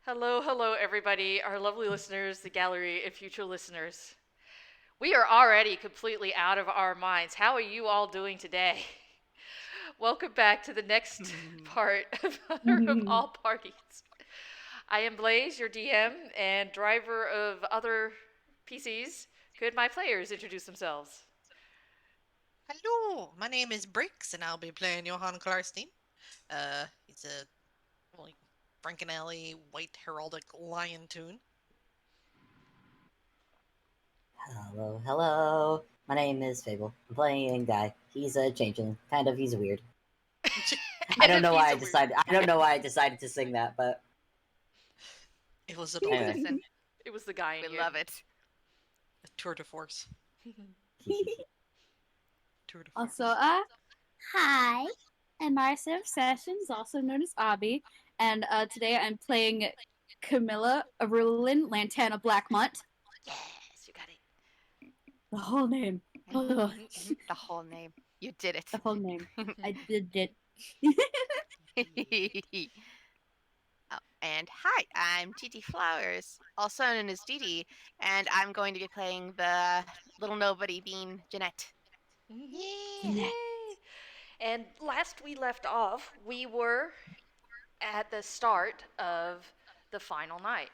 Hello, hello, everybody, our lovely listeners, the gallery, and future listeners. We are already completely out of our minds. How are you all doing today? Welcome back to the next part of Mother of All Parties. I am Blaze, your DM and driver of other PCs. Could my players introduce themselves? Hello, my name is Briggs, and I'll be playing Johan Klarstein. He's a like Frankenelli white heraldic lion tune. Hello, hello. My name is Fable. I'm playing Guy. He's a changeling. Kind of. He's weird. I And don't if know why he's I a weird. decided. I don't know why I decided to sing that, but It was a anyway. dolphin, It was the guy in We you. love it. a tour de force. Tour de force. Also, hi, I'm Marissa of Sessions, also known as Obby, and today I'm playing Camilla of Rulin Lantana Blackmont. Yes, you got it. The whole name. Ugh, The whole name. You did it. the whole name. I did it. Oh, and hi, I'm Titi Flowers, also known as Deedee, and I'm going to be playing the little nobody being Jeanette. Yay! And last we left off, we were at the start of the final night.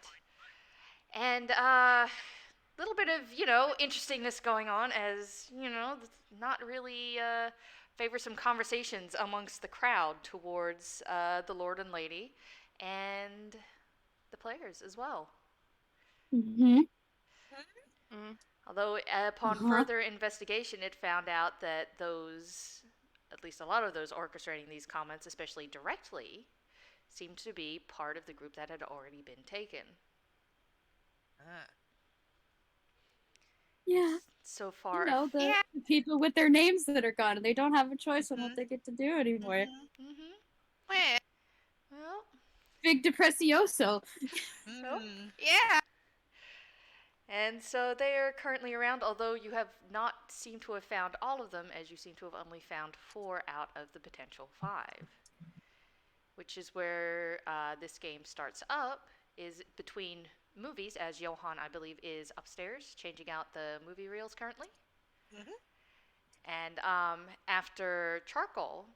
And little bit of, interestingness going on as, not really favor some conversations amongst the crowd towards the Lord and Lady and the players as well. Mm-hmm. Mm. Although, upon further investigation, it found out that those, at least a lot of those orchestrating these comments, especially directly, seemed to be part of the group that had already been taken. Ah. Yeah. So far, The people with their names that are gone, and they don't have a choice on what they get to do anymore. Mm-hmm. Well, Well, Big Depressioso. yeah. and so they are currently around, although you have not seemed to have found all of them, as you seem to have only found 4 out of the potential 5. Which is where this game starts up, is between movies, as Johan, I believe, is upstairs changing out the movie reels currently. And after Charcoal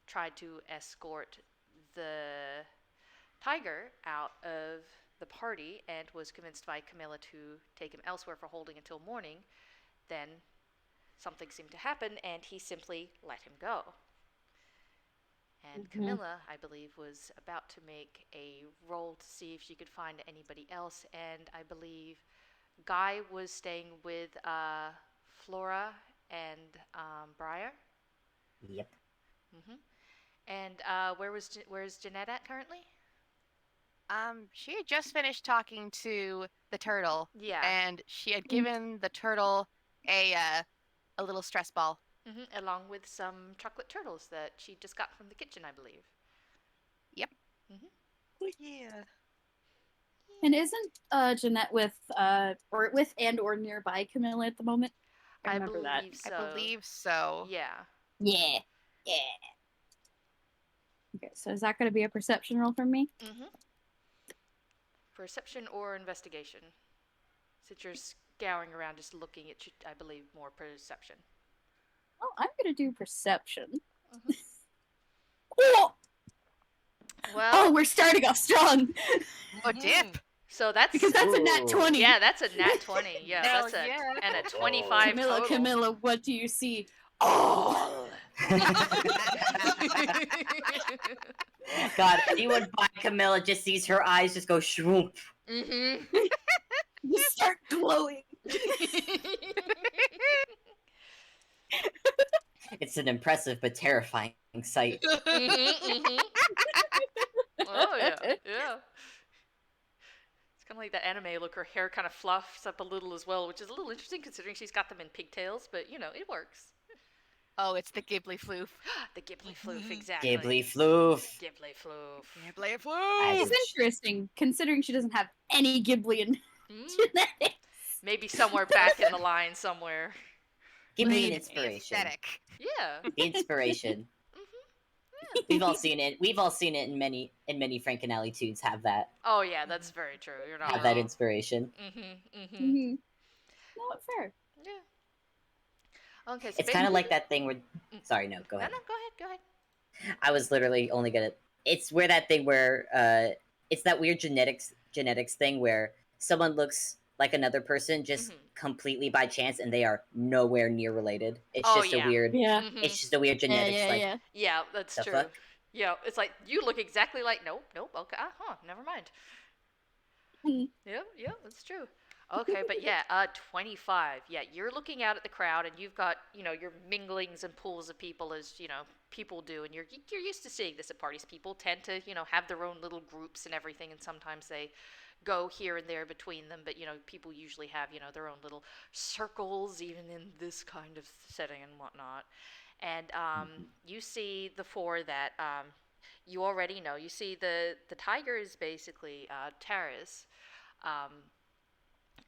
tried to escort the tiger out of the party and was convinced by Camilla to take him elsewhere for holding until morning, then something seemed to happen and he simply let him go. And Camilla, I believe, was about to make a roll to see if she could find anybody else, and I believe Guy was staying with Flora and Briar. Yep. And where's Jeanette at currently? She had just finished talking to the turtle. Yeah. And she had given the turtle a little stress ball. Along with some chocolate turtles that she just got from the kitchen, I believe. Yep. Yeah. And isn't Jeanette with or nearby Camilla at the moment? I remember that. So. I believe so. Yeah. Yeah. Yeah. Okay, so is that going to be a perception roll from me? Perception or investigation? Since you're scouring around just looking, it should, I believe, more perception. Oh, I'm going to do perception. Well, we're starting off strong. Oh, dip. So that's because that's a nat 20. Yeah, that's a nat 20. Yeah, Hell that's a yeah. and a 25 Camilla, total. Camilla, what do you see? Oh. God, anyone by Camilla just sees her eyes just go shroom. You start glowing. It's an impressive but terrifying sight. Oh yeah, yeah. It's kind of like that anime look. Her hair kind of fluffs up a little as well, which is a little interesting considering she's got them in pigtails. But it works. Oh, it's the Ghibli floof. The Ghibli floof, exactly. Ghibli floof. Ghibli floof. Ghibli floof. It's interesting considering she doesn't have any Ghibli in genetics. Maybe somewhere back in the line somewhere. Give me an inspiration. Aesthetic. Yeah. The inspiration. We've all seen it. We've all seen it in many Frankenelli tunes have that Oh yeah, that's very true. You're not have that wrong. inspiration. No, fair. Yeah. Okay, so It's kind of like that thing where. Mm. Sorry, no, go No, ahead. no, go ahead, go ahead. I was literally only gonna. It's where that thing where it's that weird genetics thing where someone looks like another person just completely by chance, and they are nowhere near related. It's Oh just a yeah. weird. Yeah. It's just a weird genetics. Like Yeah, that's the true. fuck. Yeah, it's like you look exactly like. Nope, nope. Okay, never mind. Yeah, that's true. Okay, but yeah, 25. Yeah, you're looking out at the crowd, and you've got, your minglings and pools of people as, people do, and you're used to seeing this at parties. People tend to, have their own little groups and everything, and sometimes they go here and there between them, but, people usually have, their own little circles, even in this kind of setting and whatnot. And you see the four that you already know. You see the tiger is basically Taris. Um,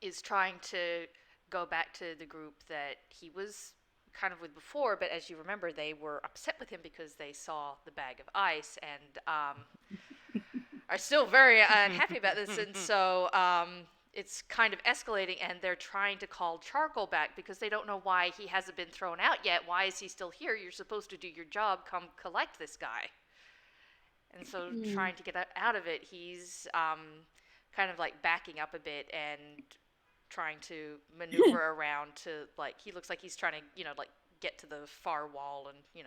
is trying to go back to the group that he was kind of with before, but as you remember, they were upset with him because they saw the bag of ice and are still very unhappy about this, and so it's kind of escalating, and they're trying to call Charcoal back because they don't know why he hasn't been thrown out yet. Why is he still here? You're supposed to do your job. Come collect this guy. And so, trying to get out of it, he's kind of like backing up a bit and trying to maneuver around to, like, he looks like he's trying to, like, get to the far wall and,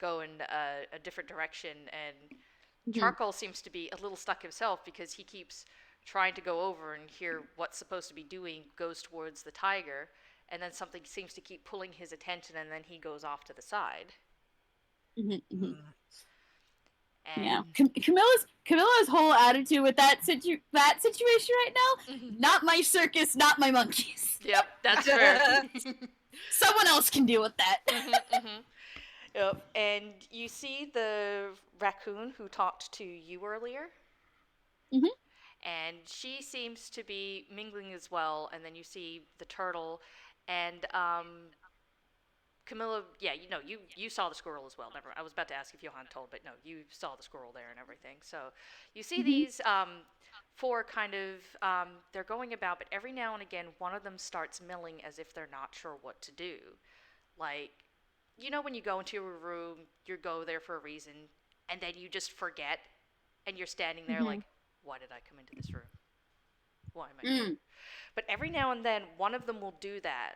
go in a different direction. And Charcoal seems to be a little stuck himself because he keeps trying to go over and hear what's supposed to be doing, goes towards the tiger, and then something seems to keep pulling his attention, and then he goes off to the side. Yeah, Camilla's whole attitude with that situation right now. Not my circus, not my monkeys. Yep, that's fair. Someone else can deal with that. Yep, and you see the raccoon who talked to you earlier. And she seems to be mingling as well. And then you see the turtle, and Camilla. Yeah, you saw the squirrel as well. Never. I was about to ask if Johan told, but no, you saw the squirrel there and everything. So you see these four kind of. They're going about, but every now and again, one of them starts milling as if they're not sure what to do. Like, when you go into a room, you go there for a reason, and then you just forget, and you're standing there like, why did I come into this room? Why am I here? But every now and then, one of them will do that,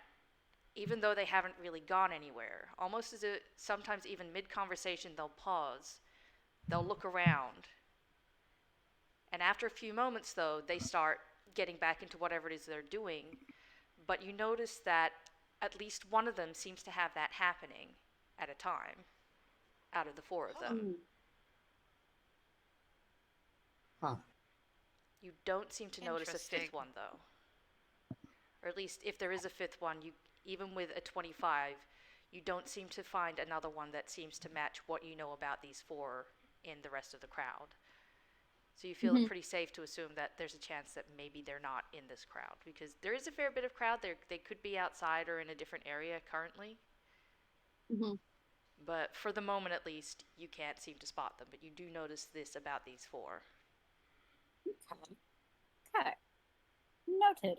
even though they haven't really gone anywhere. Almost as if sometimes even mid-conversation, they'll pause, they'll look around, and after a few moments, though, they start getting back into whatever it is they're doing. But you notice that at least one of them seems to have that happening at a time out of the four of them. Huh. You don't seem to notice a fifth one, though. Or at least if there is a fifth one, even with a 25, you don't seem to find another one that seems to match what you know about these four in the rest of the crowd. So you feel pretty safe to assume that there's a chance that maybe they're not in this crowd, because there is a fair bit of crowd. They could be outside or in a different area currently. But for the moment, at least, you can't seem to spot them. But you do notice this about these four. Okay. Noted.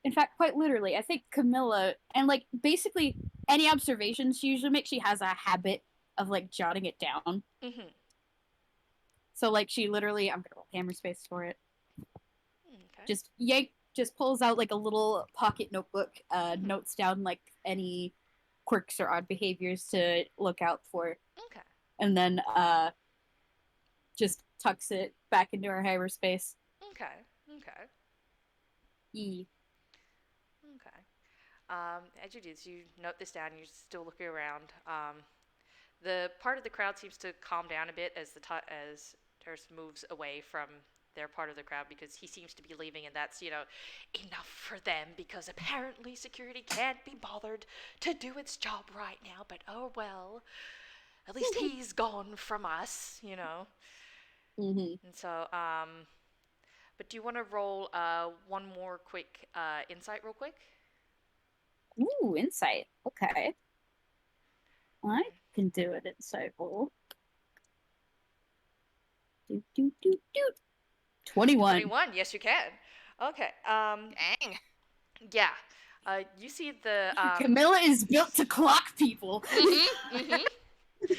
In fact, quite literally, I think Camilla, and like basically any observations she usually makes, she has a habit of like jotting it down. So like she literally, I'm gonna roll hammer space for it. Okay. Just pulls out like a little pocket notebook, notes down like any quirks or odd behaviors to look out for. Okay. And then just tucks it back into her hyperspace. Okay. E. Okay. As you do this, you note this down. You're still looking around. The part of the crowd seems to calm down a bit as as Terrace moves away from their part of the crowd, because he seems to be leaving, and that's, enough for them, because apparently security can't be bothered to do its job right now, but oh well. At least he's gone from us, And so, but do you want to roll one more quick insight real quick? Ooh, insight. Okay. I can do it in Fable. 21. 21. Yes, you can. Okay. Dang. Yeah. You see the Camilla is built to clock people. mhm. Yeah.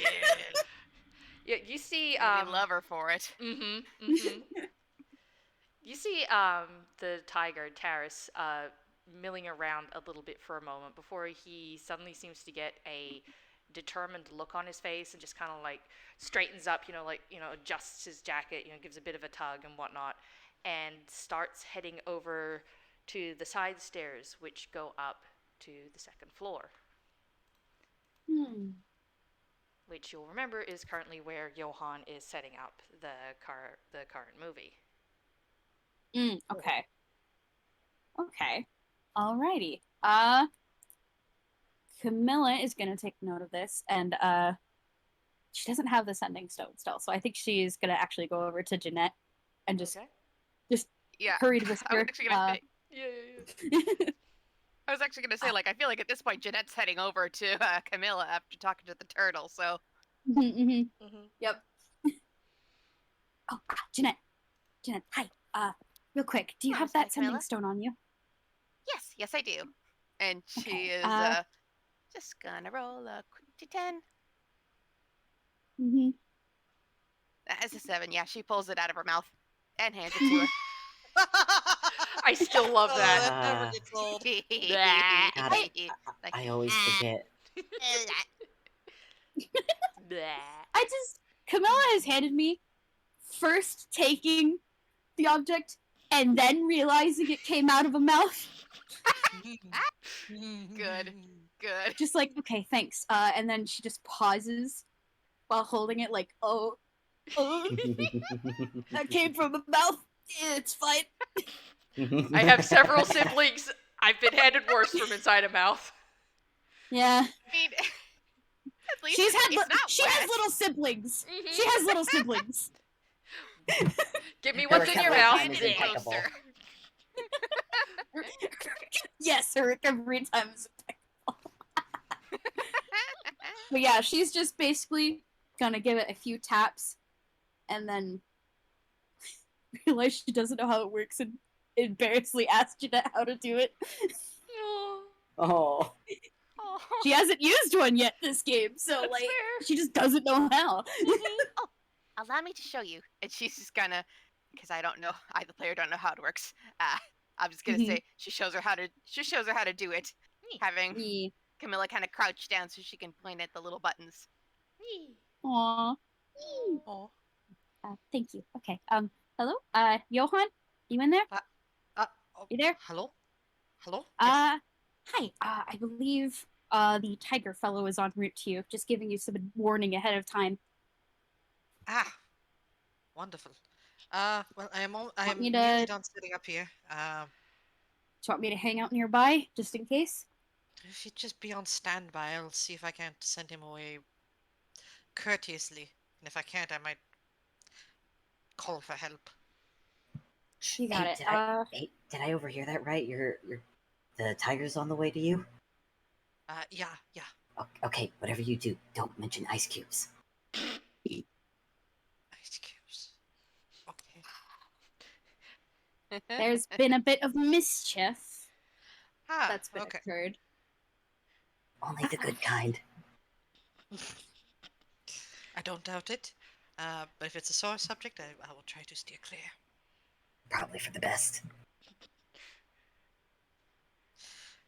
Yeah, you see We love her for it. You see the tiger Taris milling around a little bit for a moment before he suddenly seems to get a determined look on his face and just kind of like straightens up, adjusts his jacket, gives a bit of a tug and whatnot, and starts heading over to the side stairs which go up to the second floor, which you'll remember is currently where Johan is setting up the current movie. Okay. Alrighty. Camilla is gonna take note of this, and she doesn't have the sending stone still, so I think she's gonna actually go over to Jeanette and just Yeah. hurried I whisper. was actually gonna say. Yeah. I was actually gonna say, like, I feel like at this point Jeanette's heading over to Camilla after talking to the turtle. So. Yep. Oh, Jeanette, hi. Real quick, do you Hello, have Miss that sending Camilla? stone on you? Yes, I do. And she Okay, is just gonna roll a quick d10. That's a 7. Yeah, she pulls it out of her mouth and hands it to her. I still love that. That never gets old. I always forget. Camilla has handed me first taking the object and then realizing it came out of a mouth. Good. Just like, okay, thanks. And then she just pauses while holding it, like, oh, that came from a mouth. It's fine. I have several siblings. I've been handed worse from inside a mouth. Yeah. I mean, at least She wet. has little siblings. She has little siblings. Give me Her what's in your recovery mouth. time is impeccable. Yes, her recovery time is impeccable. But yeah, she's just basically gonna give it a few taps and then realize she doesn't know how it works and embarrassingly ask Jeanette how to do it. Oh. She hasn't used one yet this game, so That's like fair. she just doesn't know how. Allow me to show you. And she's just gonna, because I don't know, the player don't know how it works. I'm just gonna say she shows her how to do it, having Camilla kind of crouch down so she can point at the little buttons. Aww. Thank you. Okay. Hello. Johan, you in there? You there? Hello. Yes. Hi. I believe the tiger fellow is en route to you. Just giving you some warning ahead of time. Wonderful. Well, I am me nearly to- done setting up here. Do you want me to hang out nearby just in case? If you'd just be on standby, I'll see if I can't send him away courteously. And if I can't, I might call for help. You got it. Did I overhear that right? The tiger's on the way to you? Yeah. Okay, whatever you do, don't mention ice cubes. Ice cubes. Okay. There's been a bit of mischief that's been okay. occurred. Only the good kind. I don't doubt it. But if it's a sore subject, I will try to steer clear. Probably for the best.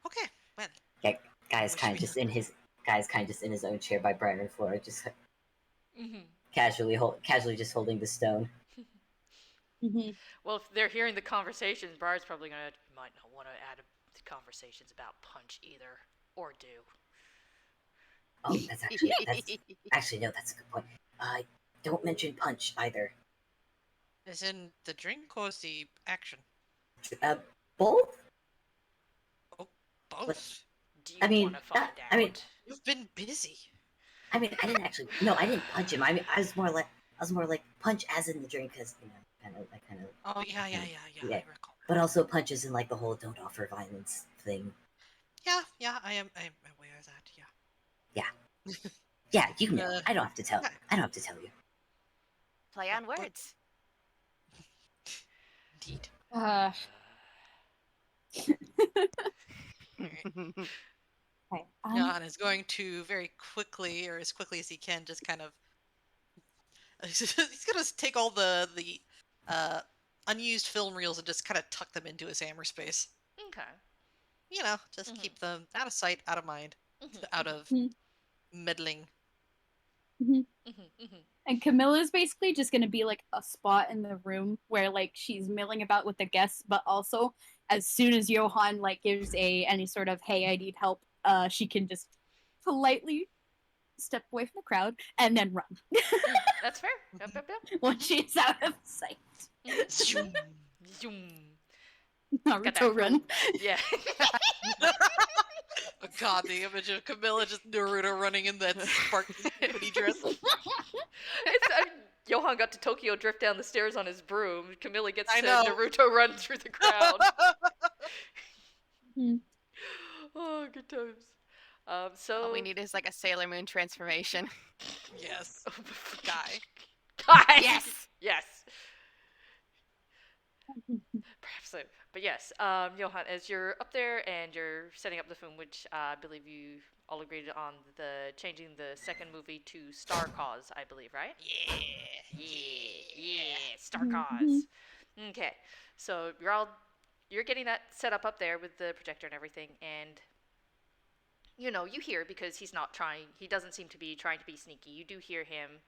Okay, well. Okay, guy's kind of just in his own chair by Brian and Flora, just casually just holding the stone. Well, if they're hearing the conversations, Briar's probably might not want to add conversations about punch either, or do. Oh, that's no, that's a good point. Don't mention punch either. As in the drink or is the action? Both? Oh, both. Do you want to find out? You've been busy. I didn't punch him. I was more like punch as in the drink, because kind of. Oh yeah. I recall. But also punches in like the whole don't offer violence thing. Yeah, I am aware of that. Yeah. Yeah, you know. I don't have to tell. yeah. I don't have to tell you. Play on words. Indeed. Okay. Johan is going to very quickly, or as quickly as he can, just kind of. He's gonna take all the unused film reels and just kind of tuck them into his hammer space. Okay. You know, just keep them out of sight, out of mind, out of meddling. And Camilla's basically just gonna be like a spot in the room where like she's milling about with the guests, but also as soon as Johan like gives any sort of hey I need help, she can just politely step away from the crowd and then run. That's fair. Yep. Once she's out of sight. Zoom. Naruto run. Yeah. Oh god, the image of Camilla just Naruto running in that sparkly hoodie dress. Johan got to Tokyo drift down the stairs on his broom. Camilla gets I to know. Naruto run through the crowd. Oh, good times. So All we need is like a Sailor Moon transformation. Yes. Guy. Yes. Yes. Perhaps so. But yes, Johan, as you're up there and you're setting up the film, which I believe you all agreed on the changing the second movie to Star Cause, I believe, right? Yeah, Star Cause. Okay, so you're getting that set up there with the projector and everything, and you know, you hear, because he doesn't seem to be trying to be sneaky. You do hear him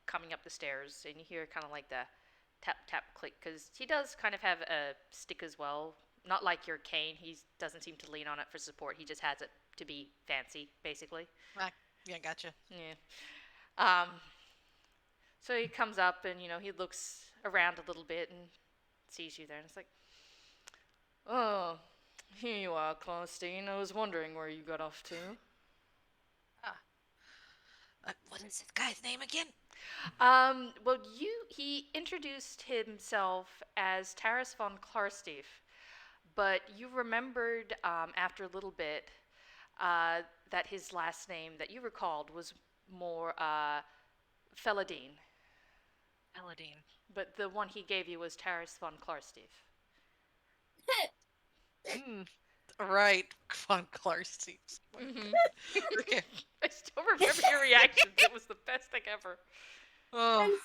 coming up the stairs, and you hear kind of like the tap, tap, click, because he does kind of have a stick as well. Not like your cane. He doesn't seem to lean on it for support. He just has it to be fancy, basically. Yeah, gotcha. Yeah. So he comes up, and, you know, he looks around a little bit and sees you there, and it's like, oh, here you are, Claustine. I was wondering where you got off to. What is this guy's name again? Well, he introduced himself as Taras von Klarstief, but you remembered after a little bit that his last name that you recalled was more Feladine. Feladine. But the one he gave you was Taras von Klarstief. Right, von Klarstief. Okay. I still remember your reaction. It was the best thing ever. Oh.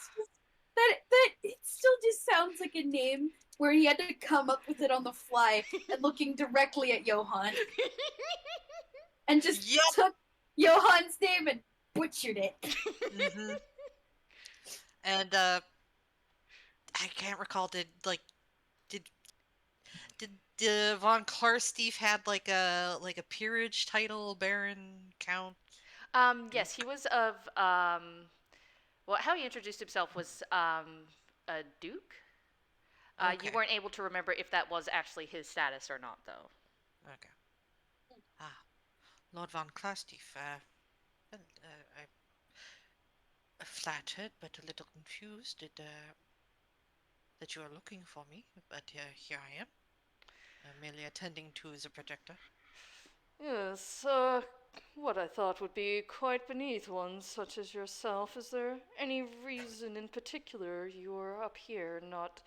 That it still just sounds like a name where he had to come up with it on the fly and looking directly at Johan. And just took Johan's name and butchered it. Mm-hmm. And I can't recall. Did von Klarstief had like a peerage title, Baron, Count? Yes, he was of well, how he introduced himself was a duke. Okay. You weren't able to remember if that was actually his status or not, though. Okay. Lord von Klarstief. I'm flattered, but a little confused that you are looking for me. But here I am, merely attending to the projector. Yes, what I thought would be quite beneath one such as yourself. Is there any reason in particular you are up here, not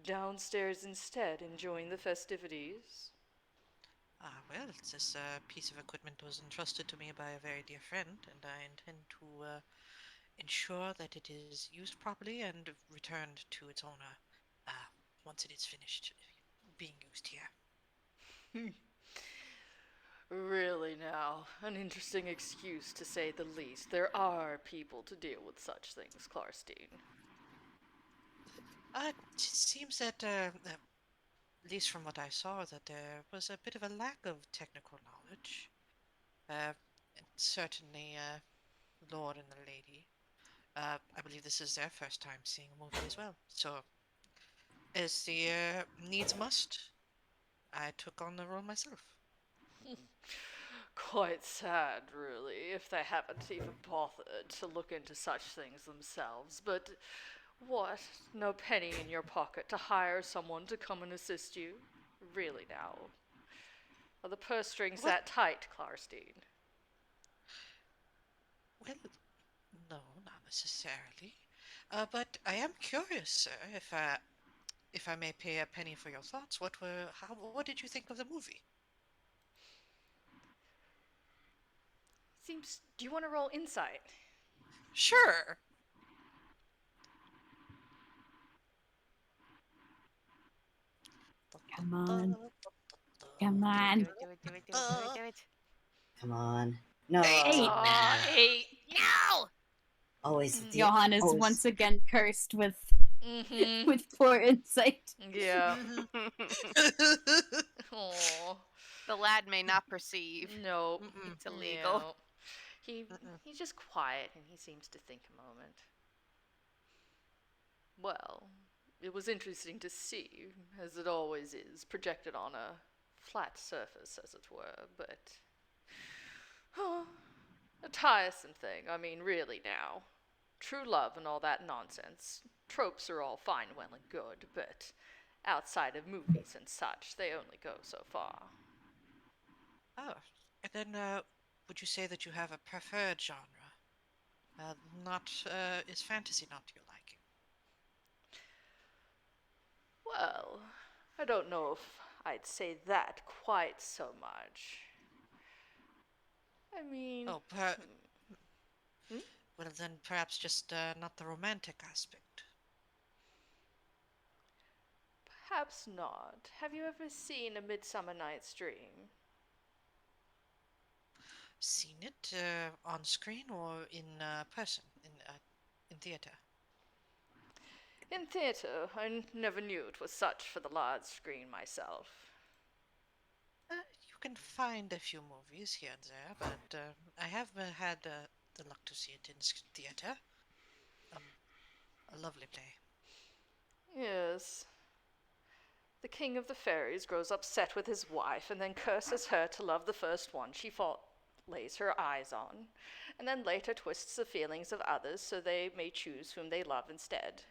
downstairs instead, enjoying the festivities? Well, this piece of equipment was entrusted to me by a very dear friend, and I intend to ensure that it is used properly and returned to its owner once it is finished being used here. Really now, an interesting excuse to say the least. There are people to deal with such things, Klarstein. It seems that, at least from what I saw, that there was a bit of a lack of technical knowledge. And certainly, Lord and the Lady, I believe this is their first time seeing a movie as well. So, as the needs must, I took on the role myself. Quite sad, really, if they haven't even bothered to look into such things themselves. But what? No penny in your pocket to hire someone to come and assist you? Really now? Are the purse strings that tight, Klarstein? Well, no, not necessarily. But I am curious, sir, if I may pay a penny for your thoughts. What did you think of the movie? Seems. Do you want to roll insight? Sure. Come on. Come on. Do it. Come on. No. Eight. Aw, 8. No! Always. Johan is always. once again cursed with Mm-hmm. with poor insight. Yeah. Aw. The lad may not perceive. Nope. Mm-mm. It's illegal. No. He Mm-mm. he's just quiet and he seems to think a moment. Well, it was interesting to see, as it always is, projected on a flat surface, as it were, but a tiresome thing. I mean, really now. True love and all that nonsense. Tropes are all fine, well, and good, but outside of movies and such, they only go so far. Oh, and then would you say that you have a preferred genre? Not is fantasy not to your liking? Well, I don't know if I'd say that quite so much. I mean, Oh, Hmm? well then perhaps just not the romantic aspect. perhaps not. Have you ever seen A Midsummer Night's Dream? Seen it on screen or in person in theater? In theatre, I never knew it was such for the large screen myself. You can find a few movies here and there, but I have had the luck to see it in theater. A lovely play. Yes. The king of the fairies grows upset with his wife and then curses her to love the first one she lays her eyes on, and then later twists the feelings of others so they may choose whom they love instead.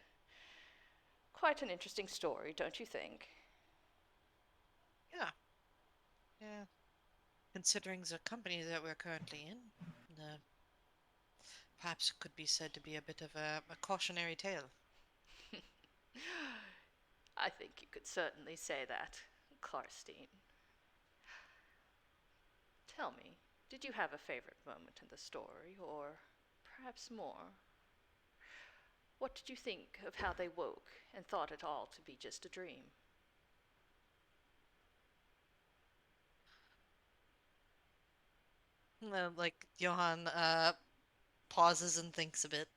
Quite an interesting story, don't you think? Yeah, yeah. Considering the company that we're currently in, perhaps it could be said to be a bit of a cautionary tale. I think you could certainly say that, Clarstein. Tell me, did you have a favorite moment in the story, or perhaps more? What did you think of how they woke and thought it all to be just a dream? Like Johan pauses and thinks a bit.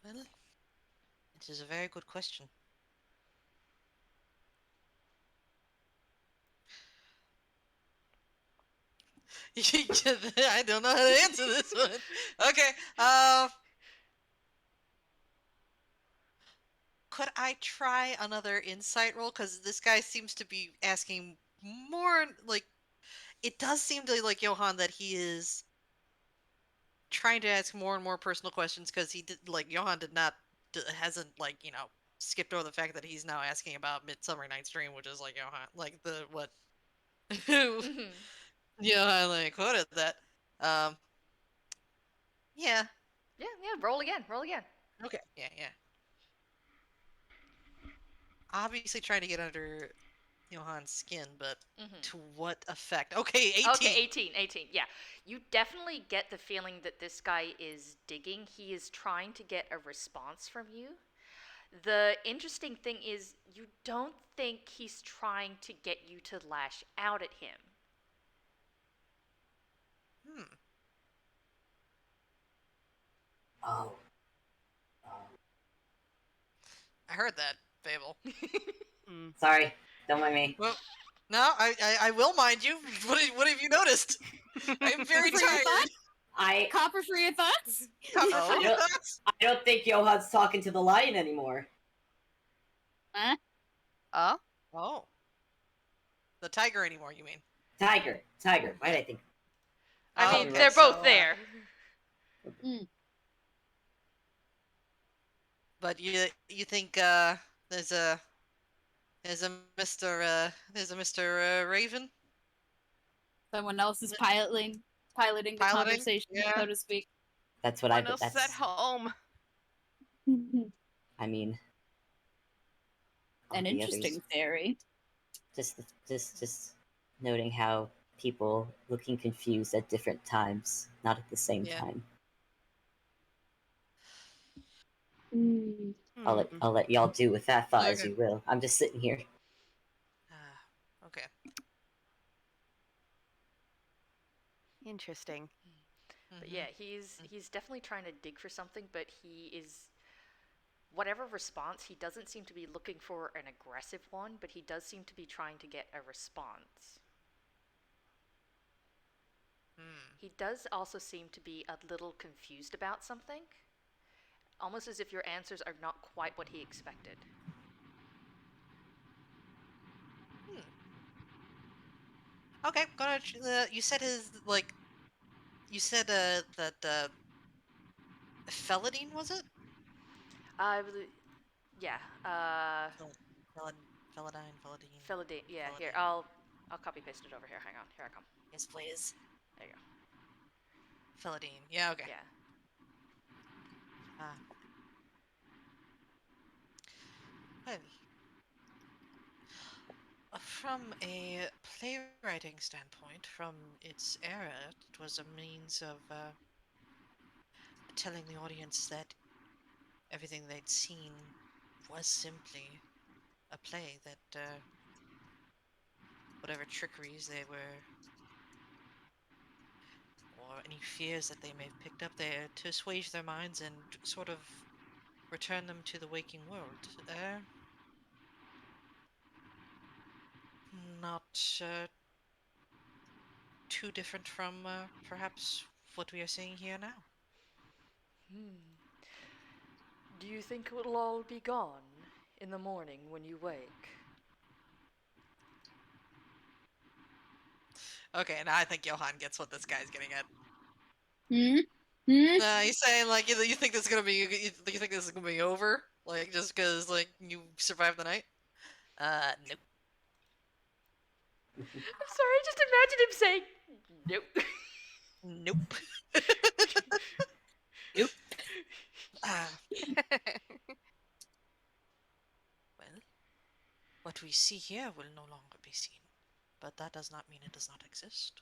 Well, it is a very good question. I don't know how to answer this one. Okay. Could I try another insight roll? Because this guy seems to be asking more. Like, it does seem to like Johan that he is trying to ask more and more personal questions because he did like Johan did not hasn't like skipped over the fact that he's now asking about Midsummer Night's Dream, which is like Johan like the what Mm-hmm. Johan like quoted that. Um, yeah. Yeah, roll again, roll again. Okay. Yeah. Yeah. Obviously trying to get under Johan's skin, but Mm-hmm. to what effect? Okay, 18. Okay, 18, yeah. You definitely get the feeling that this guy is digging. He is trying to get a response from you. The interesting thing is, you don't think he's trying to get you to lash out at him. Hmm. Oh. I heard that, Fable. Sorry. Don't mind me. Well, no, I will mind you. What have you noticed? I'm very For your tired. thoughts? I Copper for your thoughts? Copper Oh. for your thoughts? I don't think Johan's talking to the lion anymore. Huh? Oh? Oh. The tiger anymore, you mean? Tiger. Why did I think? I Oh, mean, okay, they're both so, there. But you think there's a There's a Mr. Raven. Someone else is piloting the conversation, Yeah. so to speak. That's what Someone else is at home. I mean, all An the interesting others. theory. Just noting how people looking confused at different times, not at the same Yeah. time. Mm. I'll let y'all do with that thought as Okay. you will. I'm just sitting here. Okay. Interesting. But yeah, he's definitely trying to dig for something, but he is whatever response, he doesn't seem to be looking for an aggressive one, but he does seem to be trying to get a response. He does also seem to be a little confused about something, almost as if your answers are not quite what he expected. Okay, gonna. You said you said that Felidine, was it? Yeah. Felidine. Philidine. Yeah. Here, Felidine. I'll copy paste it over here. Hang on. Here I come. Yes, please. There you go. Felidine. Yeah. Okay. Yeah. Well, from a playwriting standpoint, from its era, it was a means of telling the audience that everything they'd seen was simply a play, that whatever trickeries they were, or any fears that they may have picked up there, to assuage their minds and sort of return them to the waking world. Not too different from perhaps what we are seeing here now. Do you think it will all be gone in the morning when you wake? Okay, now I think Johan gets what this guy's getting at. Hmm? He's saying like you think this is gonna be you think this is gonna be over like just because like you survived the night. Nope. I'm sorry, I just imagine him saying, nope. Nope. Nope. Well, what we see here will no longer be seen, but that does not mean it does not exist.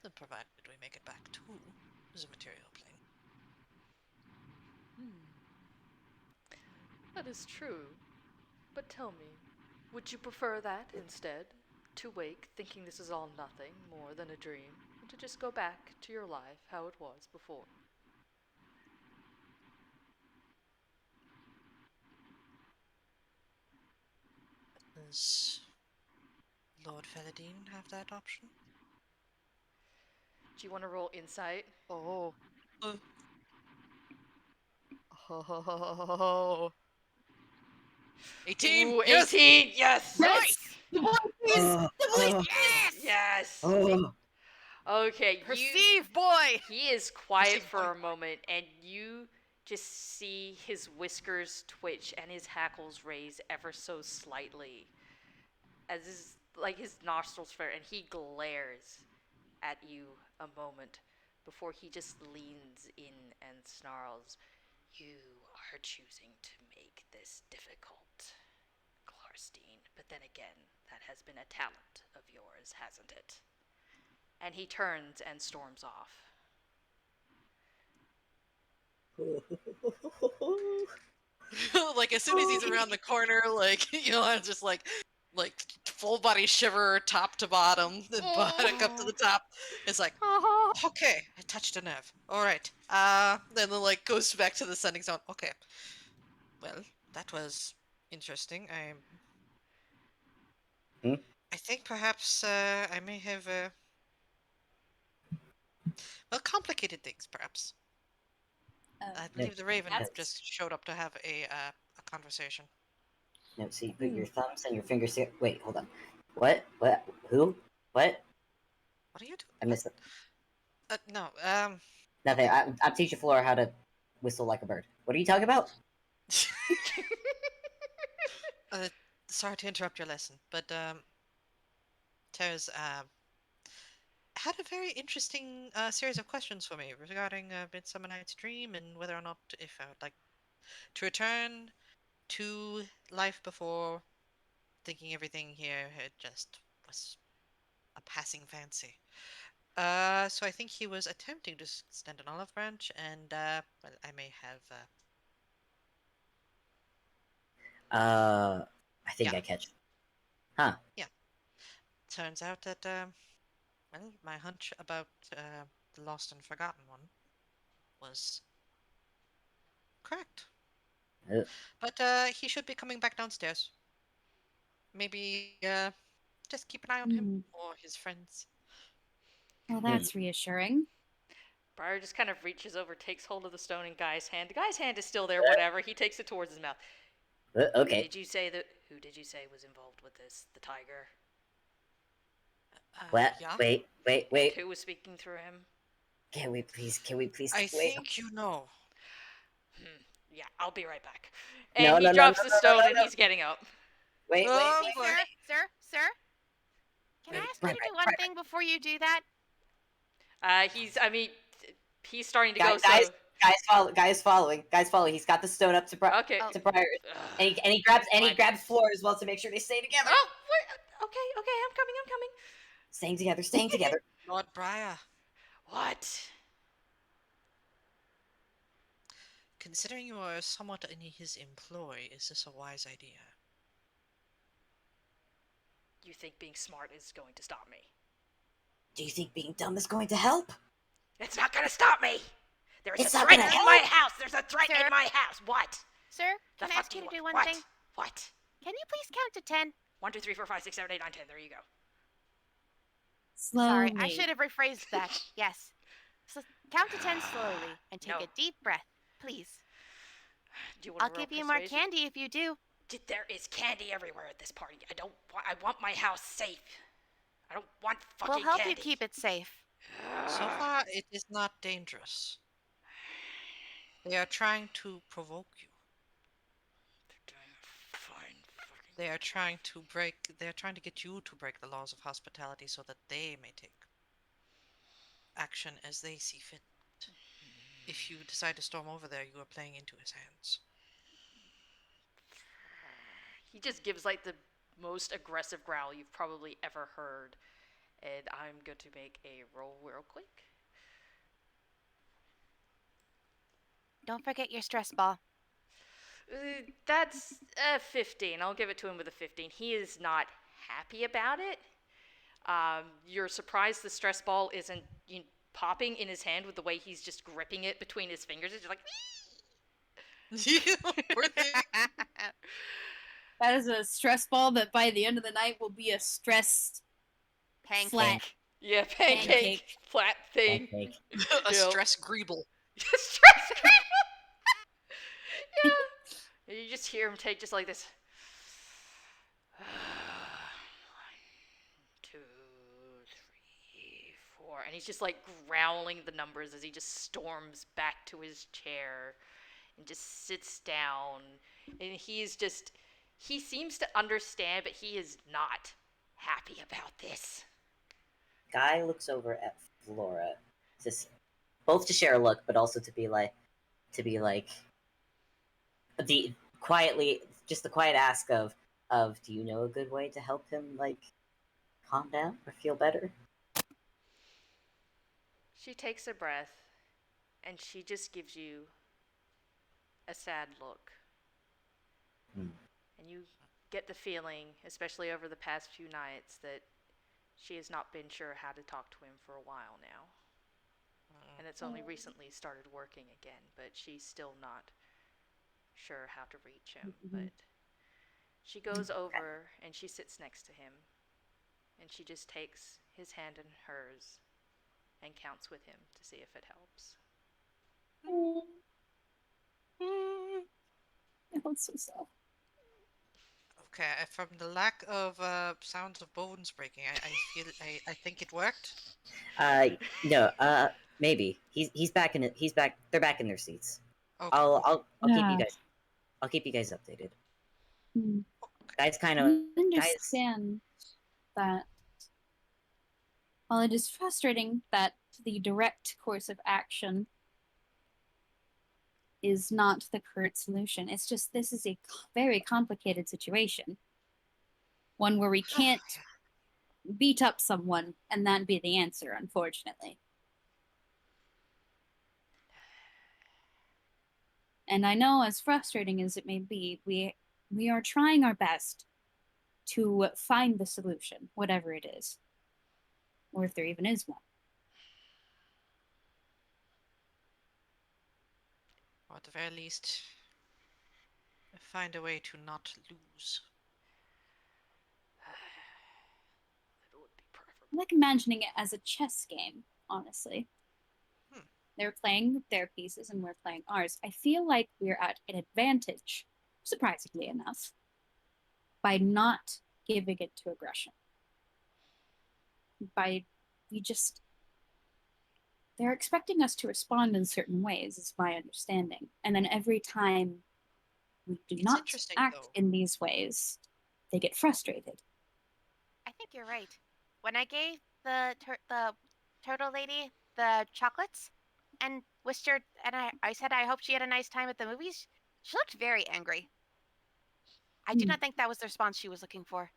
Then provided we make it back to the material plane. That is true. But tell me, would you prefer that instead? To wake thinking this is all nothing more than a dream, and to just go back to your life how it was before? Does Lord Felidine have that option? Do you want to roll insight? Oh. Oh. 18! Ooh, Yes! 18! Yes! Nice! The boy, please! The boy, Yes! Yes! Oh. Okay, Perceive, boy! he is quiet Perceive, for boy. a moment, and you just see his whiskers twitch and his hackles raise ever so slightly, as his nostrils flare, and he glares at you a moment before he just leans in and snarls, "You are choosing to make this difficult, Clarstein. But then again, that has been a talent of yours, hasn't it?" And he turns and storms off. Like as soon as he's around the corner, like I'm just like full body shiver top to bottom, then back up to the top. It's like, okay, I touched a nerve. All right. Then like goes back to the sending zone. Okay. Well, that was interesting. I think perhaps I may have well complicated things. Perhaps I believe the Raven just showed up to have a conversation. No, so you put your thumbs and your fingers here. Wait, hold on. What? What? Who? What? What are you doing? I missed it. No. Nothing. I'm teaching Flora how to whistle like a bird. What are you talking about? Sorry to interrupt your lesson, but Tez had a very interesting series of questions for me regarding Midsummer Night's Dream and whether or not if I would like to return to life before, thinking everything here had just was a passing fancy. So I think he was attempting to extend an olive branch, and well, I may have. I think Yeah. I catch. Huh. Yeah. Turns out that well, my hunch about the lost and forgotten one was correct. But he should be coming back downstairs. Maybe just keep an eye on him or his friends. Well, that's reassuring. Briar just kind of reaches over, takes hold of the stone in Guy's hand. The guy's hand is still there, whatever. He takes it towards his mouth. Okay. Who did you say was involved with this? The tiger? What? Yeah. Wait. And who was speaking through him? Can we please? I wait. think you know. Yeah, I'll be right back. And he drops the stone and he's getting up. Wait. Excuse me, sir. Can I ask you to do one thing before you do that? He's starting to Guys, go. Guy's following. He's got the stone up to Briar. Okay. To Briar. And he grabs Floor as well to make sure they stay together. Oh, okay, I'm coming. Staying together. Lord Briar. What? Considering you are somewhat in his employ, is this a wise idea? You think being smart is going to stop me? Do you think being dumb is going to help? It's not going to stop me! There's It's a not threat gonna in help. my house! There's a threat Sir? in my house! What? Sir, can I ask you to do one What? thing? What? Can you please count to 10? 1, 2, 3, 4, 5, 6, 7, 8, 9, 10. There you go. Slowly. Sorry, I should have rephrased that. Yes. So count to 10 slowly and take No. a deep breath, please. Do you want I'll give you more persuasion? candy if you do. There is candy everywhere at this party. I want my house safe. I don't want fucking We'll help candy. you keep it safe. So far, it is not dangerous. They are trying to provoke you. They are trying to get you to break the laws of hospitality so that they may take action as they see fit. If you decide to storm over there, you are playing into his hands. He just gives like the most aggressive growl you've probably ever heard. And I'm going to make a roll real quick. Don't forget your stress ball. That's a 15. I'll give it to him with a 15. He is not happy about it. You're surprised the stress ball isn't popping in his hand with the way he's just gripping it between his fingers. It's just like, That is a stress ball that by the end of the night will be a stress Pancake. flat. yeah, pancake, flat thing. Pancake. A Yep. stress greeble. Stress yeah. And you just hear him take just like this. 1, 2, 3, 4. And he's just like growling the numbers as he just storms back to his chair and just sits down. And he seems to understand, but he is not happy about this. Guy looks over at Flora, just both to share a look, but also to be like, the quiet ask of, do you know a good way to help him like calm down or feel better? She takes a breath, and she just gives you a sad look. And you get the feeling, especially over the past few nights, that she has not been sure how to talk to him for a while now. And it's only recently started working again, but she's still not sure how to reach him. But she goes over and she sits next to him, and she just takes his hand in hers and counts with him to see if it helps. That's so sad. Okay, from the lack of sounds of bones breaking, I think it worked. No, maybe. He's back in it. They're back in their seats. Okay. I'll keep you Yeah. guys. I'll keep you guys updated. Hmm. Guys, kind of I guys. understand that while it is frustrating that the direct course of action is not the current solution, it's just this is a very complicated situation. One where we can't beat up someone and that be the answer, unfortunately. And I know, as frustrating as it may be, we are trying our best to find the solution, whatever it is, or if there even is one. Or at the very least, find a way to not lose. That would be preferable. I like imagining it as a chess game, honestly. Hmm. They're playing their pieces and we're playing ours. I feel like we're at an advantage, surprisingly enough, by not giving it to aggression. By we just they're expecting us to respond in certain ways, is my understanding. And then every time we do It's not interesting, act though. in these ways, they get frustrated. I think you're right. When I gave the turtle lady the chocolates and wished her, and I said I hope she had a nice time at the movies, she looked very angry. I do not think that was the response she was looking for.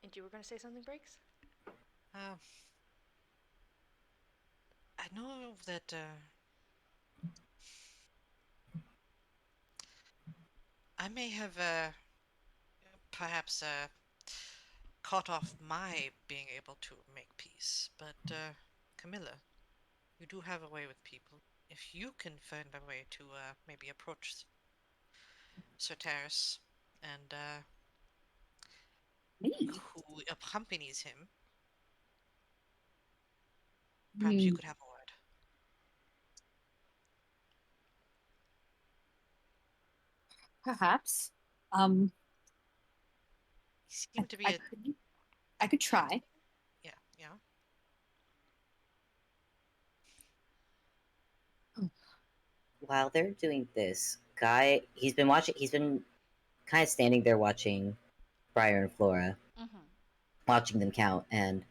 And you were going to say something, Breaks? Uh, I know that I may have perhaps cut off my being able to make peace, but Camilla, you do have a way with people. If you can find a way to maybe approach Sir Terrace and Me? who accompanies him, perhaps you could have a word. Perhaps. He seemed to be I could try. Yeah, yeah. While they're doing this, Guy, he's been watching. He's been kind of standing there watching Briar and Flora, watching them count, and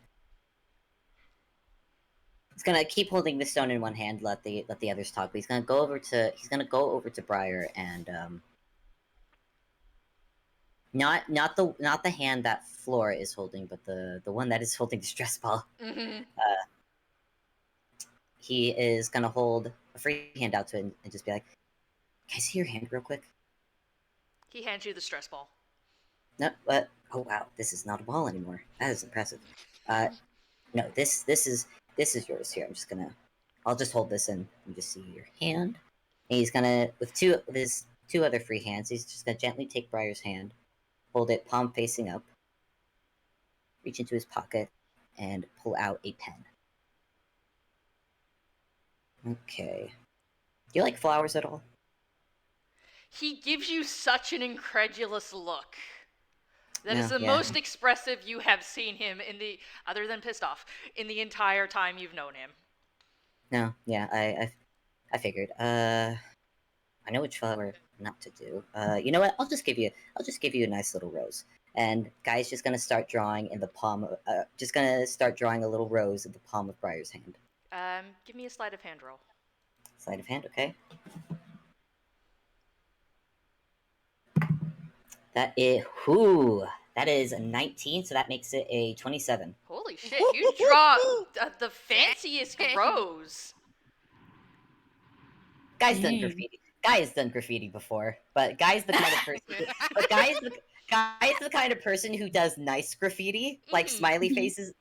he's gonna keep holding the stone in one hand, let the others talk. But he's gonna go over to Briar and not the hand that Flora is holding, but the one that is holding the stress ball. He is gonna hold a free hand out to it and just be like, "Can I see your hand real quick?" He hands you the stress ball. No, but oh wow, this is not a ball anymore. That is impressive. No, this is yours. Here, I'll just hold this and just see your hand. And he's gonna with his two other free hands. He's just gonna gently take Briar's hand, hold it palm facing up, reach into his pocket, and pull out a pen. Okay. Do you like flowers at all? He gives you such an incredulous look. That is No, the yeah. most expressive you have seen him other than pissed off, in the entire time you've known him. No, yeah, I figured. I know which flower not to do. You know what? I'll just give you a nice little rose. And Guy's just gonna start drawing in the palm. Just gonna start drawing a little rose in the palm of Briar's hand. Give me a sleight of hand roll. Sleight of hand, okay. That is a 19, so that makes it a 27. Holy shit! You draw the fanciest rose. Guy's done graffiti. Guy has done graffiti before, but Guy's the kind of person. But Guy's the kind of person who does nice graffiti, like smiley faces,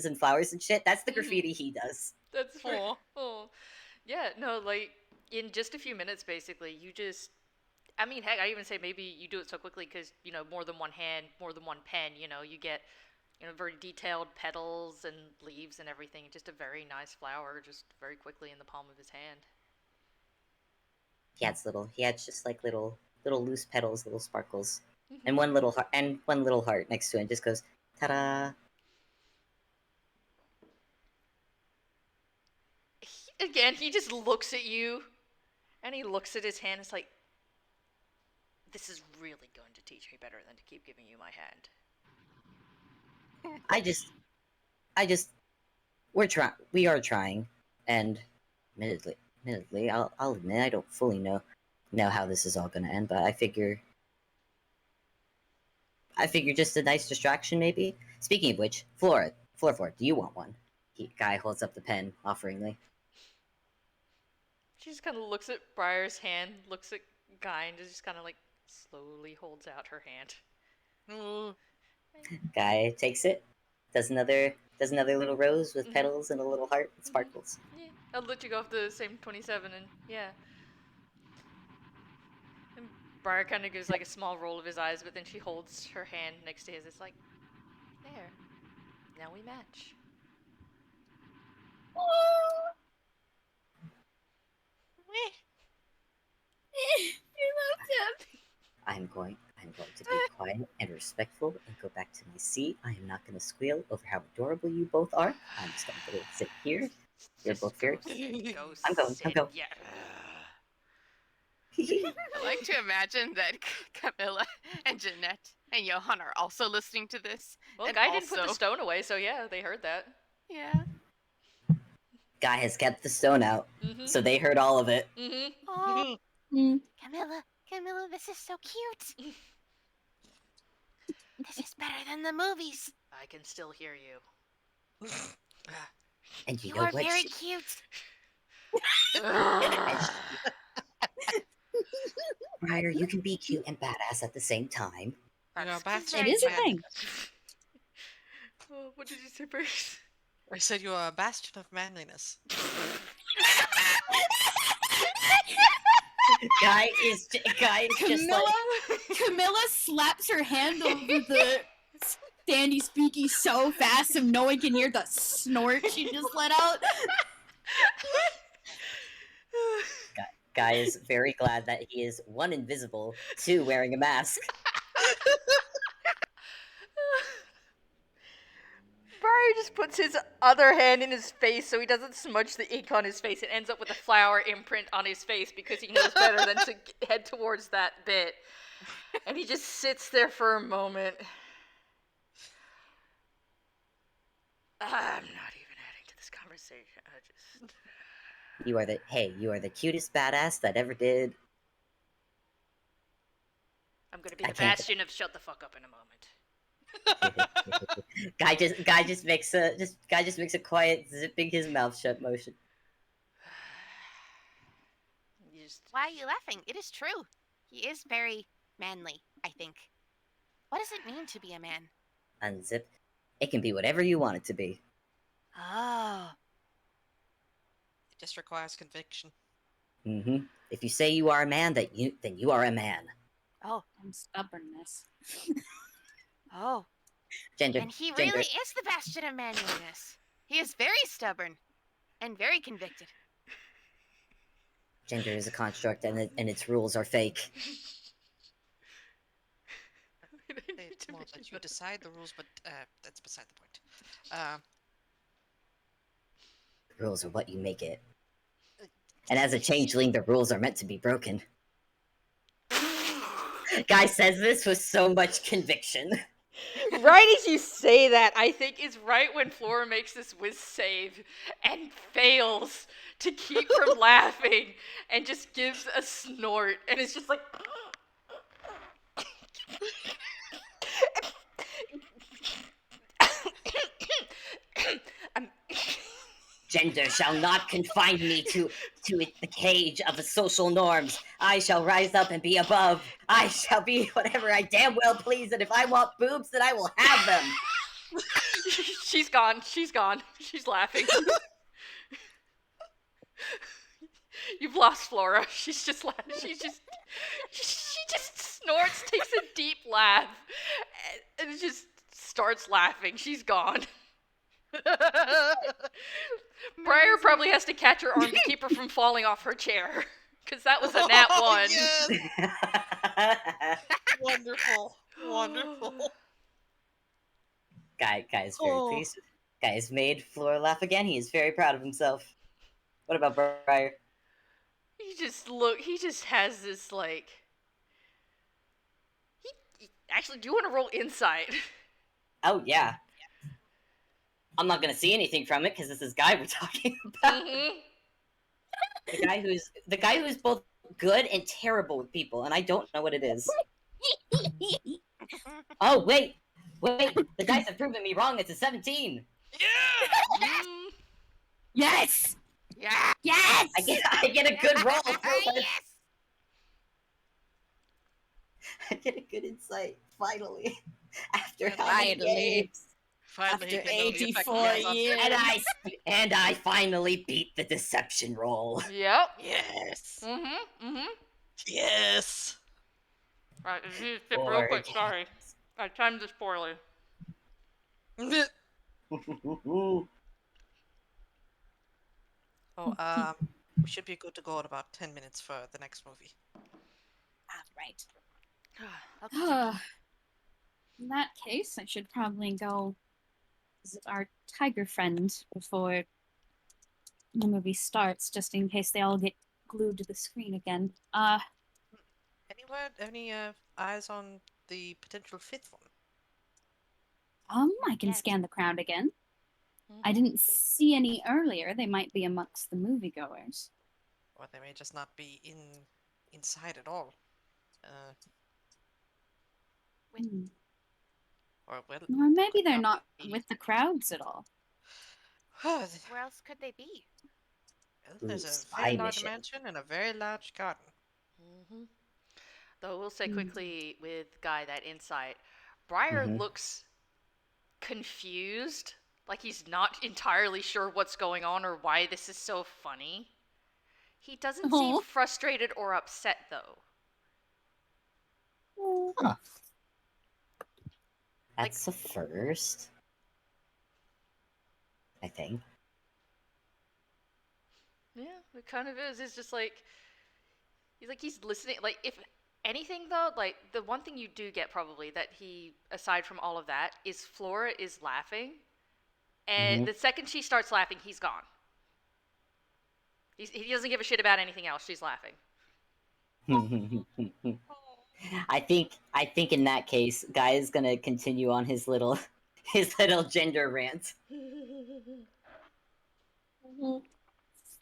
and flowers and shit. That's the graffiti he does. That's fair. Oh, yeah. No, like in just a few minutes, basically, you just. I mean, heck, I even say maybe you do it so quickly because more than one hand, more than one pen. You get very detailed petals and leaves and everything. Just a very nice flower, just very quickly in the palm of his hand. He adds just like little loose petals, little sparkles, and one little heart next to it. Just goes ta-da. Again, he just looks at you, and he looks at his hand. It's like, this is really going to teach me better than to keep giving you my hand. We are trying, and admittedly, I'll admit I don't fully know how this is all gonna end, but I figure just a nice distraction, maybe. Speaking of which, Flora, do you want one? Guy holds up the pen offeringly. She just kind of looks at Briar's hand, looks at Guy, and just kind of like slowly holds out her hand. Guy takes it, does another little rose with petals and a little heart that sparkles. Yeah, I'll let you go off the same 27, and yeah. And Briar kind of gives like a small roll of his eyes, but then she holds her hand next to his. It's like, there. Now we match. You loved him. I'm going to be quiet and respectful and go back to my seat. I am not going to squeal over how adorable you both are. I'm just going to sit here. You're both here. I'm going. Yeah. I like to imagine that Camilla and Jeanette and Johan are also listening to this. Well, and Guy also... didn't put the stone away, so yeah, they heard that. Yeah. Guy has kept the stone out, so they heard all of it. Oh, Camilla, this is so cute. This is better than the movies. I can still hear you. And You know are what? very cute. Ryder, you can be cute and badass at the same time. It is a thing. Oh, what did you say, Bruce? I said you are a bastion of manliness. Guy is just like... Camilla slaps her hand over the standy speaky so fast so no one can hear the snort she just let out. Guy is very glad that he is, 1, invisible, 2, wearing a mask. Briar just puts his other hand in his face so he doesn't smudge the ink on his face and ends up with a flower imprint on his face because he knows better than to head towards that bit. And he just sits there for a moment. I'm not even adding to this conversation. You are the cutest badass that ever did. I'm gonna be the bastion of shut the fuck up in a moment. Guy just makes a quiet zipping his mouth shut motion. Why are you laughing? It is true. He is very manly, I think. What does it mean to be a man? Unzip. It can be whatever you want it to be. Oh. It just requires conviction. If you say you are a man, then you are a man. Oh. And stubbornness. Oh. Gender. And he really is the bastion of manliness. He is very stubborn and very convicted. Gender is a construct, and its rules are fake. It's more that you decide the rules, but that's beside the point. The rules are what you make it. And as a changeling, the rules are meant to be broken. Guy says this with so much conviction. Right as you say that, I think is right when Flora makes this whiz save and fails to keep from laughing and just gives a snort and it's just like Gender shall not confine me to the cage of the social norms. I shall rise up and be above. I shall be whatever I damn well please, and if I want boobs, then I will have them. She's gone. She's laughing. You've lost Flora. She's just laughing. She just snorts, takes a deep laugh, and just starts laughing. She's gone. Briar probably has to catch her arm to keep her from falling off her chair. Because that was a nat 1. Yes. Wonderful. Guy is very pleased. Guy has made Flora laugh again. He is very proud of himself. What about Briar? He just has this, like. Actually, do you want to roll insight? Oh yeah. I'm not gonna see anything from it because this is guy we're talking about. Mm-hmm. The guy who's both good and terrible with people, and I don't know what it is. Oh wait, the dice have proven me wrong. It's a 17. Yeah! Mm. Yes! Yeah. Yes! I get a good roll. Yes. I get a good insight finally. After how many Finally. games? Finally, he After can know the effect 84 he has on years. And I finally beat the deception roll. Yep. Yes! Mm-hmm. Mm-hmm. Yes! Right, real Four quick, sorry. I timed this poorly. Oh, we should be good to go in about 10 minutes for the next movie. Right. Okay. In that case, I should probably go visit our tiger friend before the movie starts, just in case they all get glued to the screen again. Any eyes on the potential fifth one? I can Yes. scan the crowd again. Mm-hmm. I didn't see any earlier. They might be amongst the moviegoers. Or they may just not be inside at all. Hmm. Or well, Or maybe could they're not not be. with the crowds at all. Well, Where else could they be? there's Ooh, a spy very large mission. mansion and a very large garden. Mm-hmm. Though we'll say Mm. quickly with Guy that insight, Briar Mhm. looks confused, like he's not entirely sure what's going on or why this is so funny. He doesn't seem Aw. frustrated or upset though. Huh. That's a first. I think. Yeah, it kind of is. It's just like he's listening. Like if anything though, like the one thing you do get probably that he, aside from all of that, is Flora is laughing, and Mhm. the second she starts laughing, he's gone. He doesn't give a shit about anything else. She's laughing. I think in that case, Guy is gonna continue on his little gender rant.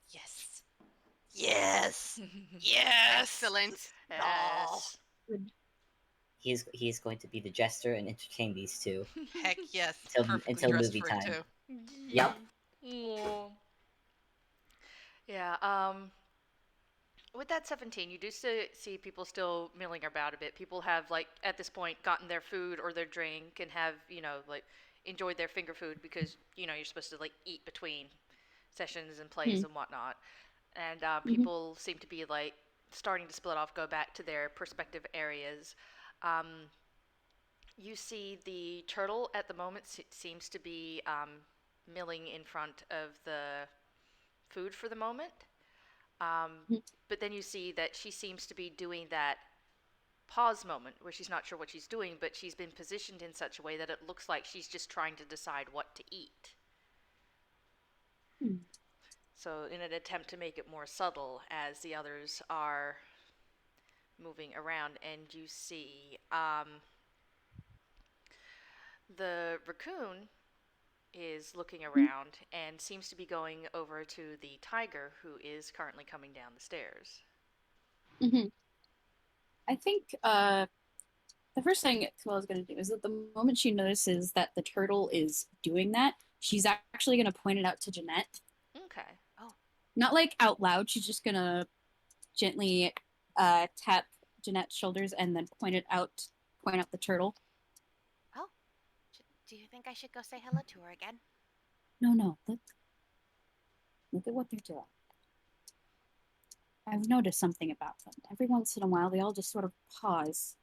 Yes. Yes. Yes. Excellent. Yes. He's going to be the jester and entertain these two Heck yes. Until Perfectly dressed movie for it time. too. Yep. Aw. Yeah. With that 17, you do see people still milling about a bit. People have, like, at this point, gotten their food or their drink and have, like, enjoyed their finger food because, you're supposed to, like, eat between sessions and plays and whatnot. And people seem to be, like, starting to split off, go back to their respective areas. You see the turtle at the moment seems to be milling in front of the food for the moment. But then you see that she seems to be doing that pause moment where she's not sure what she's doing, but she's been positioned in such a way that it looks like she's just trying to decide what to eat. So, in an attempt to make it more subtle, as the others are moving around, and you see the raccoon is looking around and seems to be going over to the tiger who is currently coming down the stairs. I think the first thing Camilla's going to do is that the moment she notices that the turtle is doing that, she's actually going to point it out to Jeanette. Okay. Not like out loud. She's just going to gently tap Jeanette's shoulders and then point out the turtle. Oh, do you think I should go say hello to her again? No. Look at what they're doing. I've noticed something about them. Every once in a while, they all just sort of pause.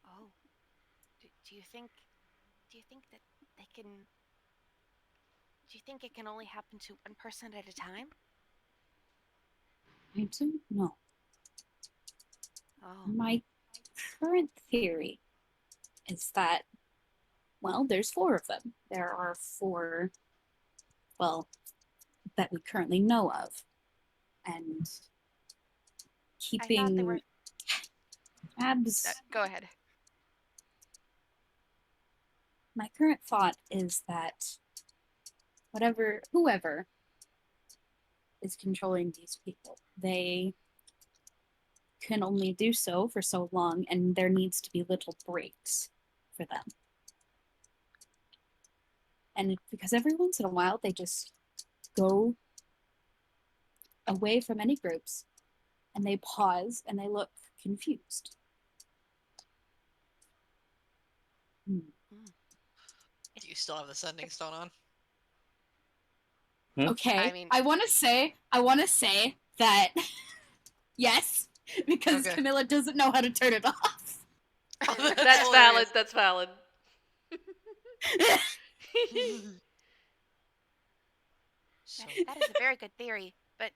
Oh, do you think that they can? Do you think it can only happen to one person at a time? I don't know. Oh, My current theory is that, well, there's 4 of them. There are 4, well, that we currently know of. And I thought there were. keeping tabs. Go ahead. My current thought is that whoever is controlling these people, they can only do so for so long, and there needs to be little breaks for them. And because every once in a while they just go away from any groups and they pause and they look confused. Do you still have the sending stone on? Okay. I mean, I want to say that yes, because Okay. Camilla doesn't know how to turn it off. That's valid. That's valid. So, that is a very good theory, but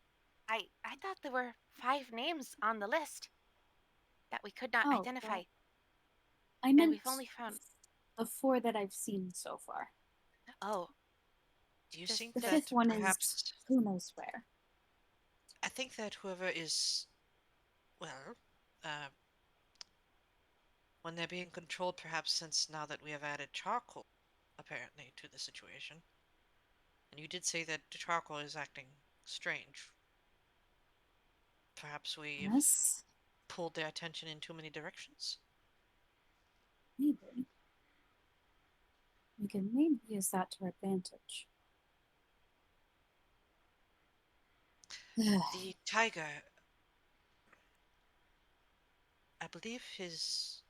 I thought there were 5 names on the list that we could not identify. Well, I and meant we've only found the 4 that I've seen so far. Oh, do you Just think The that 5th one perhaps... is who knows where. I think that whoever is, well, when they're being controlled, perhaps since now that we have added charcoal, apparently, to the situation. And you did say that the charcoal is acting strange. Perhaps we've Yes, pulled their attention in too many directions? maybe. We can maybe use that to our advantage. The tiger, I believe his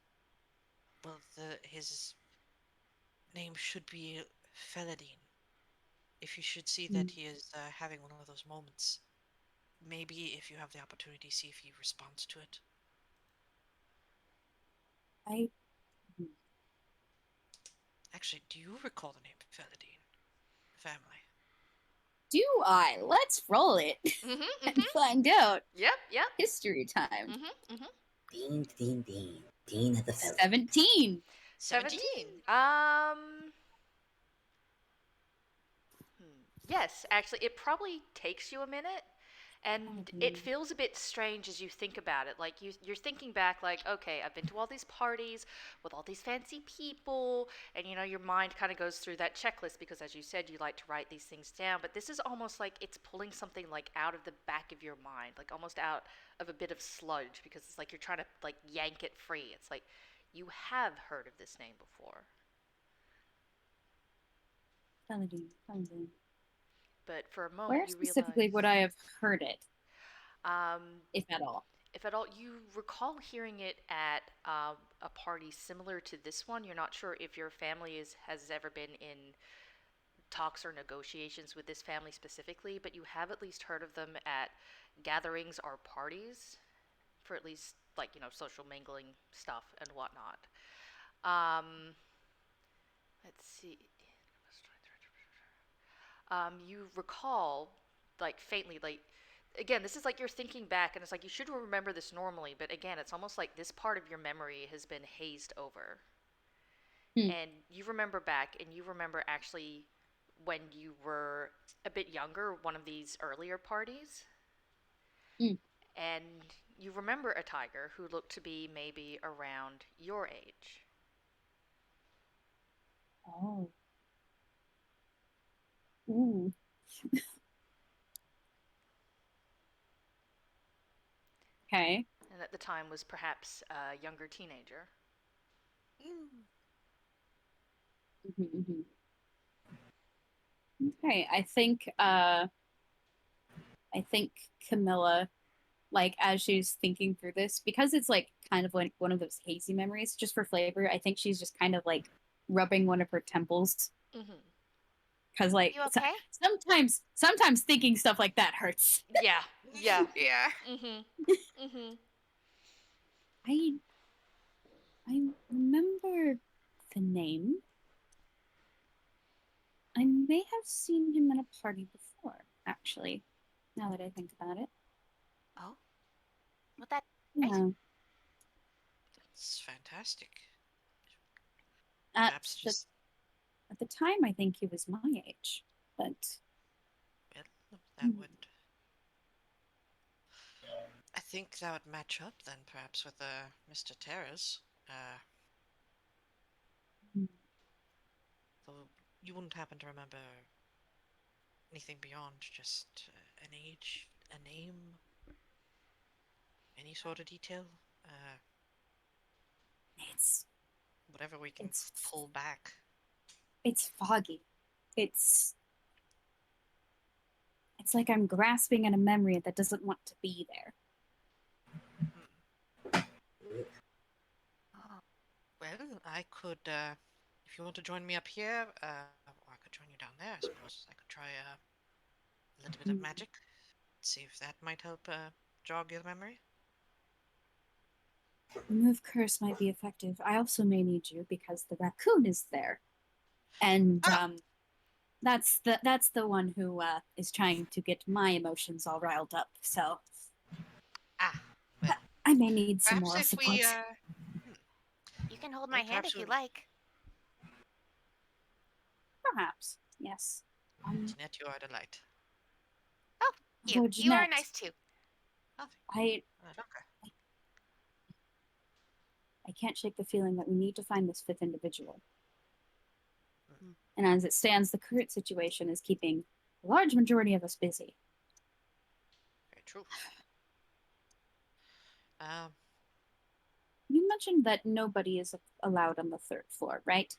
name should be Feladine. If you should see that he is having one of those moments, maybe if you have the opportunity, see if he responds to it. Actually, do you recall the name Feladine? Family. Do I? Let's roll it and find out. Yep. History time. Dean. Dean of the Feather. 17. 17. Yes, actually, it probably takes you a minute, and it feels a bit strange as you think about it. Like you're thinking back, like, okay, I've been to all these parties with all these fancy people, and your mind kind of goes through that checklist because, as you said, you like to write these things down. But this is almost like it's pulling something like out of the back of your mind, like almost out of a bit of sludge, because it's like you're trying to like yank it free. It's like you have heard of this name before. Feladine. But for a moment, Where you specifically realize, would I have heard it, if at all? If at all, you recall hearing it at a party similar to this one. You're not sure if your family has ever been in talks or negotiations with this family specifically, but you have at least heard of them at gatherings or parties for at least social mingling stuff and whatnot. Let's see. You recall, like faintly, like again, this is like you're thinking back, and it's like you should remember this normally, but again, it's almost like this part of your memory has been hazed over. And you remember back, and you remember actually when you were a bit younger, one of these earlier parties, and you remember a tiger who looked to be maybe around your age. Oh. Ooh. Okay. And at the time was perhaps a younger teenager. Okay, I think Camilla, like as she's thinking through this, because it's like kind of like one of those hazy memories, just for flavor, I think she's just kind of like rubbing one of her temples. Because like you okay? sometimes thinking stuff like that hurts. Yeah. Yeah. I remember the name. I may have seen him at a party before, actually, now that I think about it. Oh? Well, that... Yeah. That's fantastic. At Perhaps just... the time, I think he was my age, but... Well, That would... I think that would match up then, perhaps, with Mr. Terrace. Though you wouldn't happen to remember anything beyond just an age, a name, any sort of detail? It's Whatever we can pull back. It's foggy. It's like I'm grasping at a memory that doesn't want to be there. Well, I could, if you want to join me up here, or I could join you down there, I suppose. I could try a little bit of magic, see if that might help jog your memory. Remove curse might be effective. I also may need you because the raccoon is there, and that's the one who is trying to get my emotions all riled up. So, well, I may need some perhaps moral if support. we, You can hold my hand if you like. Perhaps, yes. Jeanette, you are a delight. Oh, you are Jeanette, nice too. I can't shake the feeling that we need to find this fifth individual. And as it stands, the current situation is keeping a large majority of us busy. Very true. You mentioned that nobody is allowed on the third floor, right?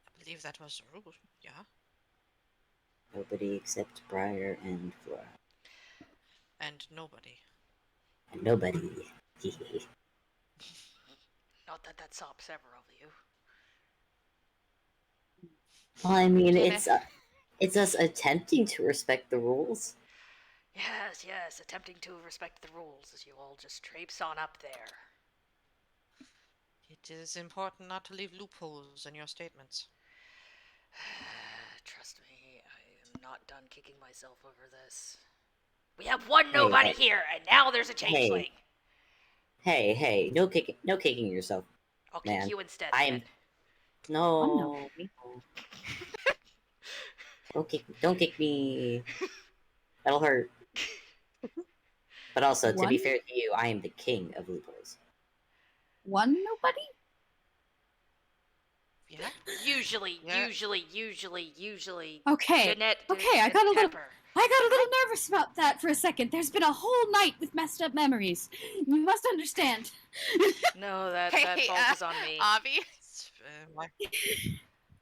I believe that was the rule, yeah. Nobody except Briar and Flora. And nobody. And nobody. Not that that stops ever of you. Well, I mean, it's us attempting to respect the rules. Yes, attempting to respect the rules as you all just traipse on up there. It is important not to leave loopholes in your statements. Trust me, I am not done kicking myself over this. We have one nobody here, and now there's a changeling. Hey, no kicking yourself. I'll man. kick you instead. No. Don't kick me. That'll hurt. But also, to be fair to you, I am the king of loopholes. One nobody? Yeah. Usually. Okay. Jeanette. Okay, I got a little nervous about that for a second. There's been a whole night with messed up memories. You must understand. No, that fault is on me. Obby.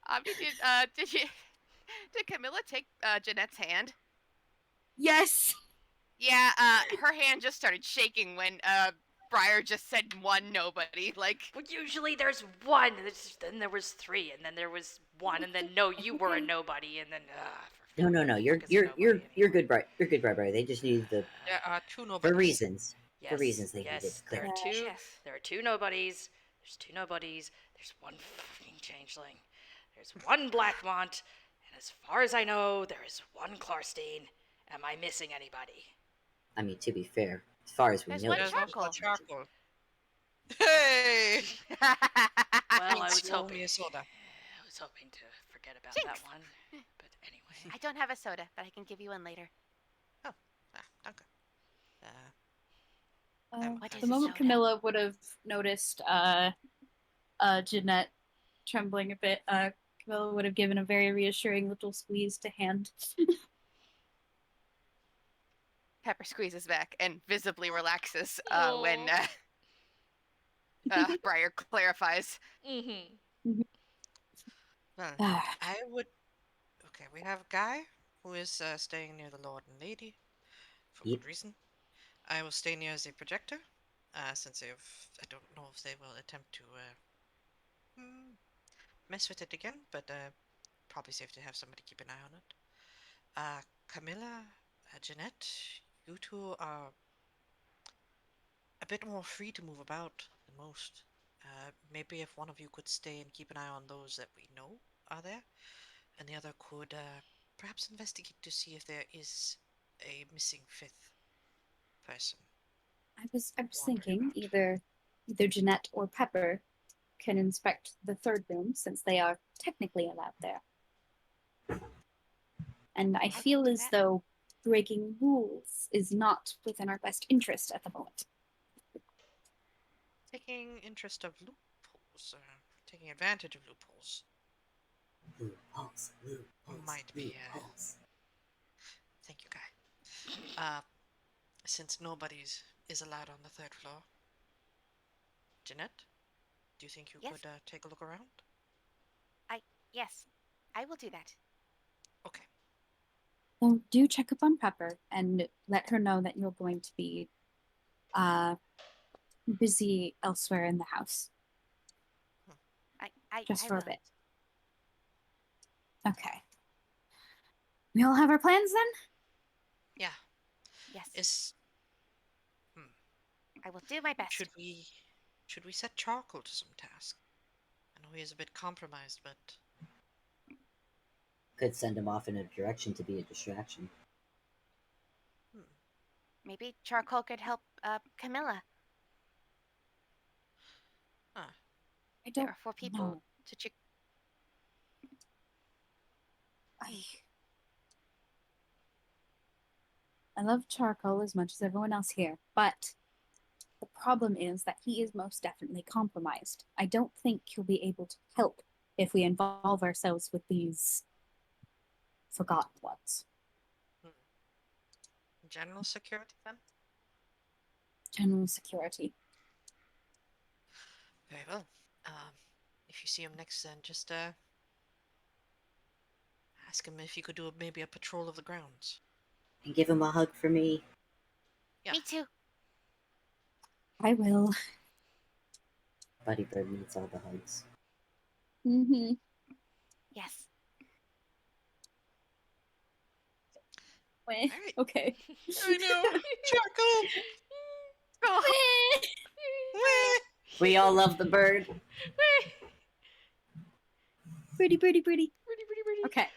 Obby, did Camilla take Jeanette's hand? Yes. Yeah, her hand just started shaking when Briar just said one nobody. Like, well, usually there's one, then there was three, and then there was one, and then no, you were a nobody, and then No. You're good, Briar. You're good, Briar. They just need the. There are two nobodies. For reasons. Yes, for reasons they needed there clear. are two. There are two nobodies. There's two nobodies. There's one fucking changeling. There's one Blackmont, and as far as I know, there is one Klarstein. Am I missing anybody? I mean, to be fair, as far as we There's know, one There's charcoal. also charcoal. Hey! Well, I was hoping. Me a soda. I was hoping to forget about Jinx. that one, but anyway. I don't have a soda, but I can give you one later. Oh, danke. The moment Camilla would have noticed Jeanette trembling a bit, Camilla would have given a very reassuring little squeeze to hand. Pepper squeezes back and visibly relaxes when Briar clarifies. Mm-hmm. Well, I would... Okay, we have a guy who is staying near the Lord and Lady, for good reason. I will stay near the projector, since I don't know if they will attempt to mess with it again, but probably safe to have somebody keep an eye on it. Camilla, Jeanette, you two are a bit more free to move about than most. Maybe if one of you could stay and keep an eye on those that we know are there, and the other could perhaps investigate to see if there is a missing fifth person. I was thinking either Jeanette or Pepper can inspect the third room since they are technically allowed there. And I can feel do as that. though breaking rules is not within our best interest at the moment. Taking interest of loopholes, taking advantage of loopholes. Loopholes, Might be, Thank you, Guy. Since nobody's is allowed on the third floor, Jeanette, do you think you Yes. could take a look around? Yes, I will do that. Okay. So do check up on Pepper and let her know that you're going to be busy elsewhere in the house. Just I for a will. bit. Okay. We all have our plans then? Yeah. Yes, I will do my best. Should we set Charcoal to some task? I know he is a bit compromised, but Could send him off in a direction to be a distraction. Maybe Charcoal could help Camilla. I There don't are 4 people know. to check. I love Charcoal as much as everyone else here, but the problem is that he is most definitely compromised. I don't think he'll be able to help if we involve ourselves with these forgotten ones. general security then? General security. Very well. If you see him next, then just ask him if you could do maybe a patrol of the grounds. And give him a hug for me. Yeah. Me too. I will. Buddy Bird needs all the hugs. Mm-hmm. Yes. Alright. Okay. I know. Charcoal. We all love the bird. Pretty. Pretty, pretty. Okay.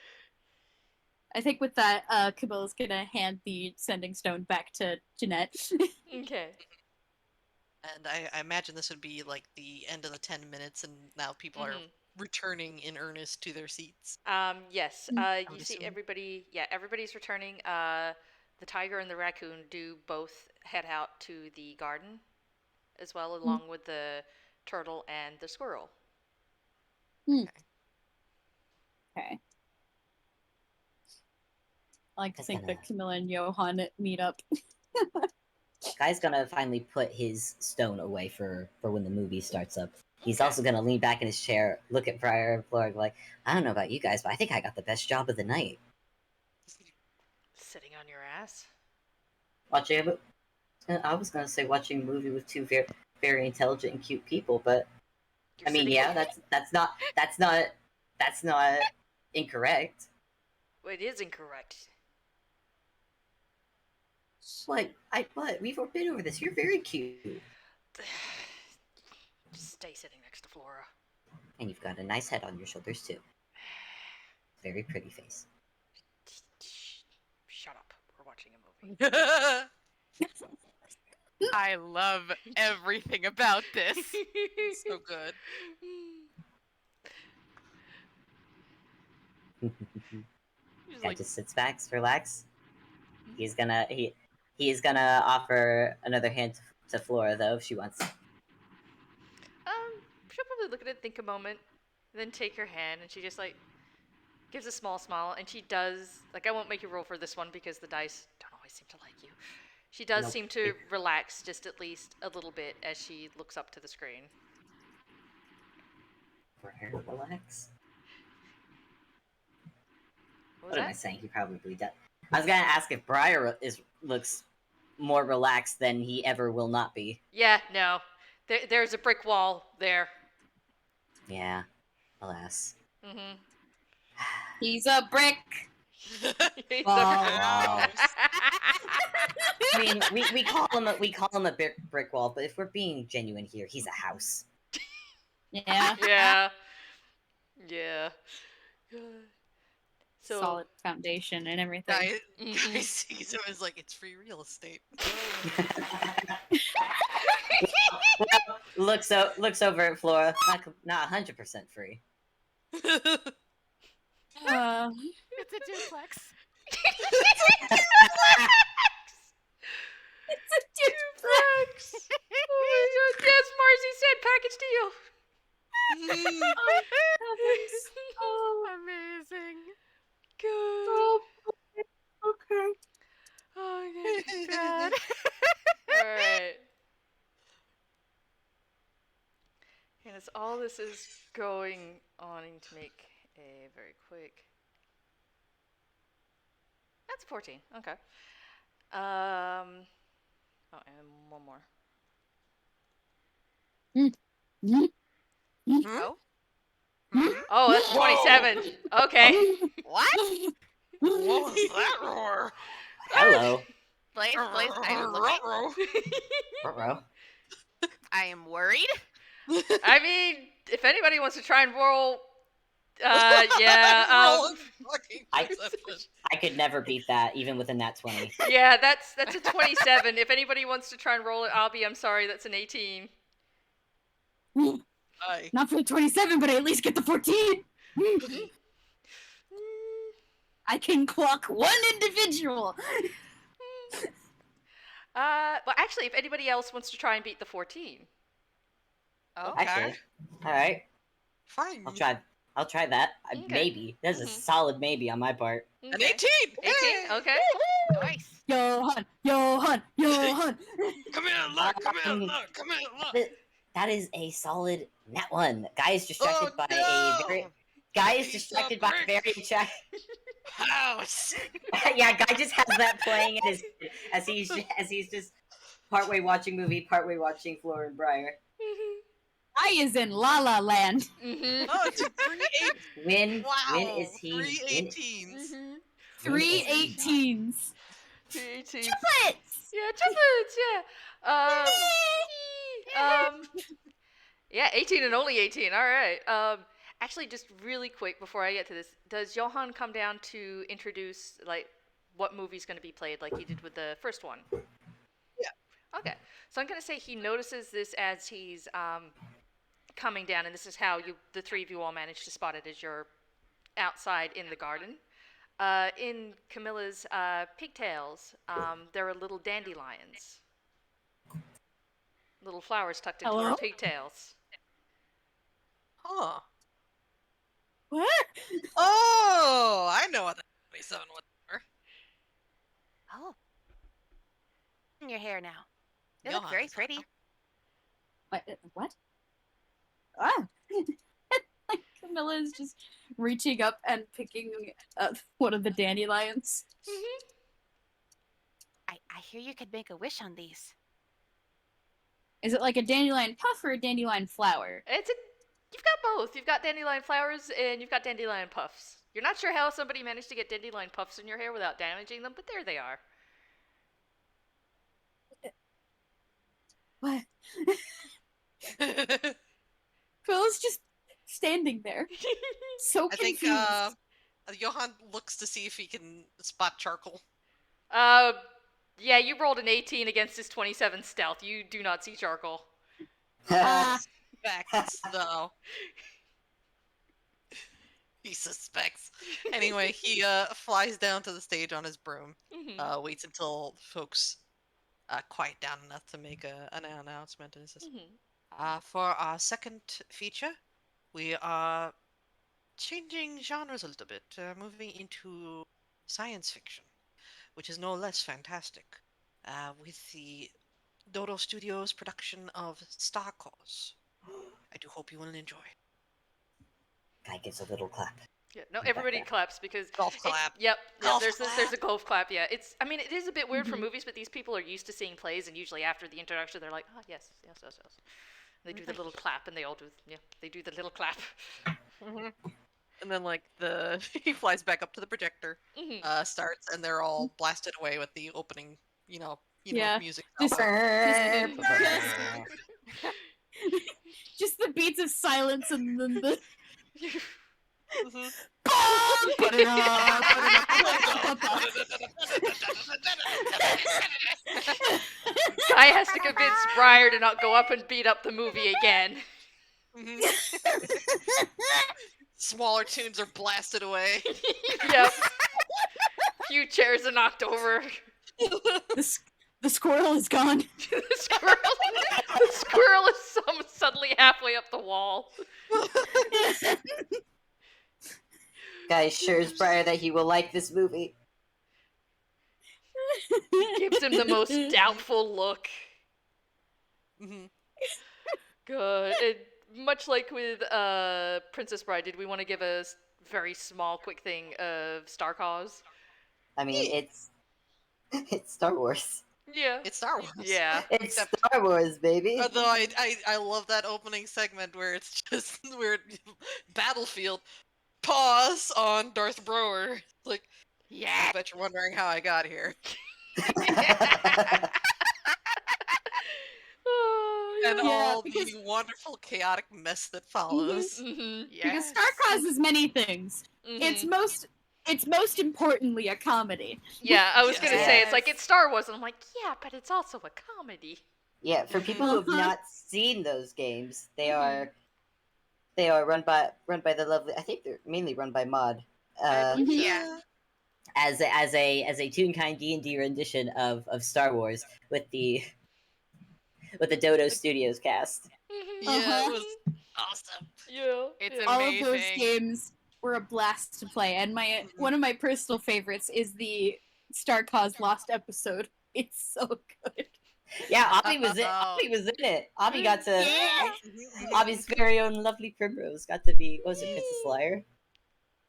I think with that, Camilla's gonna hand the sending stone back to Jeanette. Okay. And I imagine this would be like the end of the 10 minutes, and now people are returning in earnest to their seats. Yes. Mm. You would see assume. everybody. Yeah, everybody's returning. The tiger and the raccoon do both head out to the garden, as well, along with the turtle and the squirrel. Okay. I like to That's think gonna- that Camilla and Johan meet up. Guy's gonna finally put his stone away for when the movie starts up. He's Okay. also gonna lean back in his chair, look at Briar and Flora, like, I don't know about you guys, but I think I got the best job of the night. Sitting on your ass. Watching I was gonna say watching a movie with two very, very intelligent and cute people, but You're I mean, sitting- yeah, that's not incorrect. Well, it is incorrect. What? We've been over this. You're very cute, Just stay sitting next to Flora. and you've got a nice head on your shoulders too. Very pretty face. Shut up. We're watching a movie. I love everything about this. So good. He's Guy like, just sits back, relax. He's gonna he's gonna offer another hand to Flora though if she wants. she'll probably look at it, think a moment, then take her hand, and she just like gives a small smile, and she does, like, I won't make you roll for this one because the dice don't always seem to like you. She does Nope. seem to relax just at least a little bit as she looks up to the screen. For her to relax. What was What am I that? saying? He probably does. I was gonna ask if Briar looks more relaxed than he ever will not be. Yeah, no. There's a brick wall there. Yeah, alas. Mm-hmm. He's a brick. Wow. I mean, we call him a brick wall, but if we're being genuine here, he's a house. Yeah. Yeah. Yeah. So Solid foundation and everything. Guy sees him as like, it's free real estate. looks over at Flora. Not 100% free. It's a duplex. It's a Duplex. Oh my god. Yes, Marcy said package deal. Heavens. Oh, Amazing. Good. oh, okay. Oh my god. God. Alright. And as all this is going on, I need to make a very quick. That's 14. Okay. Oh, and one more. Oh? Oh, that's 27. Okay. What? What was that roar? Hello. Blaze, I am looking. Ruh-roh. I am worried. I mean, if anybody wants to try and roll, yeah, Roll a fucking I- perception. I could never beat that, even with a nat 20. yeah, that's a 27. If anybody wants to try and roll it, Obby, I'm sorry, that's an 18. Aye. Not for the 27, but I at least get the 14. I can clock one individual. Well, actually, if anybody else wants to try and beat the 14. Oh. Okay. Actually, alright. Fine. I'll try that. Okay. Maybe. That's a solid maybe on my part. An Okay. 18! 18, Hey! okay. Nice. Johan. Come here, look! Come here, look! Come here, look! That is a solid nat 1. Guy is distracted Oh, by no! a very... Guy is Piece of distracted by a very brick. attractive... House! Yeah, Guy just has that playing in his as he's just partway watching movie, partway watching Floor and Briar. I is in La La Land. Mm-hmm. Oh, it's a 3 8. Wow! When is he? 3 when- 18s. Mm-hmm. 3 18s. 18. Triplets! Yeah, triplets, yeah. Yeah, 18 and only 18. All right. Actually, just really quick before I get to this, does Johan come down to introduce like what movie's going to be played, like he did with the first one? Yeah. Okay. So I'm going to say he notices this as he's coming down, and this is how the three of you all managed to spot it as you're outside in the garden. In Camilla's pigtails, there are little dandelions. Little flowers tucked into her Hello? pigtails. Huh. What? Oh! I know what that 27 was for. Oh. In your hair now. They Johan look very is pretty. What? Ah! Like Camilla is just reaching up and picking up one of the dandelions. I hear you could make a wish on these. Is it like a dandelion puff or a dandelion flower? You've got both. You've got dandelion flowers and you've got dandelion puffs. You're not sure how somebody managed to get dandelion puffs in your hair without damaging them, but there they are. What? Camilla's just standing there, so I think confused. Johan looks to see if he can spot charcoal. Yeah, you rolled an 18 against his 27 stealth. You do not see charcoal. Suspects, though. He suspects. Anyway, he flies down to the stage on his broom. Mm-hmm. Waits until folks quiet down enough to make an announcement, and says, "For our second feature, we are changing genres a little bit, moving into science fiction, which is no less fantastic, with the Dodo Studios production of Star Cause. I do hope you will enjoy." Guy gives a little clap. Yeah, no, everybody claps because Golf clap. Yep, Golf there's a golf clap. Yeah, I mean, it is a bit weird for Mhm. movies, but these people are used to seeing plays, and usually after the introduction, they're like, "Oh yes, yes, yes, yes." They do the little clap, and they all do. Yeah, they do the little clap. And then, like, he flies back up to the projector, Mhm. starts, and they're all blasted away with the opening, Yeah, music. just- album. Just the beats of silence and then the Mhm. Guy has to convince Briar to not go up and beat up the movie again. Mhm. Smaller tunes are blasted away. Yep. few chairs are knocked over. The squirrel is gone. the squirrel is suddenly halfway up the wall. Guy assures Briar that he will like this movie. Gives him the most doubtful look. Mhm. Good. Much like with Princess Bride, did we want to give a very small, quick thing of Star Cause? I mean, it's Star Wars. Yeah. It's Star Wars. Yeah. It's Star Wars, baby. Although I love that opening segment where it's just where battlefield pause on Darth Brower. Like, Yeah. I bet you're wondering how I got here. Oh, And Yeah, all because- the wonderful chaotic mess that follows. Mm-hmm. Because Star Cause is many things. It's most importantly a comedy. Yeah, I was gonna say it's like Yes. it's Star Wars, and I'm like, yeah, but it's also a comedy. Yeah, for people who have Uh-huh. not seen those games, they Mhm. are run by the lovely. I think they're mainly run by Mod. Yeah. As a Toonkind D&D rendition of Star Wars with the Dodo Studios cast. Mhm. Yeah, Uh-huh. it was awesome. Yeah. It's yeah. All of those Amazing. games were a blast to play, and one of my personal favorites is the Star Cause Lost episode. It's so good. Yeah, Obby was in. Oh. Obby was in it. Obby got to. Yeah. Obby's very own lovely Primrose got to be. What was it, Princess Liar?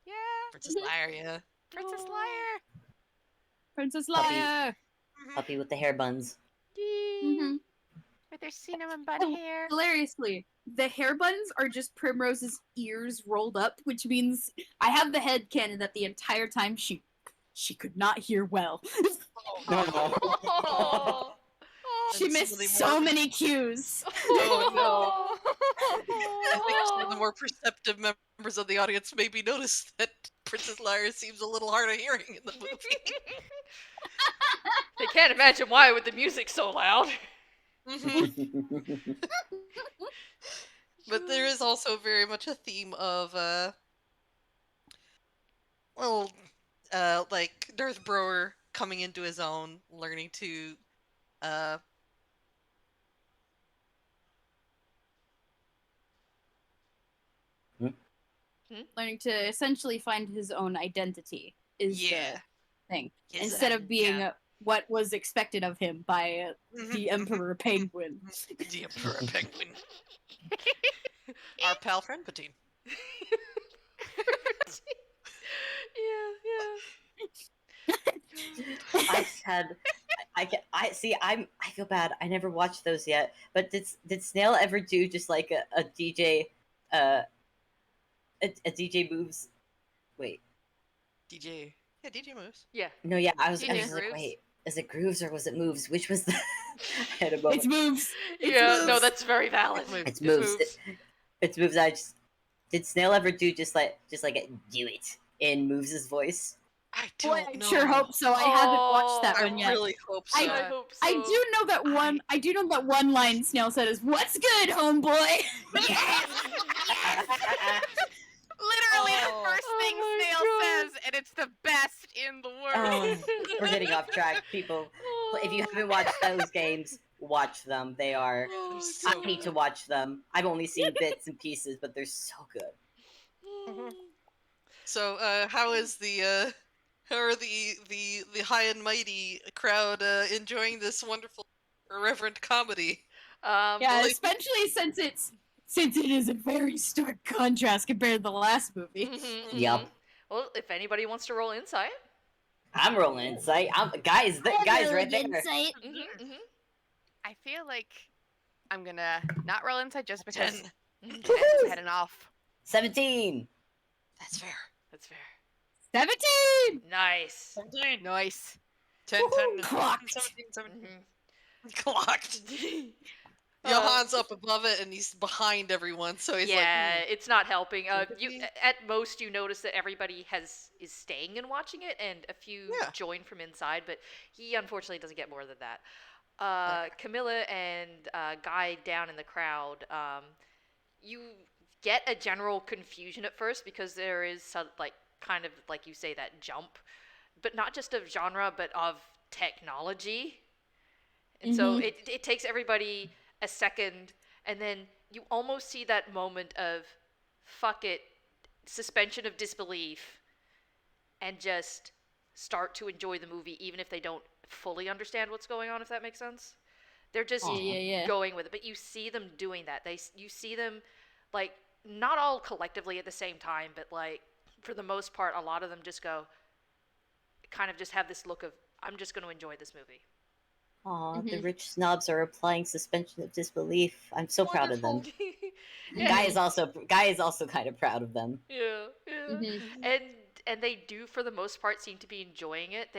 Yeah. Princess Liar, yeah. Princess Liar. Princess Puppy. Liar. Puppy with the hair buns. hmm With their cinnamon bun Oh, hair. Hilariously, the hair buns are just Primrose's ears rolled up, which means I have the headcanon that the entire time she could not hear well. Oh, She And some missed of the so more- many cues. Oh, I think some of the more perceptive members of the audience maybe noticed that Princess Liar seems a little hard of hearing in the movie. They can't imagine why with the music so loud. Mhm. But there is also very much a theme of, like Darth Brower coming into his own, learning to, Learning to essentially find his own identity is yeah. the thing. Yes, Instead of being yeah. what was expected of him by Mhm, the mhm. Emperor Penguin. The Emperor Penguin. Our pal friend Patine. Yeah. I had. I feel bad. I never watched those yet. But did Snail ever do just like a DJ, a DJ moves? Wait, DJ. Yeah, DJ moves. Yeah. no, yeah. I was DJ like, Grooves. wait, is it grooves or was it moves? Which was the? I had a moment. It's moves. It's Yeah. No, moves. that's very valid. It's moves. It's moves. Did Snail ever do just like a do it in Moves' voice? I Boy, don't I know. sure hope so. I haven't watched that I one yet. really hope so. I hope so. I do know that one. I do know that one line Snail said is "What's good, homeboy?" Literally Oh. the first thing Oh my Snail God. says, and it's the best in the world. We're getting off track, people. But if you haven't watched those games, watch them. They are. Oh, so I need to watch them. I've only seen bits and pieces, but they're so good. So, how is how are the high and mighty crowd enjoying this wonderful irreverent comedy? Yeah, Well, especially since it is a very stark contrast compared to the last movie. Yup. Well, if anybody wants to roll insight. I'm rolling insight. Guys right there. Mm-hmm. I feel like I'm gonna not roll inside just because 10. Jeanette's heading off. 17. That's fair. That's fair. 17. Nice. 17. Nice. 10, Woohoo, 10, clocked. 17, 17. Mhm. Clocked. Johan's up above it and he's behind everyone, so he's Yeah, like, it's not helping. You Sympathy? at most you notice that everybody is staying and watching it, and a few Yeah. join from inside, but he unfortunately doesn't get more than that. Okay. Camilla and Guy down in the crowd, you get a general confusion at first because there is some, like kind of like you say that jump but not just of genre, but of technology. And so it takes everybody a second, and then you almost see that moment of fuck it, suspension of disbelief, and just start to enjoy the movie even if they don't fully understand what's going on, if that makes sense. They're just going with it, but you see them doing that. You see them, like, not all collectively at the same time, but like for the most part, a lot of them just go, kind of just have this look of, I'm just going to enjoy this movie. Aw, the rich snobs are applying suspension of disbelief. I'm so proud of them. Yeah. Guy is also kind of proud of them. Yeah, yeah. And they do, for the most part, seem to be enjoying it.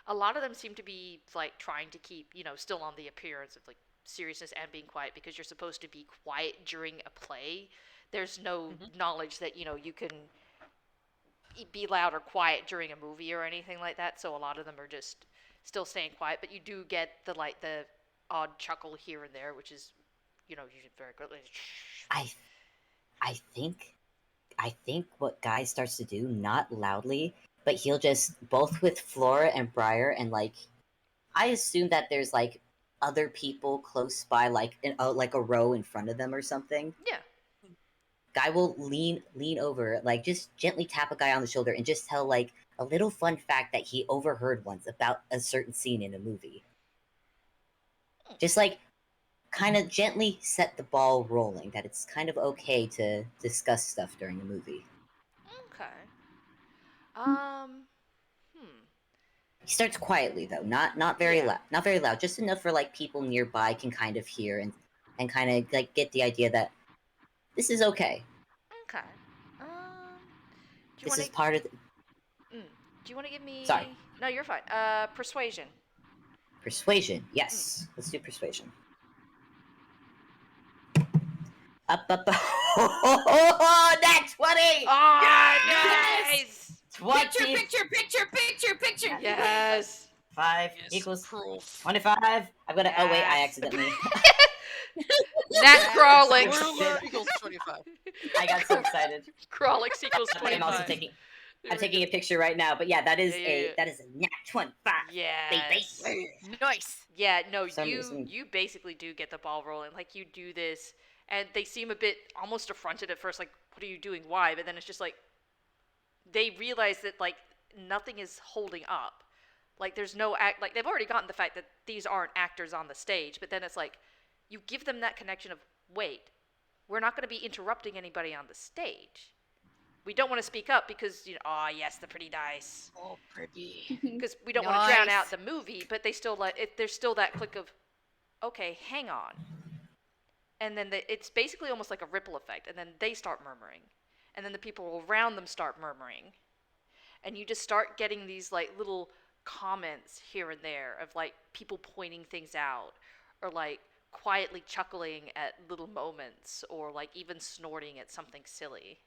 A lot of them seem to be like trying to keep, still on the appearance of like seriousness and being quiet, because you're supposed to be quiet during a play. There's no knowledge that you can be loud or quiet during a movie or anything like that. So a lot of them are just still staying quiet, but you do get the odd chuckle here and there, which is usually very good. I think what Guy starts to do, not loudly, but he'll just, both with Flora and Briar, and like, I assume that there's like other people close by, like like a row in front of them or something. Yeah. Guy will lean over, like just gently tap a guy on the shoulder and just tell like a little fun fact that he overheard once about a certain scene in a movie. Just like kind of gently set the ball rolling, that it's kind of okay to discuss stuff during a movie. Okay. He starts quietly though, not very loud, just enough for like people nearby can kind of hear and kind of like get the idea that this is okay. Okay. This is part of the... Do you want to give me... Sorry. No, you're fine. Persuasion. Persuasion, yes. Let's do persuasion. Up. Oh, that's 20! Oh, yes! nice! 20. Picture. Yes. 5 Yes, equals proof. 25. I'm gonna... Oh, wait, I Yes. accidentally... Nat crawling. Spoiler equals 25. I got so excited. Crawling equals I'm 25. also taking a picture right now, but yeah, that is Yeah. that is a nat 25. Yes. Nice. Yeah, no, Some reason- you basically do get the ball rolling. Like, you do this, and they seem a bit almost affronted at first, like, what are you doing? Why? But then it's just like, they realize that, like, nothing is holding up. Like, there's no act, like, they've already gotten the fact that these aren't actors on the stage, but then it's like, you give them that connection of, wait, we're not going to be interrupting anybody on the stage. We don't want to speak up because, yes, the pretty dice. Oh, pretty. Because we don't want to drown Nice. out the movie, but they still there's still that click of, okay, hang on. And then it's basically almost like a ripple effect, and then they start murmuring. And then the people around them start murmuring. And you just start getting these, like, little comments here and there of, like, people pointing things out, or, like, quietly chuckling at little moments, or like even snorting at something silly.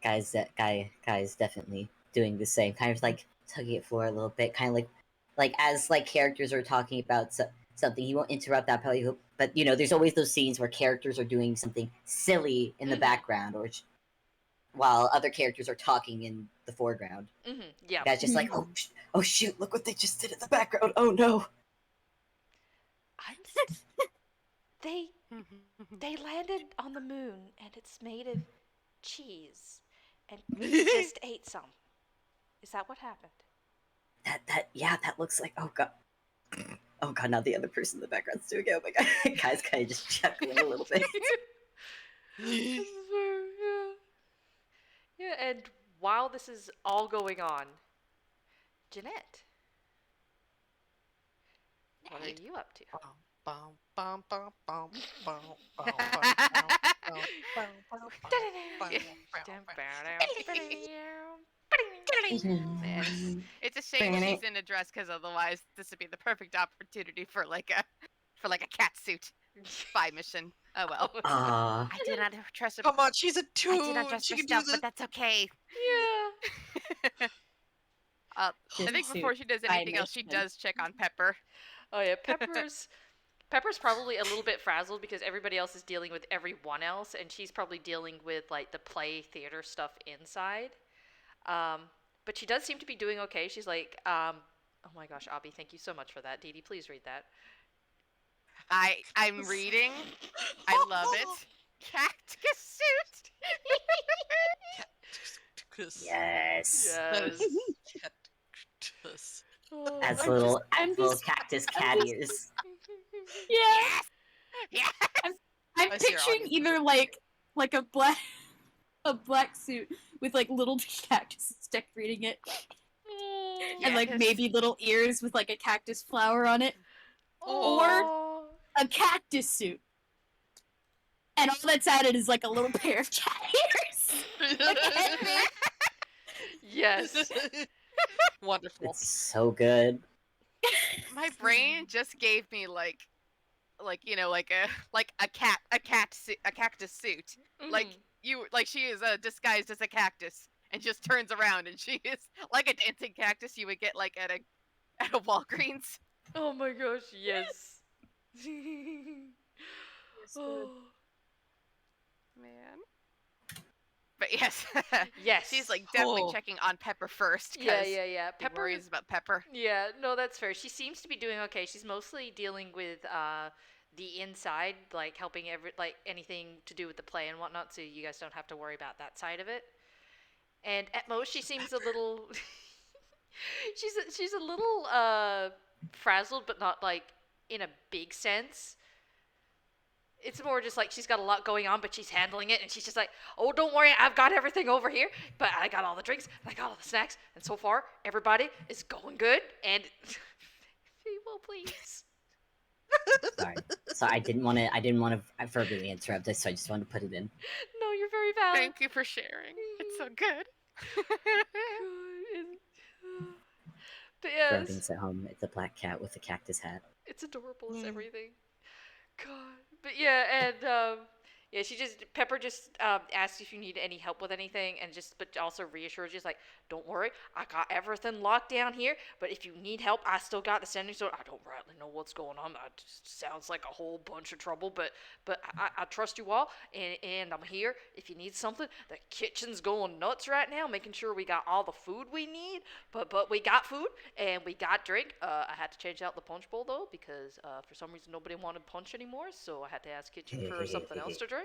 Guy's definitely doing the same, kind of like tugging at Flora a little bit, kind of like as like characters are talking about something, he won't interrupt that probably, but there's always those scenes where characters are doing something silly in the background, or while other characters are talking in the foreground. Yeah. That's just like, oh shoot, look what they just did in the background. Oh no. They landed on the moon, and it's made of cheese, and we just ate some. Is that what happened? That looks like, oh god, now the other person in the background's doing it. Oh my god, guy's kind of just chuckling a little bit. Yeah, and while this is all going on, Jeanette, what are you up to? Man, it's a shame she's in a dress, because otherwise this would be the perfect opportunity for like a cat suit spy mission. Oh well. Aww. I did not trust her. Come on, she's a two. I did not trust She her can do stuff, this. but that's okay. Yeah. I think before she does anything else, she does check on Pepper. Oh yeah, Pepper's probably a little bit frazzled because everybody else is dealing with everyone else, and she's probably dealing with like the play theater stuff inside. but she does seem to be doing okay. She's like, oh my gosh, Obby, thank you so much for that. Deedee, please read that. I'm reading. I love it. Cactus suit. Cactus. Yes. Yes. Cactus. Oh. As I'm little, I'm little just- cactus I'm cat just- ears. Yeah. Yes. Yes. I'm I see our picturing audience either is- like a black suit with like little cactuses decorating it, and like Yes. maybe little ears with like a cactus flower on it, Oh. a cactus suit, and all that's added is like a little pair of cat ears. Like a headband. Yes. Wonderful. It's so good. My brain just gave me like a cactus suit. Like she is disguised as a cactus and just turns around and she is like a dancing cactus you would get like at a Walgreens. Oh my gosh, yes. Oh. Man. But yes. Yes. She's like definitely Oh. checking on Pepper first. Yeah, 'cause yeah. she Pepper. worries about Pepper. Yeah, no, that's fair. She seems to be doing okay. She's mostly dealing with the inside, like helping anything to do with the play and whatnot, so you guys don't have to worry about that side of it. And at most, she seems a little. she's a little frazzled, but not like in a big sense. It's more just like she's got a lot going on, but she's handling it, and she's just like, "Oh, don't worry, I've got everything over here. But I got all the drinks, and I got all the snacks, and so far, everybody is going good." And Fable, please. Sorry. So I didn't want to verbally interrupt this, so I just wanted to put it in. No, you're very valid. Thank you for sharing. It's so good. But For yes, audience at home, it's a black cat with a cactus hat. it's adorable as everything. God. But yeah, and yeah, Pepper just asks if you need any help with anything, and but also reassures you, like, don't worry, I got everything locked down here. But if you need help, I still got the sending sword. I don't rightly know what's going on. It just sounds like a whole bunch of trouble, but I trust you all, and I'm here if you need something. The kitchen's going nuts right now, making sure we got all the food we need. But we got food and we got drink. I had to change out the punch bowl though because for some reason nobody wanted punch anymore, so I had to ask kitchen for something else to drink.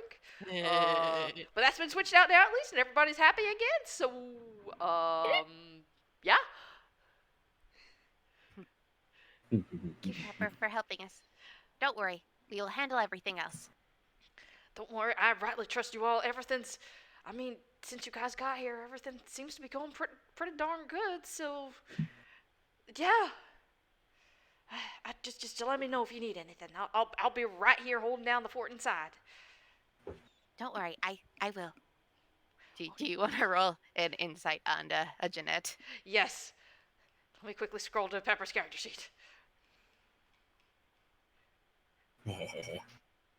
But that's been switched out now at least, and everybody's happy again. So, yeah. Thank you, Pepper, for helping us. Don't worry, we will handle everything else. Don't worry, I rightly trust you all. I mean, since you guys got here, everything seems to be going pretty darn good. So, yeah. Just let me know if you need anything. I'll be right here holding down the fort inside. Don't worry, I will. Do you want to roll an insight on a Jeanette? Yes. Let me quickly scroll to Pepper's character sheet.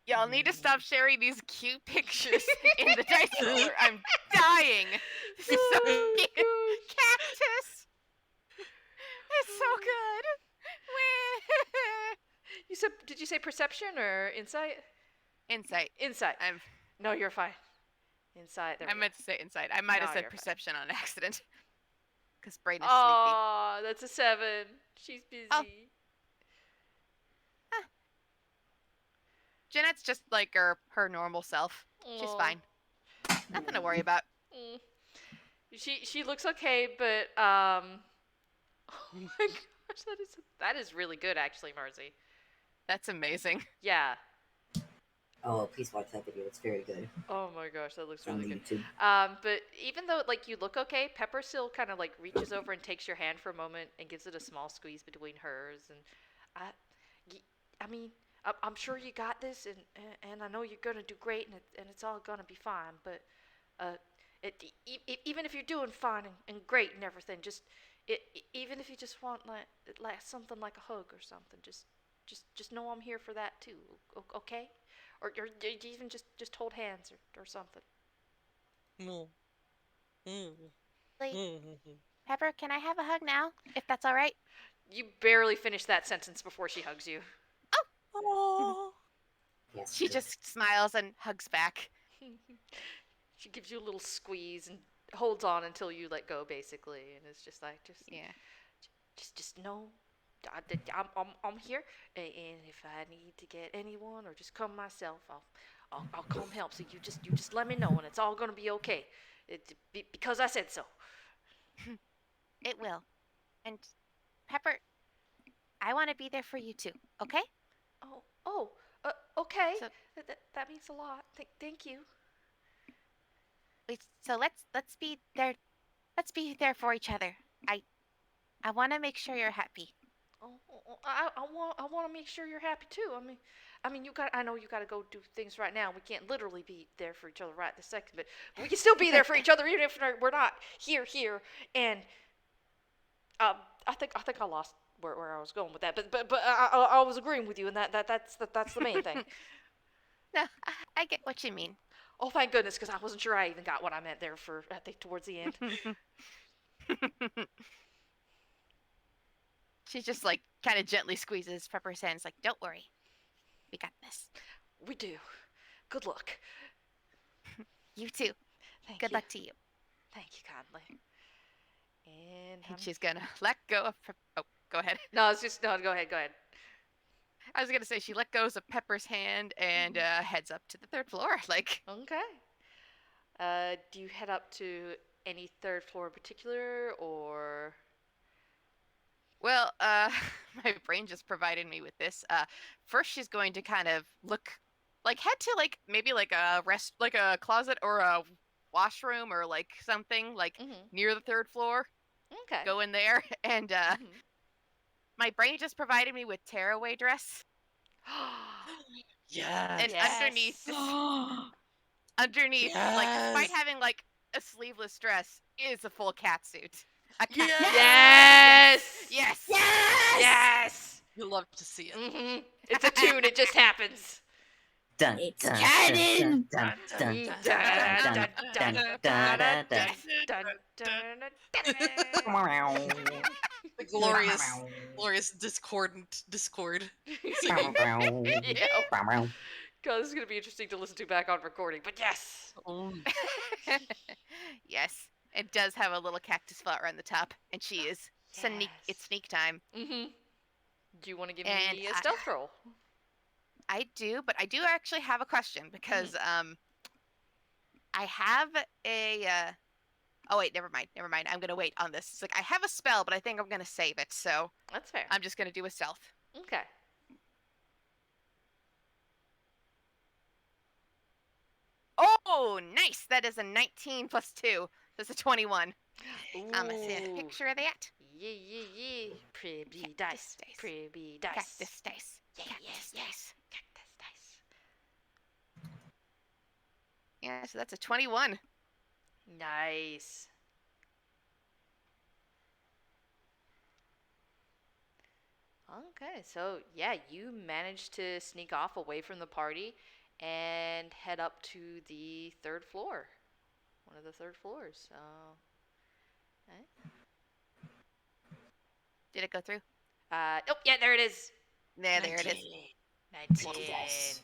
Y'all need to stop sharing these cute pictures in the dice roller. I'm dying. This is so cute. Cactus. It's so good. Did you say perception or insight? Insight. Insight. No, you're fine. Insight. I meant to say insight. I might have No, said you're fine. perception on accident. Because brain is sleepy. Oh, that's a 7. She's busy. Oh. Jeanette's just like her normal self. She's Aw. fine. Nothing to worry about. Mm. She looks okay, but oh my gosh, that is really good actually, Marzi. That's amazing. Yeah. Oh, please watch that video. It's very good. Oh my gosh, that looks It's on really good. YouTube. But even though like you look okay, Pepper still kind of like reaches over and takes your hand for a moment and gives it a small squeeze between hers, and I mean, I'm sure you got this, and I know you're gonna do great, and it's all gonna be fine. But even if you're doing fine and great and everything, even if you just want like something like a hug or something, just know I'm here for that too. Okay? Or even just hold hands or something. Pepper, can I have a hug now? If that's all right? You barely finish that sentence before she hugs you. Oh. She just smiles and hugs back. She gives you a little squeeze and holds on until you let go, basically, and it's just like, Yeah. just know, I'm here, and if I need to get anyone or just come myself, I'll come help. So you just let me know, and it's all gonna be okay. Because I said so. It will. And Pepper, I want to be there for you too. Okay? Okay. So That means a lot. Thank you. so let's be there. Let's be there for each other. I want to make sure you're happy. I want to make sure you're happy too. I know you got to go do things right now. We can't literally be there for each other right this second, but we can still be there for each other even if we're not here. And um, I think I lost where I was going with that, but I was agreeing with you, and that's the main thing. No, I get what you mean. Oh, thank goodness, because I wasn't sure I even got what I meant there for I think towards the end. She just like kind of gently squeezes Pepper's hands, like, "Don't worry, we got this." We do. Good luck. You too. Good luck to you. Thank you kindly. And she's gonna let go of. Oh, go ahead. No, it's just no. Go ahead. I was gonna say she let go of Pepper's hand and heads up to the third floor. Like, okay. Do you head up to any third floor in particular, or? Well, my brain just provided me with this. First, she's going to kind of look, like, head to like maybe like a like a closet or a washroom or like something like near the third floor. Okay. Go in there, and my brain just provided me with tearaway dress. Yes. And underneath, like, despite having like a sleeveless dress, is a full cat suit. A cat Yes. You love to see it. It's a tune. It just happens. It's canon. The glorious discordant discord. God, this is gonna be interesting to listen to back on recording. But yes. Yes, it does have a little cactus flower on the top, and she is it's sneak time. Do you want to give me a stealth roll? I do, but I do actually have a question because I have a oh wait, never mind. I'm gonna wait on this. It's like I have a spell, but I think I'm gonna save it, so that's fair. I'm just gonna do a stealth. Okay. Oh, nice! That is a 19 plus 2. That's a 21. Ooh. I'm gonna see a picture of that. Yeah. Pretty dice. Pretty dice. Cactus dice. Yes. Cactus dice. Yeah, so that's a 21. Nice. Okay, so yeah, you managed to sneak off away from the party and head up to the third floor. One of the third floors. Okay. Did it go through? Oh, yeah, there it is. There it is. 19. Pretty dice.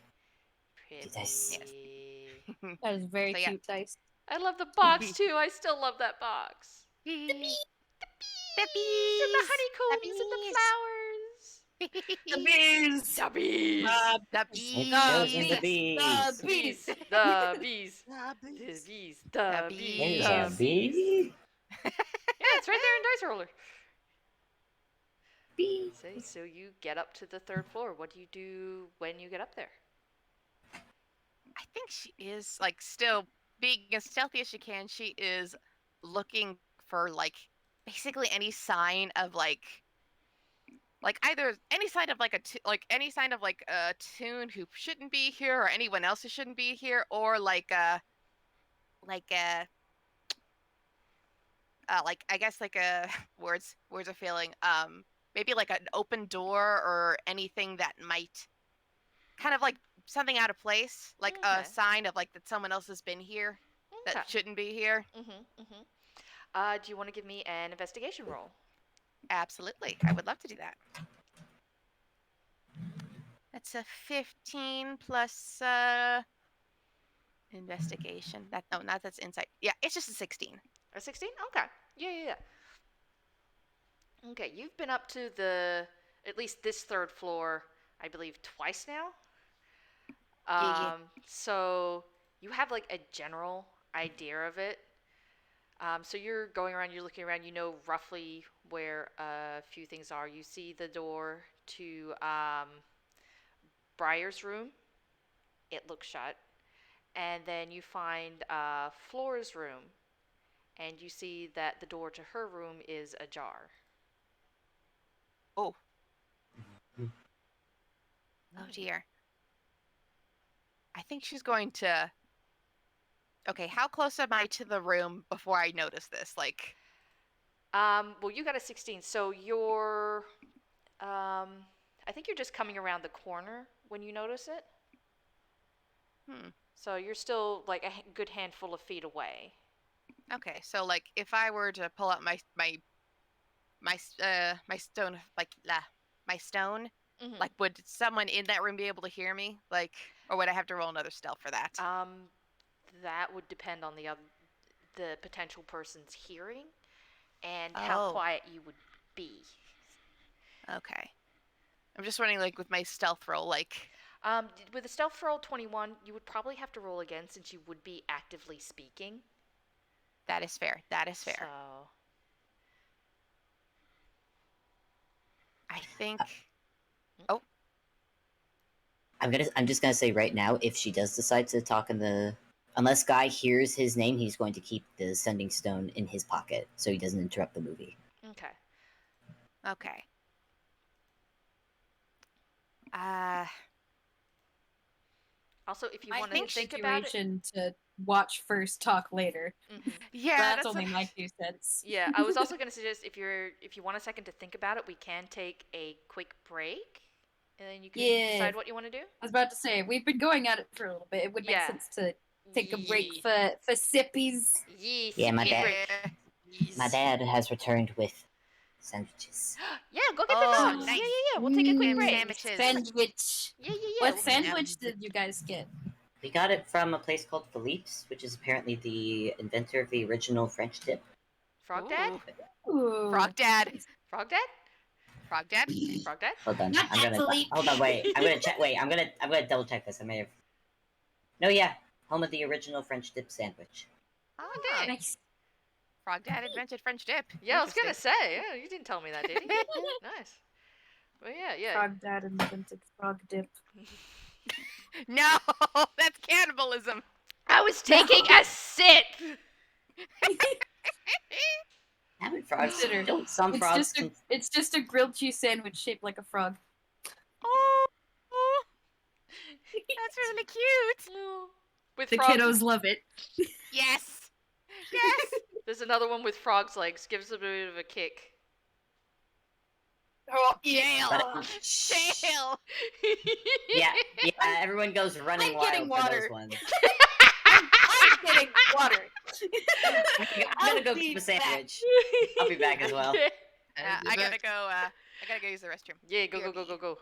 That is very cute dice. I love the box too. I still love that box. The bees. And the honeycombs and the flowers. The bees. The bees. The bees. The bees. The bees. The bees. The bees. The bees. The bees. Yeah, it's right there in Dice Roller. Bees. So you get up to the third floor. What do you do when you get up there? I think she is like still being as stealthy as she can. She is looking for like basically any sign of like either any sign of like any sign of like a tune who shouldn't be here or anyone else who shouldn't be here, or like I guess like a words are failing. Maybe like an open door or anything that might kind of like something out of place, like a sign of like that someone else has been here that shouldn't be here. Do you want to give me an investigation roll? Absolutely, I would love to do that. That's a 15 plus Investigation. That's insight. Yeah, it's just a 16. A 16? Okay. Yeah. Okay, you've been up to at least this third floor, I believe, twice now. Yeah. So you have like a general idea of it. So you're going around, you're looking around, you know roughly where a few things are. You see the door to Briar's room. It looks shut. And then you find Flora's room, and you see that the door to her room is ajar. Oh. Oh dear. I think she's going to. Okay, how close am I to the room before I notice this? Like, Well, you got a 16, so you're, I think you're just coming around the corner when you notice it. So you're still like a good handful of feet away. Okay, so like if I were to pull out my stone, my stone, like would someone in that room be able to hear me? Like, or would I have to roll another stealth for that? That would depend on the potential person's hearing and how quiet you would be. Okay. I'm just wondering, like, with my stealth roll, like... With a stealth roll 21, you would probably have to roll again since you would be actively speaking. That is fair. So... I think... I'm just gonna say right now, if she does decide to talk unless Guy hears his name, he's going to keep the sending stone in his pocket so he doesn't interrupt the movie. Okay. Also, if you want to think about it, to watch first, talk later. Yeah, that's only my 2 cents. Yeah, I was also going to suggest if you want a second to think about it, we can take a quick break, and then you can decide what you want to do. I was about to say we've been going at it for a little bit. It would make sense to take a break for sippies. Yeah, my dad has returned with sandwiches. Yeah, go get the dogs. Nice. Yeah. We'll take a quick break. Sandwiches. Sandwich. Yeah. What sandwich did you guys get? We got it from a place called Philippe's, which is apparently the inventor of the original French dip. Frog Dad? Ooh. Frog Dad. Frog Dad? Frog Dad? Frog Dad? Hold on. Not Hold on, wait. I'm gonna check. Wait, I'm gonna double check this. I may have. No, yeah. Home of the original French dip sandwich. Oh, nice. Frog Dad invented French dip. Yeah, I was gonna say. Yeah, you didn't tell me that, did you? Nice. Well, yeah. Frog Dad invented frog dip. No, that's cannibalism. I was taking a sip. Having frogs. Some frogs. It's just a grilled cheese sandwich shaped like a frog. Oh, that's really cute. With the frogs. Kiddos love it. Yes. There's another one with frog's legs. Gives a bit of a kick. Oh, jail. Yeah. Everyone goes running wild for those ones. I'm getting water. I'm gonna go keep a sandwich. I'll be back as well. I gotta go use the restroom. Yeah, go.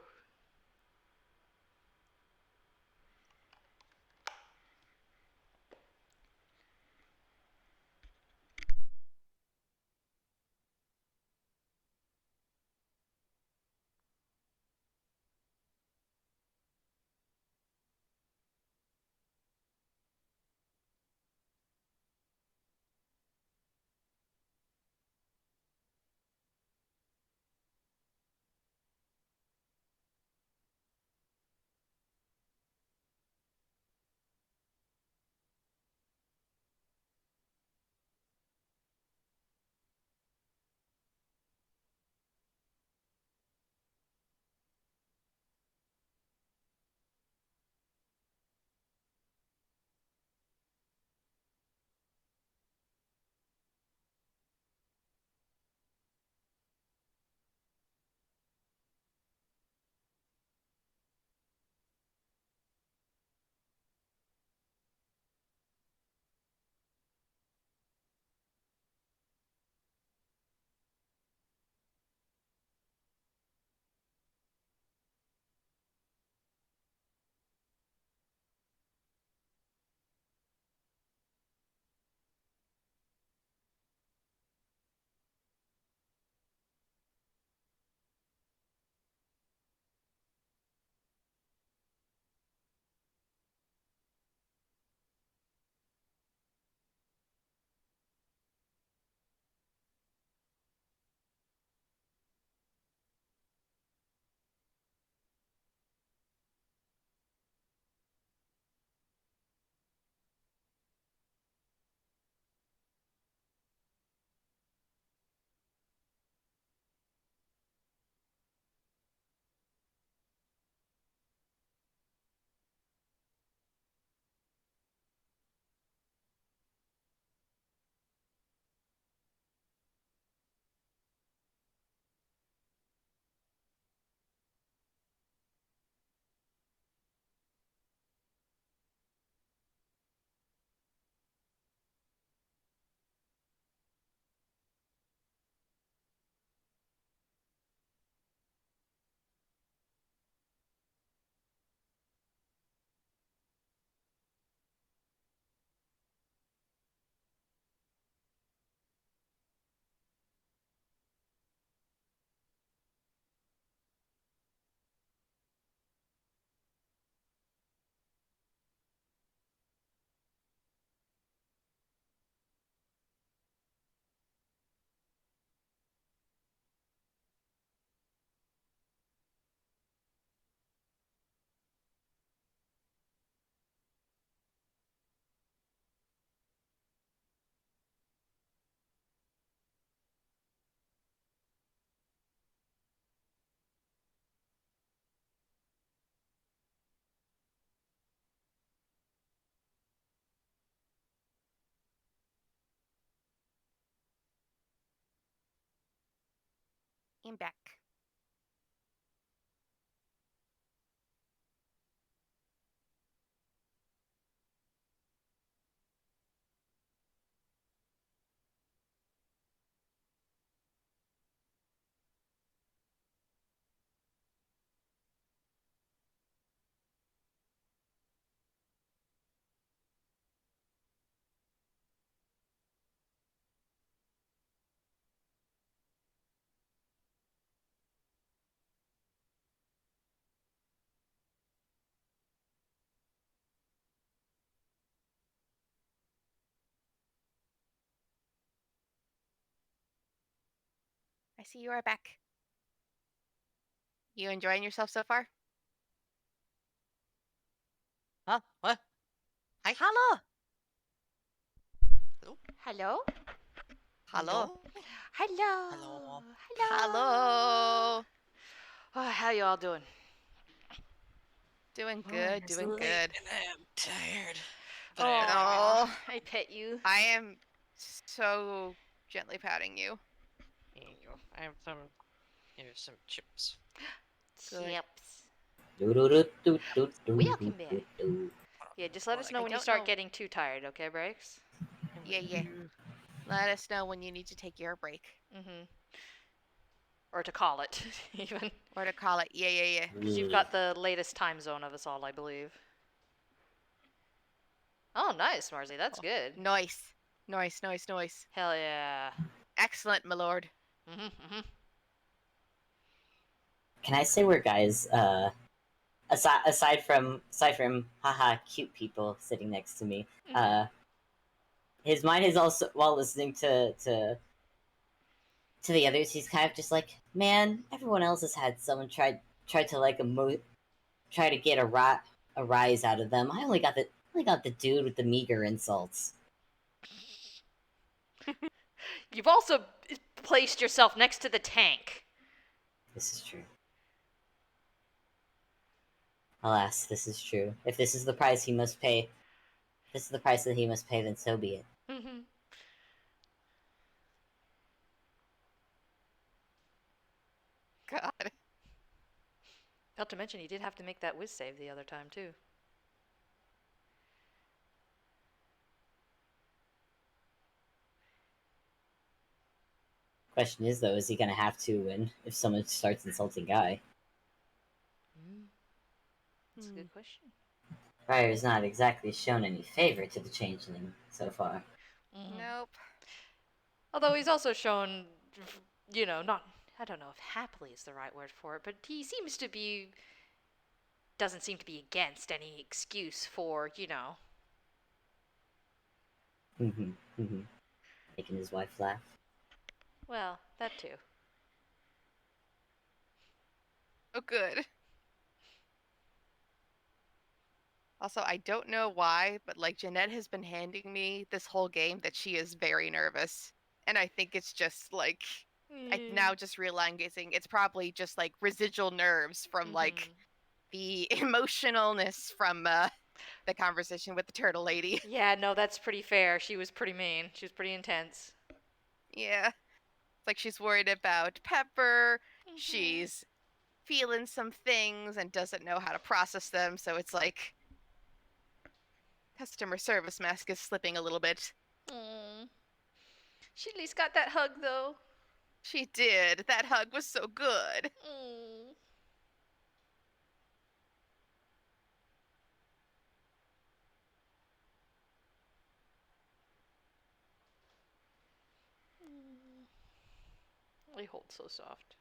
I'm back. I see you are back. You enjoying yourself so far? Huh? What? Hi. Hello. Hello. Hello. Hello. Hello. Hello. Oh, how you all doing? Doing Oh, good, it's doing late good. and I am tired. But Oh, I am Oh. I pet you. I am so gently patting you. Here you go. I have some. Here's some chips. Good. Chips. Do-do-do-do-do-do-do-do-do. Welcome back. Yeah, just let us know I when you don't start know. getting too tired, okay, Breaks? Yeah. Let us know when you need to take your break. Mm-hmm. Or to call it, even. Or to call it. Yeah. Because you've got the latest time zone of us all, I believe. Oh, nice, Marzi. That's good. Nice. Hell yeah. Excellent, my lord. Mm-hmm. Can I say we're guys? Aside from haha cute people sitting next to me, his mind is also while listening to the others. He's kind of just like, man, everyone else has had someone try to like try to get a rise out of them. I only got the dude with the meager insults. You've also placed yourself next to the tank. This is true. Alas, this is true. If this is the price he must pay, if this is the price that he must pay, then so be it. Mm-hmm. God. Not to mention, he did have to make that whiz save the other time, too. Question is, though, is he gonna have to win if someone starts insulting Guy? That's a good question. Briar's not exactly shown any favor to the changeling so far. Nope. Although he's also shown, not, I don't know if happily is the right word for it, but he seems to be, doesn't seem to be against any excuse for, Making his wife laugh. well, that too. Oh, good. Also, I don't know why, but like Jeanette has been handing me this whole game that she is very nervous. And I think it's just like I now just realizing it's probably just like residual nerves from like the emotionalness from the conversation with the turtle lady. Yeah, no, that's pretty fair. She was pretty mean. She was pretty intense. Yeah. It's like she's worried about Pepper. She's feeling some things and doesn't know how to process them, so it's like customer service mask is slipping a little bit. She at least got that hug, though. She did. That hug was so good. They hold so soft.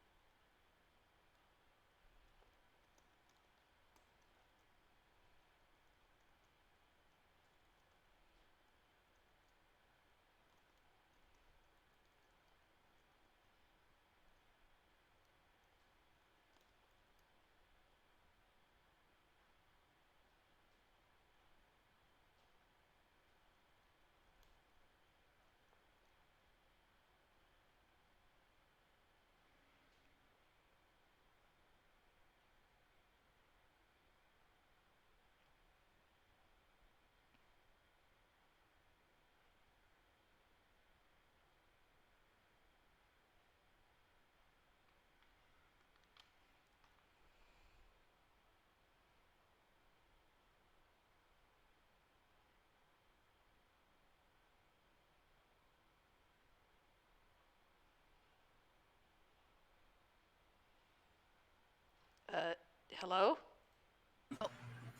Hello?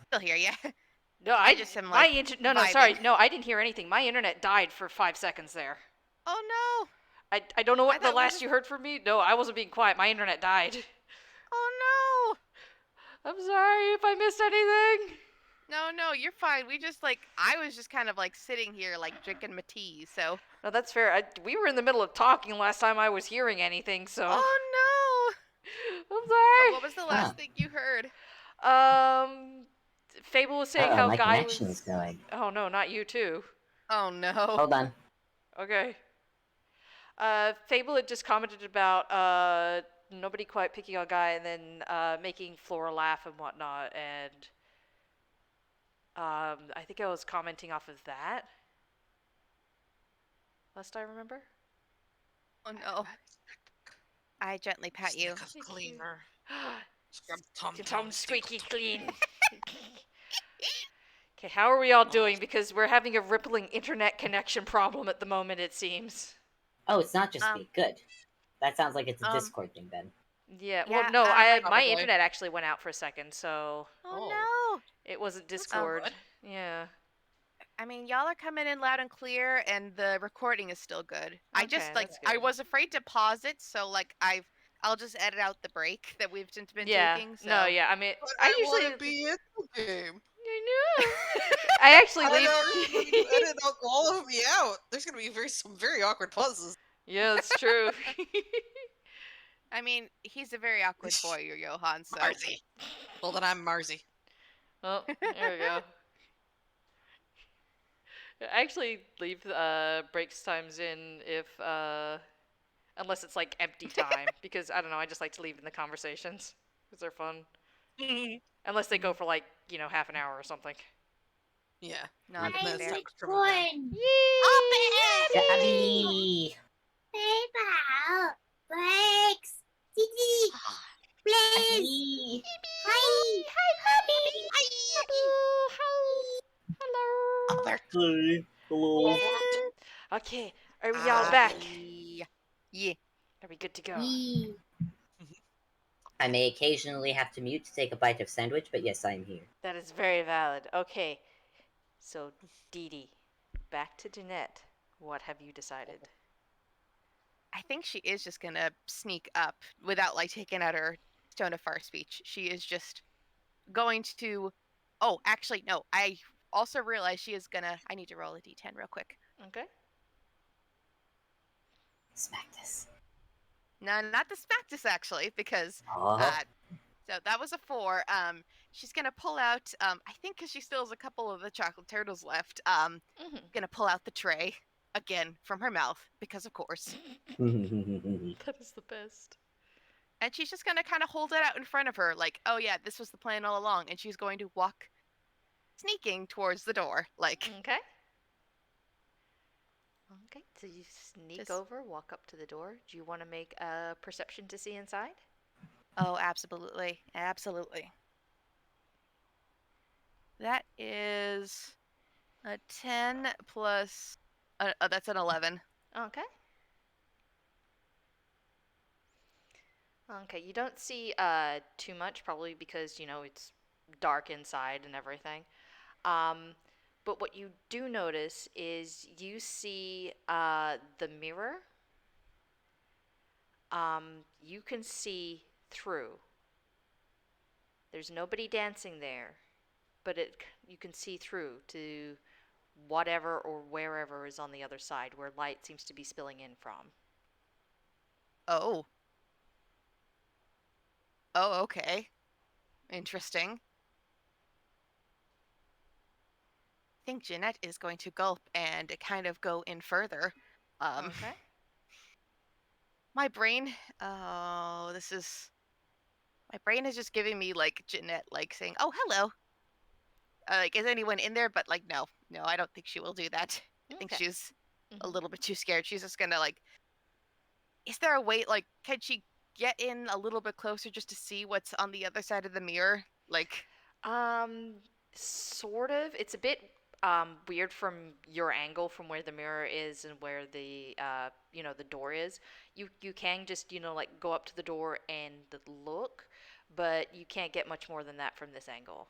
Still hear ya. No, I just am like no, sorry. vibing. No, I didn't hear anything. My internet died for 5 seconds there. Oh no! I don't know I what the thought we last just. you heard from me. No, I wasn't being quiet. My internet died. Oh I'm sorry if I missed anything. no! No, you're fine. We just like I was just kind of like sitting here like drinking my tea. So. No, that's fair. We were in the middle of talking last time I was hearing anything, so Oh I'm no! Oh, what was sorry. the last thing you heard? Fable was saying Uh-oh, how my Guy connection was. is going. Oh no, not you too. Oh no. Hold on. Okay. Fable had just commented about nobody quite picking on Guy, and then making Flora laugh and whatnot, and I think I was commenting off of that. Lest I remember. Oh no. I gently pat you. Snick of cleaner. Scrub Tom squeaky clean. Okay, how are we all doing? Because we're having a rippling internet connection problem at the moment, it seems. Oh, it's not just me. Good. That sounds like it's a um, Discord thing then. Yeah, Yeah, well, no, my Probably. internet actually went out for a second, so Oh it wasn't not Discord. good. Yeah. no. I mean, y'all are coming in loud and clear, and the recording is still good. I just Okay, like that's I good. was afraid to pause it, so like I'll just edit out the break that we've just been Yeah. taking. So. No, yeah. I mean, But I I usually. want to be in the game. I know. I actually I leave. know. You edit all of me out. There's gonna be some very awkward pauses. Yeah, that's true. I mean, he's a very awkward boy, your Johan. So. Marzi. Well, then I'm Marzi. Well, there we go. I actually leave breaks times in if unless it's like empty time because I don't know, I just like to leave in the conversations because they're fun. Unless they go for like, half an hour or something. Yeah. No, Then that's it's fair. time to trim it down. Gabby! Fable, Breaks, Deedee, Blaze, hi, Hello. Hey, hello. Okay, are we all back? Yeah. Are we good to go? Yee. I may occasionally have to mute to take a bite of sandwich, but yes, I am here. That is very valid. Okay, so Deedee, back to Jeanette. What have you decided? I think she is just gonna sneak up without like taking out her stone of fire speech. She is just going to. Oh, actually, no. I also realized she is gonna. I need to roll a d10 real quick. Okay. Smack this. No, not the Spactus actually, because Oh. so that was a 4. She's gonna pull out. I think because she still has a couple of the chocolate turtles left. Gonna pull out the tray again from her mouth because of course. That is the best. And she's just gonna kind of hold it out in front of her, like, oh yeah, this was the plan all along. And she's going to walk, sneaking towards the door, like. Okay. Okay, so you sneak Just- over, walk up to the door. Do you want to make a perception to see inside? Oh, absolutely, absolutely. That is a 10 plus. That's an 11. Okay. Okay, you don't see too much, probably because, it's dark inside and everything. But what you do notice is you see the mirror. You can see through. There's nobody dancing there, but you can see through to whatever or wherever is on the other side, where light seems to be spilling in from. Oh. Oh, okay. Interesting. I think Jeanette is going to gulp and kind of go in further. Okay. My brain. Oh, this is. My brain is just giving me like Jeanette, like saying, "Oh, hello." Like, is anyone in there? But like, no, I don't think she will do that. I think Okay. she's a Mhm. little bit too scared. She's just gonna like. Is there a way? Like, can she get in a little bit closer just to see what's on the other side of the mirror? Like. Sort of. It's a bit weird from your angle, from where the mirror is and where the the door is. You can just like go up to the door and look, but you can't get much more than that from this angle.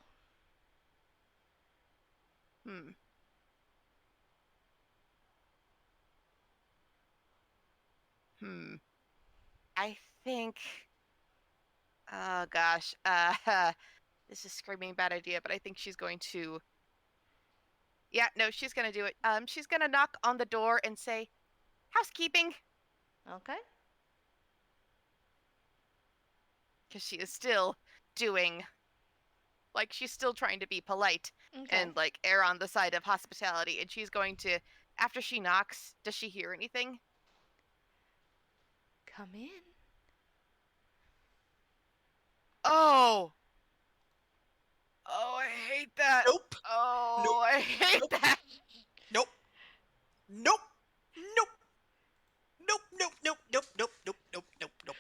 I think. Oh gosh. This is screaming bad idea, but I think she's going to. Yeah, no, she's gonna do it. She's gonna knock on the door and say, "Housekeeping," Okay. because she is still doing. Like, she's still trying to be polite Okay. and like err on the side of hospitality, and she's going to. After she knocks, does she hear anything? Come in. Oh. Oh, I hate that. Nope. Oh, Nope. I hate Nope. that. Nope. Nope. Nope. Nope. Nope. Nope. Nope. Nope. Nope. Nope. Nope. Nope.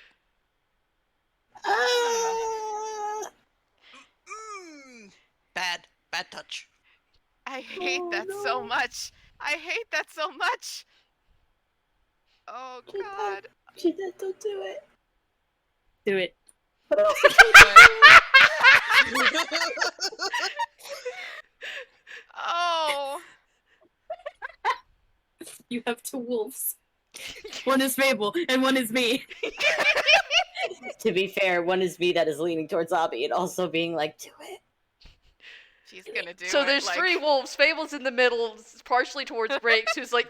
Bad. Bad touch. I hate that so much. I hate that so much. Oh God. Jeanette, don't do it. Do it. What else can I Oh. You have two wolves. One is Fable, and one is me. To be fair, one is me that is leaning towards Obby and also being like, do it. She's gonna do So it. there's like... 3 wolves. Fable's in the middle, partially towards Breaks, who's like,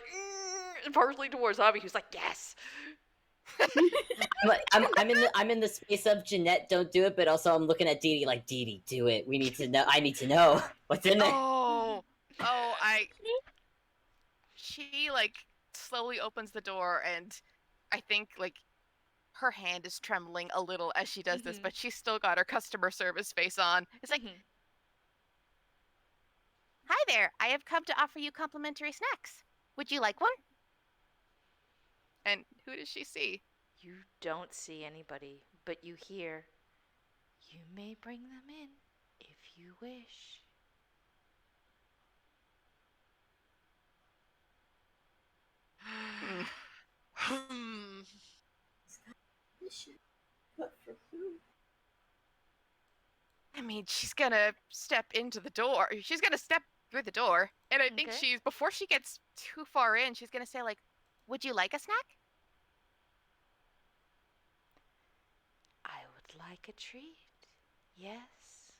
and partially towards Obby, who's like, yes. I'm in the space of Jeanette, don't do it, but also I'm looking at Deedee like, Deedee, do it. We need to know. I need to know what's in there. Oh. She like slowly opens the door, and I think like her hand is trembling a little as she does this, but she's still got her customer service face on. It's like, "Hi there, I have come to offer you complimentary snacks. Would you like one?" And who does she see? You don't see anybody, but you hear, you may bring them in if you wish. But for who? I mean, she's gonna step into the door. She's gonna step through the door, and I think Okay. before she gets too far in, she's gonna say like, "Would you like a snack?" I would like a treat. Yes.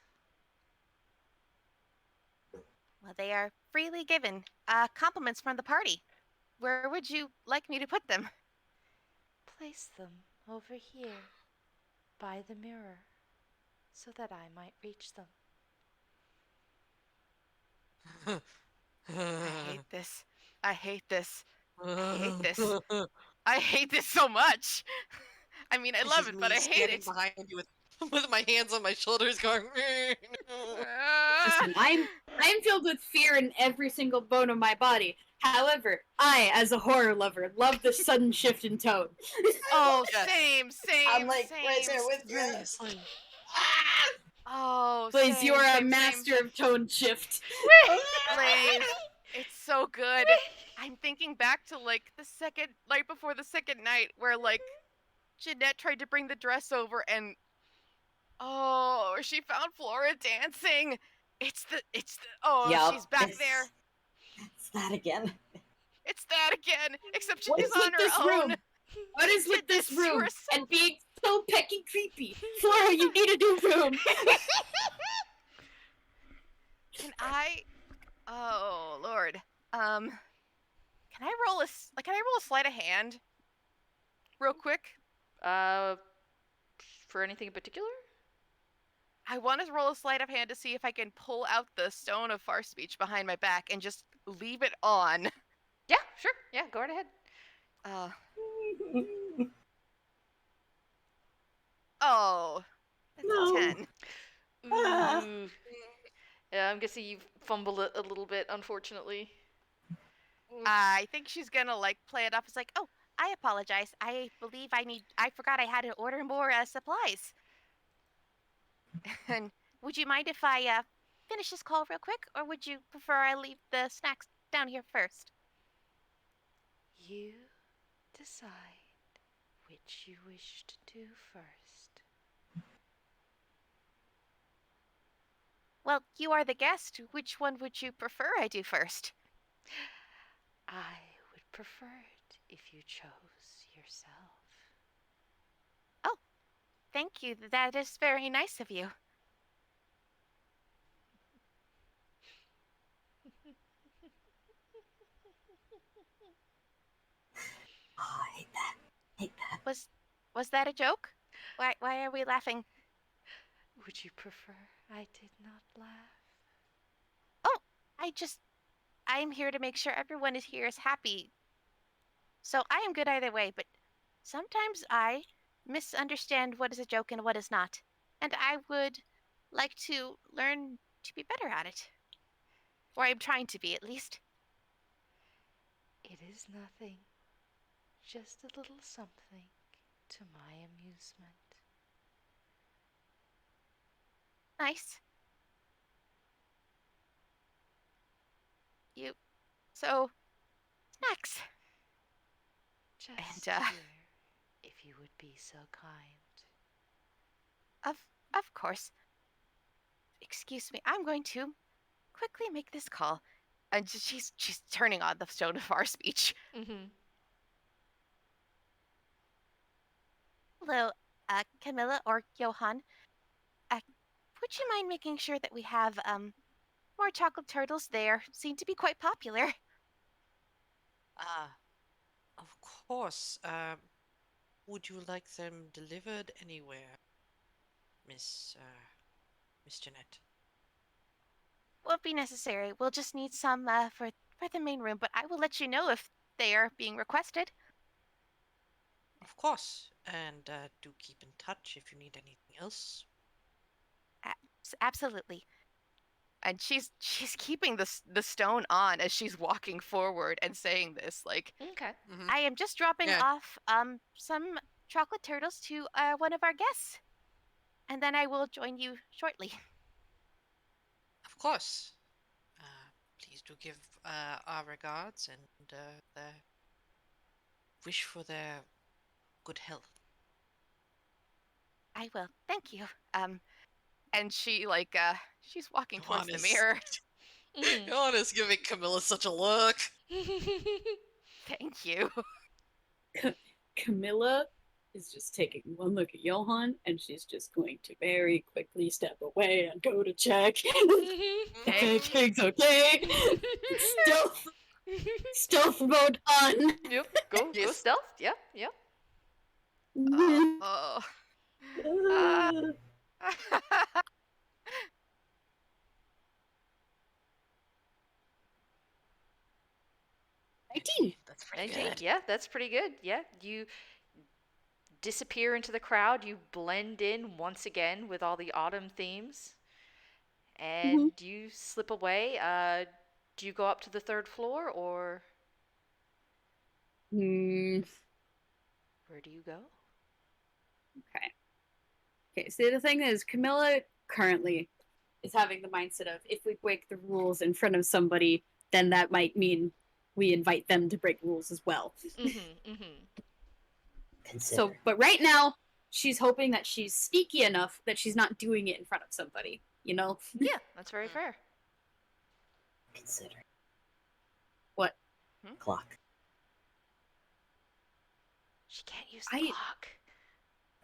Well, they are freely given. Compliments from the party. Where would you like me to put them? Place them over here by the mirror so that I might reach them. I hate this. I hate this. I hate this. I hate this so much. I mean, I love it, but I hate it. Behind you with my hands on my shoulders, going. Listen, I'm filled with fear in every single bone of my body. However, I, as a horror lover, love the sudden shift in tone. Oh, Yes. same. I'm like same. right there with you. Seriously. Oh, Blaze, same, you are same, a master of tone shift. Blaze, it's so good. I'm thinking back to like the second, like before the second night, where like Jeanette tried to bring the dress over, and oh, she found Flora dancing. It's the oh, Yup, she's back there. It's that again. It's that again, except What she's is on with her this own. room? What is with Did this this to room herself. and being so pecky creepy? Flora, you need a new room. Can I? Oh Lord. Can I roll a sleight of hand, real quick? For anything in particular? I want to roll a sleight of hand to see if I can pull out the stone of far speech behind my back and just leave it on. Yeah, sure. Yeah, go right ahead. Oh, that's No. a 10. Ah. Ooh. Yeah, I'm guessing you fumbled it a little bit, unfortunately. I think she's gonna like play it off as like, "Oh, I apologize. I believe I forgot I had to order more supplies." And would you mind if I finish this call real quick, or would you prefer I leave the snacks down here first? You decide which you wish to do first. Well, you are the guest. Which one would you prefer I do first? I would prefer it if you chose yourself. Oh, thank you. That is very nice of you. Oh, I hate that. Hate that. Was that a joke? Why are we laughing? Would you prefer I did not laugh? Oh, I'm here to make sure everyone is here is happy. So I am good either way, but sometimes I misunderstand what is a joke and what is not. And I would like to learn to be better at it. Or I'm trying to be, at least. It is nothing. Just a little something to my amusement. Nice. So, snacks. Just And, here, if you would be so kind. Of course. Excuse me, I'm going to quickly make this call. And she's turning on the stone of our speech. Mm-hmm. Hello, Camilla or Johan. Would you mind making sure that we have, more chocolate turtles? They seem to be quite popular. Of course. Would you like them delivered anywhere, Miss Jeanette? Won't be necessary. We'll just need some, for the main room, but I will let you know if they are being requested. Of course. And do keep in touch if you need anything else. Absolutely. And she's keeping the stone on as she's walking forward and saying this. Like, Okay. Mm-hmm. I am just dropping Yeah. off some chocolate turtles to one of our guests, and then I will join you shortly. Of course. Please do give our regards and their wish for their good health. I will. Thank you. And she she's walking towards the Johannes. mirror. Mm-hmm. Johan is giving Camilla such a look. Thank you. Camilla is just taking one look at Johan, and she's just going to very quickly step away and go to check. Okay, King's okay. Stealth mode on. Yep. Go Yes. stealth. Yep. Yep. Oh. 19. That's pretty 19. good. Yeah, that's pretty good. Yeah, you disappear into the crowd. You blend in once again with all the autumn themes, and you slip away. Do you go up to the third floor, or Hmm. where do you go? Okay. Okay, so the thing is, Camilla currently is having the mindset of if we break the rules in front of somebody, then that might mean we invite them to break rules as well. Mm-hmm. Mm-hmm. Consider. So, but right now, she's hoping that she's sneaky enough that she's not doing it in front of somebody, you know? Yeah, that's very fair. Consider. What? Clock. She can't use the clock.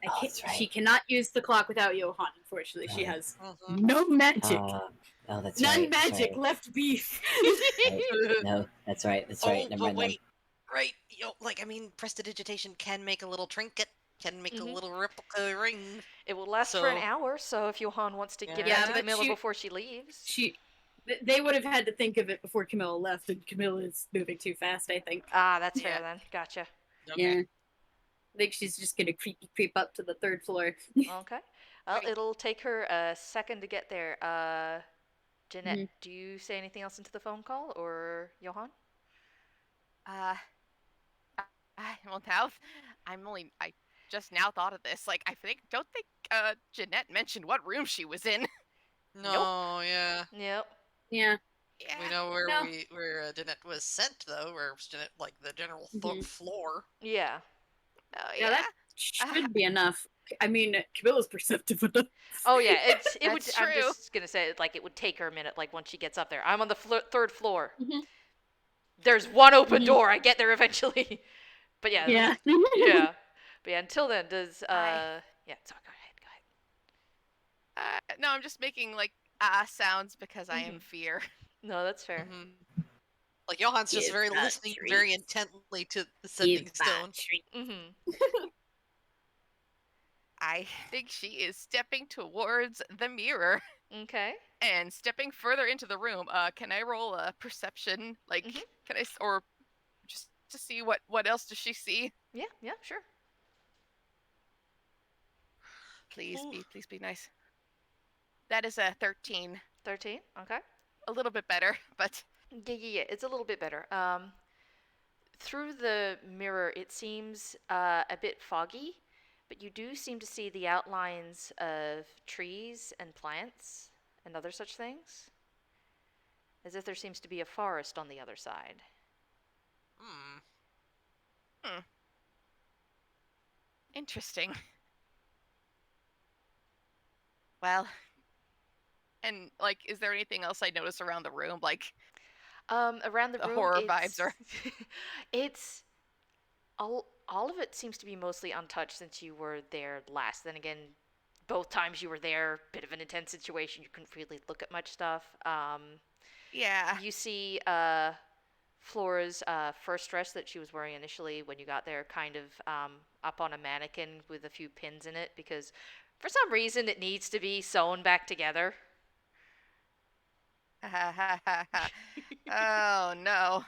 Oh, that's right. She cannot use the clock without Johan, unfortunately. She Right. has no magic. Oh, that's None right. that's magic right. left beef. Right. No, that's right. That's right. Oh, Never but mind. wait. Right. Prestidigitation can make a little trinket, can make a little replica ring. It will last for an hour, so if Johan wants to give that to but Camilla before she leaves. They would have had to think of it before Camilla left, and Camilla is moving too fast, I think. Ah, that's fair then. Gotcha. Okay. Yeah. I think she's just gonna creep up to the third floor. Okay. Well, it'll take her a second to get there. Jeanette, do you say anything else into the phone call, or Johan? Well, now I just now thought of this. Like, don't think Jeanette mentioned what room she was in. No, yeah. Yep. Yeah. We know where where Jeanette was sent though, where Jeanette the general floor. Yeah. Oh Yeah, that should be enough. I mean, Camilla's perceptive enough. Oh yeah, it would. That's I'm true. just gonna say like it would take her a minute. Like once she gets up there, I'm on the third floor. Mhm. There's one open Mhm. door. I get there eventually. But yeah, Yeah. yeah. But yeah, until then, does yeah. Sorry, go ahead. No, I'm just making like sounds because I am fear. No, that's fair. Mhm. Like Johan's just Give very that listening treat. very intently to the Give sending that stone. treat. I think she is stepping towards the mirror Okay. and stepping further into the room. Can I roll a perception? Like, Mhm. can I, or just to see what else does she see? Yeah. Yeah. Sure. Please Ooh. please be nice. That is a 13. 13. Okay. A little bit better, but Yeah. It's a little bit better. Through the mirror, it seems a bit foggy, but you do seem to see the outlines of trees and plants and other such things, as if there seems to be a forest on the other side. interesting. Well, and like, is there anything else I notice around the room? Like, Around the the room, horror vibes are. it's all of it seems to be mostly untouched since you were there last. Then again, both times you were there, bit of an intense situation. You couldn't really look at much stuff. Yeah. You see Flora's first dress that she was wearing initially when you got there, kind of up on a mannequin with a few pins in it because for some reason it needs to be sewn back together. Oh no.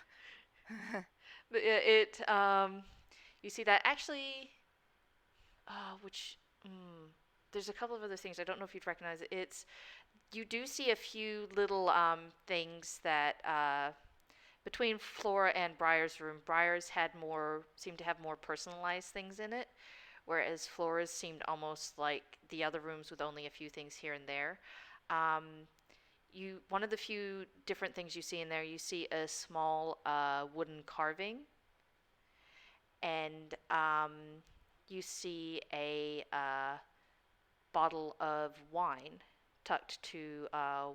You see that actually, which there's a couple of other things. I don't know if you'd recognize it. You do see a few little things that between Flora and Briar's room. Briar's seemed to have more personalized things in it, whereas Flora's seemed almost like the other rooms with only a few things here and there. Um, one of the few different things you see in there, you see a small wooden carving, and you see a bottle of wine tucked to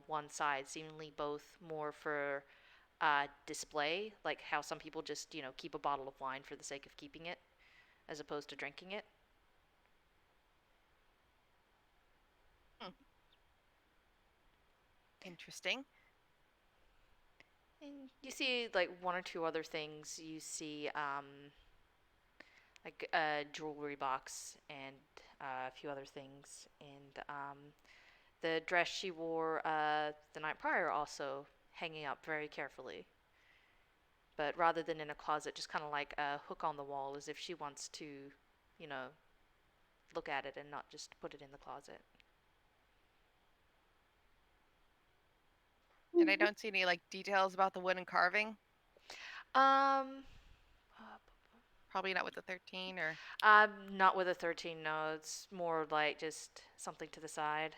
one side, seemingly both more for display, like how some people just keep a bottle of wine for the sake of keeping it, as opposed to drinking it. Interesting. And you see like one or two other things. You see like a jewelry box and a few other things, and the dress she wore the night prior also hanging up very carefully. But rather than in a closet, just kind of like a hook on the wall, as if she wants to, you know, look at it and not just put it in the closet. And I don't see any like details about the wooden carving. Um, Probably not with the 13 or. Not with a 13. No, it's more like just something to the side.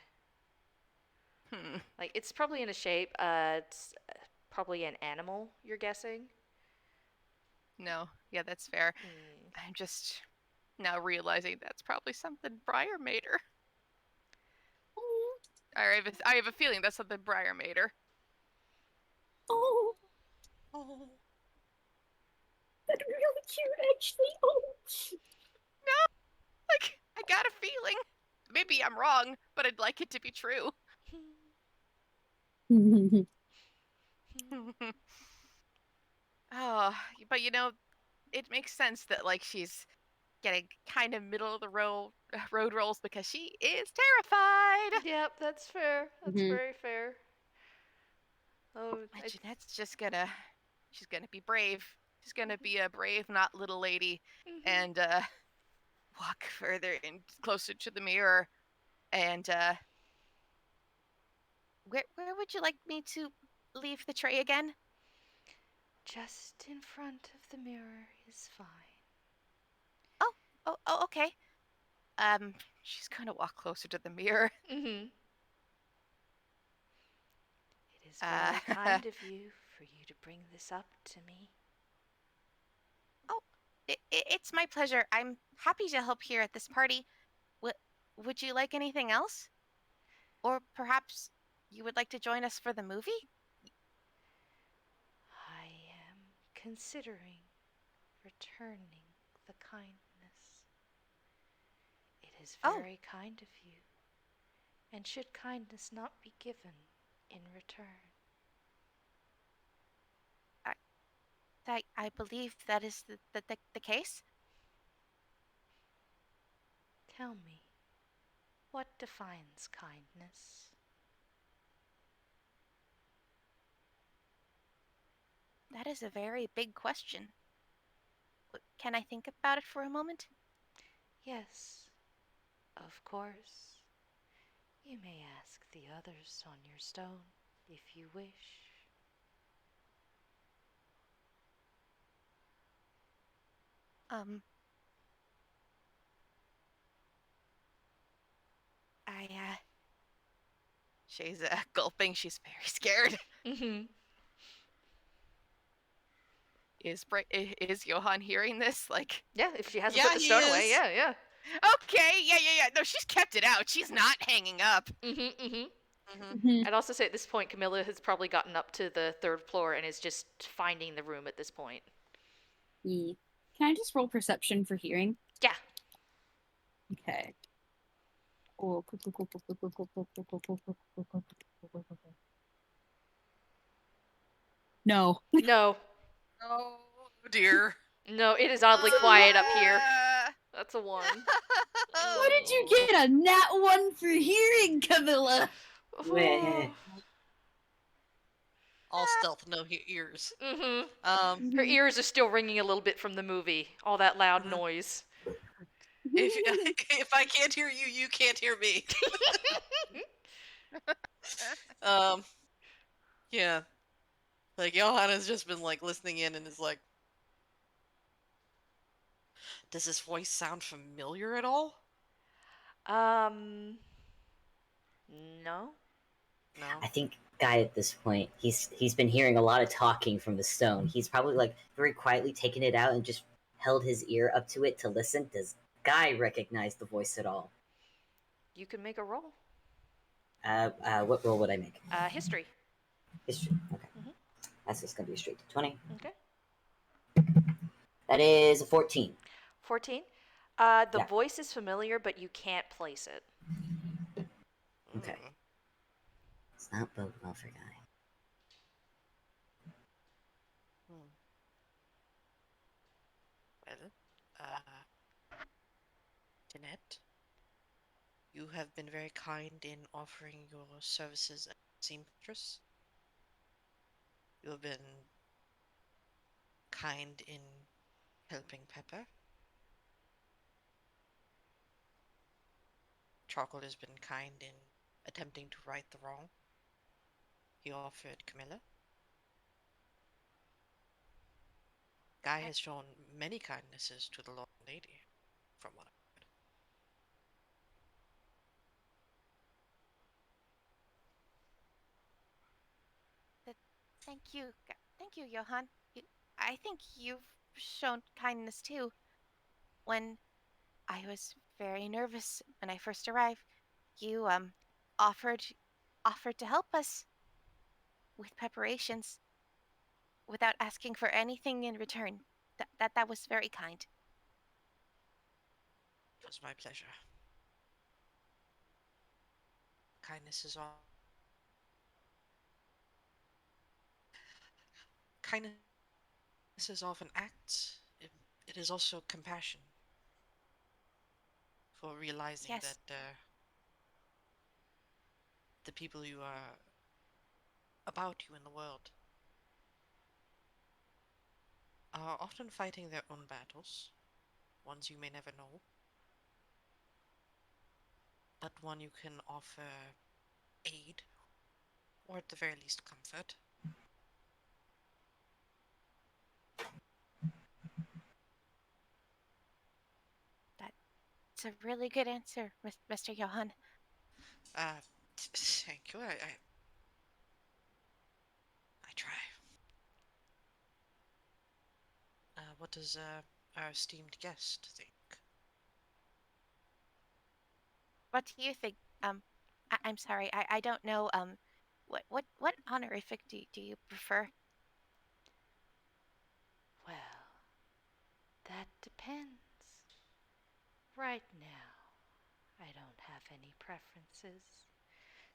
Like it's probably in a shape. It's probably an animal. You're guessing. No, yeah, that's fair. I'm just now realizing that's probably something Briar made her. I have a feeling that's something Briar made her. Oh, Oh. that's really cute, actually. Oh. No, like I got a feeling. Maybe I'm wrong, but I'd like it to be true. Oh, but it makes sense that like she's getting kind of middle of the road rolls because she is terrified. Yep, that's fair. That's very fair. Oh, But Jeanette's just she's gonna be brave. She's gonna be a brave, not little lady, and walk further and closer to the mirror. And where would you like me to leave the tray again? just in front of the mirror is fine. Oh, okay. She's gonna walk closer to the mirror. It is very kind of you for you to bring this up to me. Oh, it's my pleasure. I'm happy to help here at this party. would you like anything else? Or perhaps you would like to join us for the movie? I am considering returning the kindness. It is Oh. very kind of you, and should kindness not be given in return? I believe that is the case. Tell me, what defines kindness? That is a very big question. Can I think about it for a moment? Yes, of course. You may ask the others on your stone if you wish. I, She's gulping. She's very scared. Mm-hmm. Is Johan hearing this? Like, Yeah, if she hasn't Yeah, put the he stone away, is. yeah, yeah. okay, yeah. No, she's kept it out. She's not hanging up. Mm-hmm, mm-hmm. Mhm. I'd also say at this point, Camilla has probably gotten up to the third floor and is just finding the room at this point. Yeah. Can I just roll perception for hearing? Yeah. Okay. No. No. Oh dear. No, it is oddly quiet up here. That's a 1. What did you get a nat 1 for hearing, Camilla? Meh. All stealth, no ears. Mm-hmm. Her ears are still ringing a little bit from the movie. All that loud noise. If I can't hear you, you can't hear me. Yeah. Like Johan has just been like listening in and is like, does this voice sound familiar at all? No. No. I think Guy at this point, he's been hearing a lot of talking from the stone. He's probably like very quietly taken it out and just held his ear up to it to listen. Does Guy recognize the voice at all? You can make a roll. What roll would I make? History. History. Okay. Mhm. That's just gonna be a straight to 20. Okay. That is a 14. 14. The Yeah. voice is familiar, but you can't place it. Okay. It's not bode well for Guy. Well, Jeanette, you have been very kind in offering your services as seamstress. You have been kind in helping Pepper. Charcoal has been kind in attempting to right the wrong. He offered Camilla. Guy has shown many kindnesses to the Lord and Lady, from what I heard. Thank you, Johan. I think you've shown kindness too. When I was very nervous when I first arrived, you offered offered to help us with preparations without asking for anything in return. That was very kind. It was my pleasure. Kindness is all. Kindness is often acts. It is also compassion for realizing Yes. that the people you are about you in the world are often fighting their own battles, ones you may never know, but one you can offer aid, or at the very least comfort. It's a really good answer, Mr. Johan. Thank you. I try. What does our esteemed guest think? What do you think? I'm sorry, I don't know. What honorific do you prefer? Well, that depends. Right now, I don't have any preferences,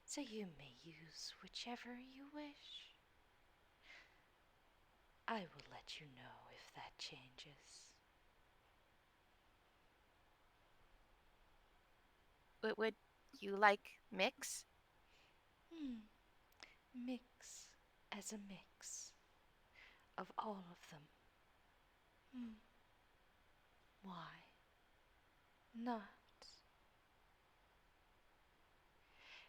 so you may use whichever you wish. I will let you know if that changes. Would you like mix? Mix as a mix of all of them. Why not?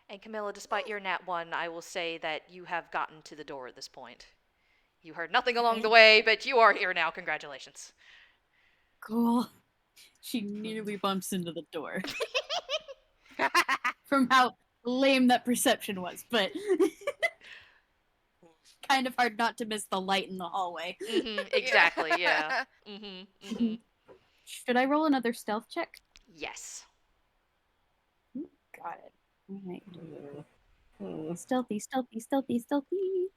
And Camilla, despite your nat 1, I will say that you have gotten to the door at this point. You heard nothing along the way, but you are here now. Congratulations. Cool. She nearly bumps into the door. From how lame that perception was, but kind of hard not to miss the light in the hallway. Exactly, yeah. Should I roll another stealth check? Yes. Got it. Alright. Stealthy, stealthy, stealthy, stealthy.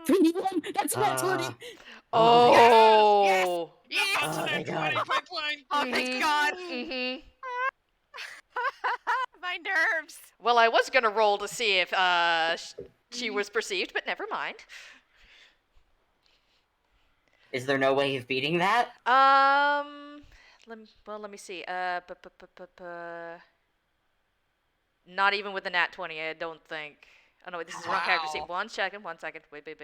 21! That's not 20! Oh! Yes! Oh my god. Pipeline. Oh, thank God! Mm-hmm. My nerves. Well, I was gonna roll to see if she was perceived, but never mind. Is there no way of beating that? Let me see. Not even with the nat 20, I don't think. Oh no, wait, this is the wrong character sheet. Wow. 1 second. Wait. Oh, thank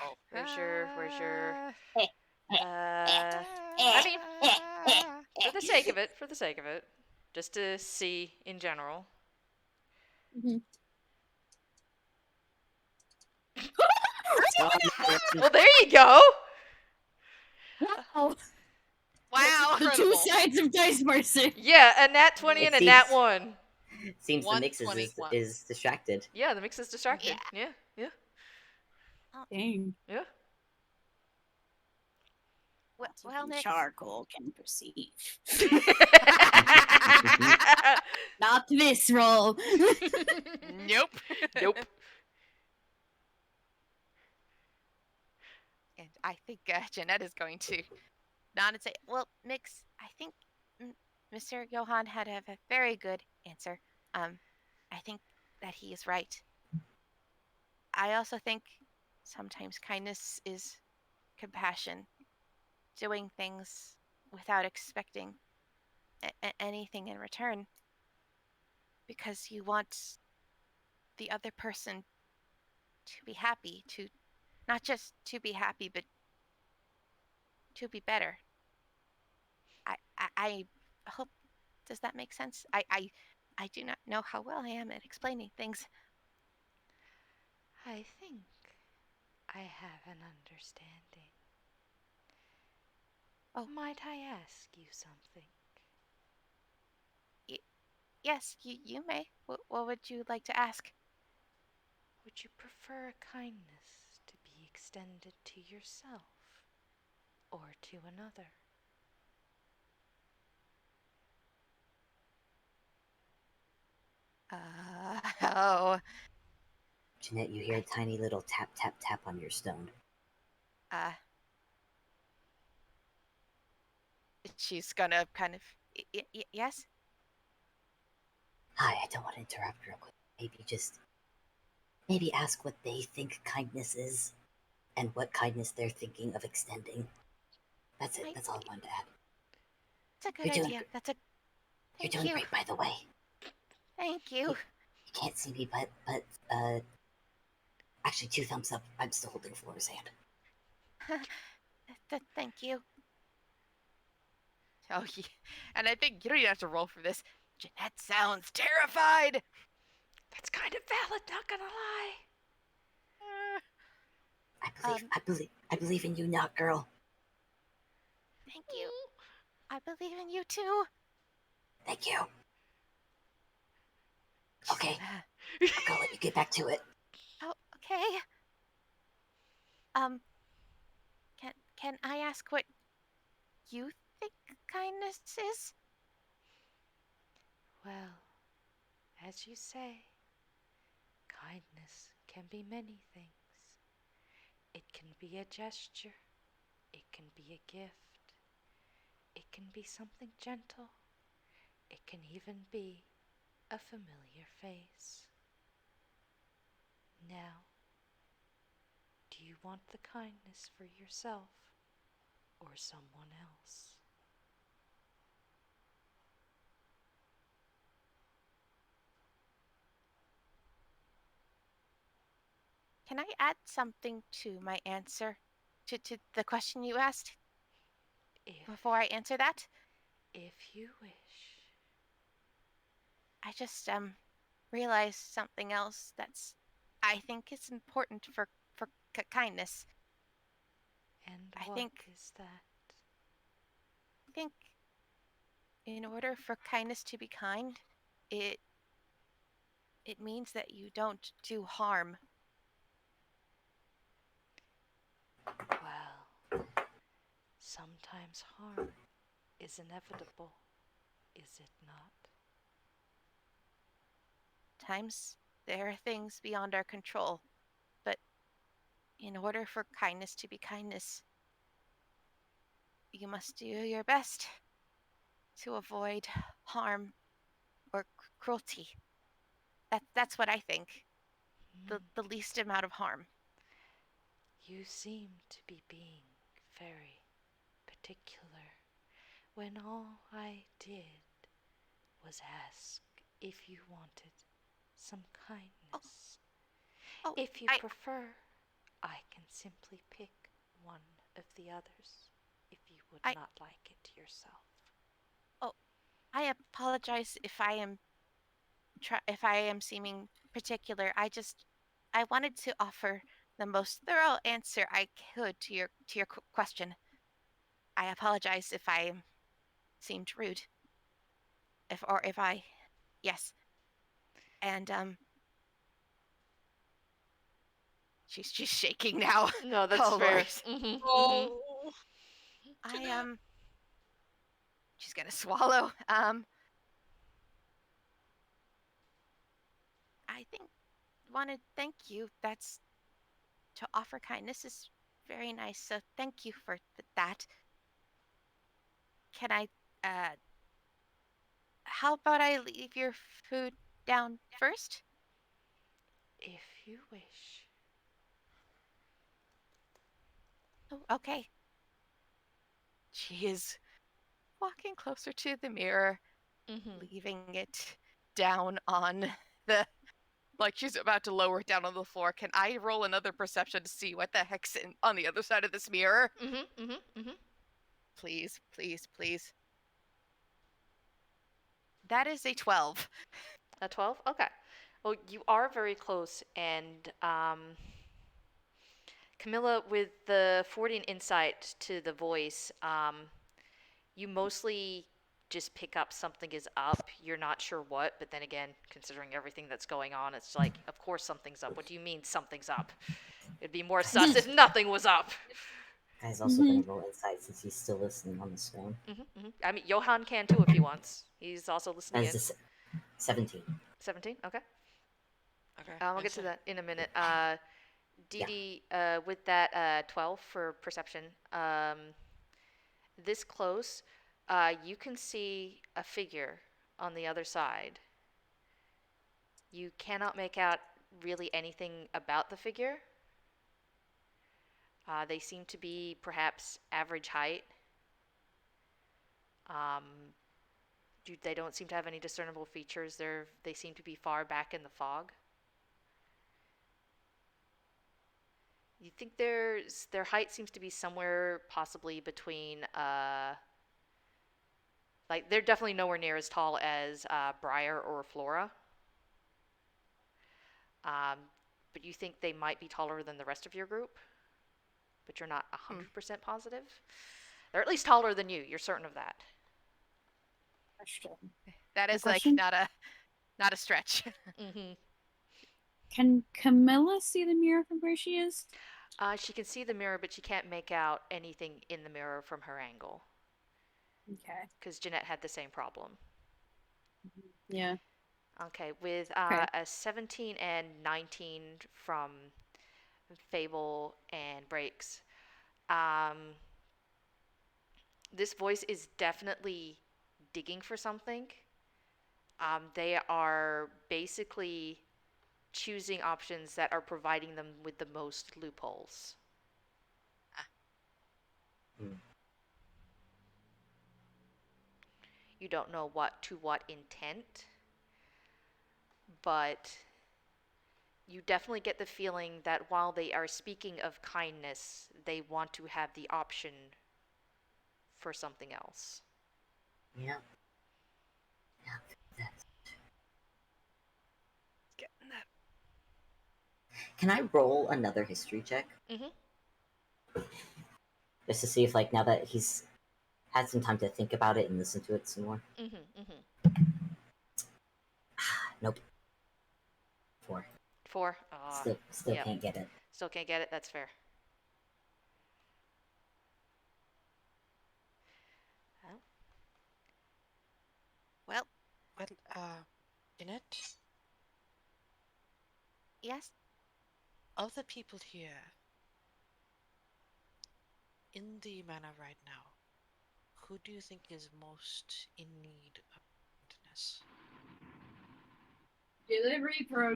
God. Where's your? I mean, for the sake of it, just to see in general. Well, there you go. Wow! Wow. The two sides of Dice Mercy! Yeah, a nat 20 and a nat 1. Seems the mix 121. is distracted. Yeah, the mix is distracted. Yeah. Dang. Yeah. Well, Nick. Charcoal can perceive. Not this roll! Nope. Nope. And I think Jeanette is going to nod and say, "Well, Mix, I think Mr. Johan had a very good answer. I think that he is right. I also think sometimes kindness is compassion, doing things without expecting anything in return, because you want the other person to be happy, to not just to be happy, but to be better. I hope, does that make sense? I do not know how well I am at explaining things. I think I have an understanding. Oh. Might I ask you something? Yes, you may. What would you like to ask? Would you prefer kindness to be extended to yourself or to another? Oh. Jeanette, you hear a tiny little tap, tap, tap on your stone. She's gonna kind of, yes? Hi, I don't want to interrupt real quick. Maybe ask what they think kindness is and what kindness they're thinking of extending. That's it. That's all I wanted to add. That's a good idea. You're doing great, by the way. Thank you. You can't see me, but actually, 2 thumbs up. I'm still holding Flora's hand. Thank you. Oh, yeah. And I think you don't even have to roll for this. Jeanette sounds terrified. That's kind of valid, not gonna lie. I believe in you, not girl. Thank you. I believe in you too. Thank you. Okay, I'm gonna let you get back to it. Oh, okay. Can I ask what you think kindness is? Well, as you say, kindness can be many things. It can be a gesture, it can be a gift, it can be something gentle, it can even be a familiar face. Now, do you want the kindness for yourself or someone else? Can I add something to my answer to the question you asked before I answer that? If you wish. I just realized something else that's I think is important for kindness. And I what think is that? I think in order for kindness to be kind, it it means that you don't do harm. Well, sometimes harm is inevitable, is it not? Times there are things beyond our control, but in order for kindness to be kindness, you must do your best to avoid harm or cruelty. That's what I think. The least amount of harm. You seem to be being very particular when all I did was ask if you wanted some kindness. Oh, If you I prefer, I can simply pick one of the others if you would I not like it yourself. oh, I apologize if I am seeming particular. I wanted to offer the most thorough answer I could to your question. I apologize if I seemed rude. If I yes. And she's shaking now. No, that's Oh Lord. fair. Mm-hmm, mm-hmm. Oh, I Jeanette. she's gonna swallow. I think want to thank you. That's to offer kindness is very nice. So thank you for that. Can I how about I leave your food down first? If you wish. Oh, okay. She is walking closer to the mirror, Mm-hmm. leaving it down on the like she's about to lower it down on the floor. Can I roll another perception to see what the heck's on the other side of this mirror? Mm-hmm. Mm-hmm. Mm-hmm. Please, please, please. That is a 12. A 12? Okay. Well, you are very close, and Camilla, with the 14 insight to the voice, you mostly just pick up something is up. You're not sure what, but then again, considering everything that's going on, it's like, of course something's up. What do you mean something's up? It'd be more sus if nothing was up. Guy's also gonna roll insight since he's still listening on this phone. I mean, Johan can too if he wants. He's also listening in. That's 17. 17? Okay. Okay. I'll get to Insight. that in a minute. Yeah. Deedee, with that 12 for perception, this close, you can see a figure on the other side. You cannot make out really anything about the figure. They seem to be perhaps average height. Um, they don't seem to have any discernible features. They seem to be far back in the fog. You think their height seems to be somewhere possibly between like they're definitely nowhere near as tall as Briar or Flora. Um, but you think they might be taller than the rest of your group, but you're not 100% positive. They're at least taller than you. You're certain of that. Question. That is like question? not a stretch. Mm-hmm. Can Camilla see the mirror from where she is? She can see the mirror, but she can't make out anything in the mirror from her angle. Okay. Because Jeanette had the same problem. Yeah. Okay, with Okay. a 17 and 19 from Fable and Breaks. Um, this voice is definitely digging for something. They are basically choosing options that are providing them with the most loopholes. Hmm. You don't know what intent, but you definitely get the feeling that while they are speaking of kindness, they want to have the option for something else. Yeah. Yeah. That's... Getting that. Can I roll another history check? Mm-hmm. Just to see if, like, now that he's had some time to think about it and listen to it some more. Mm-hmm. Mm-hmm. Nope. 4. 4. Still Yep. can't get it. Still can't get it. That's fair. Oh. Well, Well, Jeanette, yes. of the people here in the manor right now, who do you think is most in need of kindness? Delivery pro.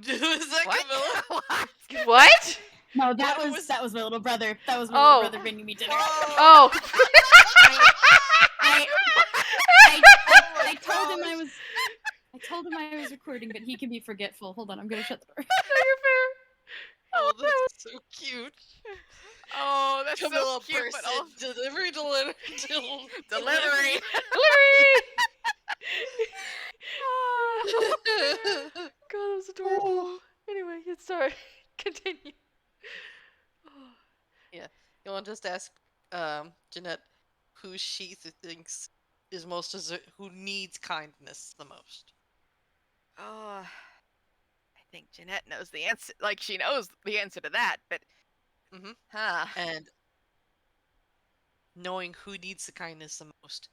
Is that What? Camilla? What? What? No, What that was my little brother. That was my Oh. little brother bringing me dinner. Oh. I told him I told him I was recording, but he can be forgetful. Hold on, I'm gonna shut the door. No, you're fair. Oh, that's so cute. Oh, that's Camilla so cute, burst but in, delivery, delivery. delivery. Delivery! God, that was adorable. Anyway, it's sorry. Continue. Yeah, you want to just ask Jeanette who she thinks is most who needs kindness the most. Oh, I think Jeanette knows the answer. Like she knows the answer to that, but Mm-hmm. huh? And knowing who needs the kindness the most,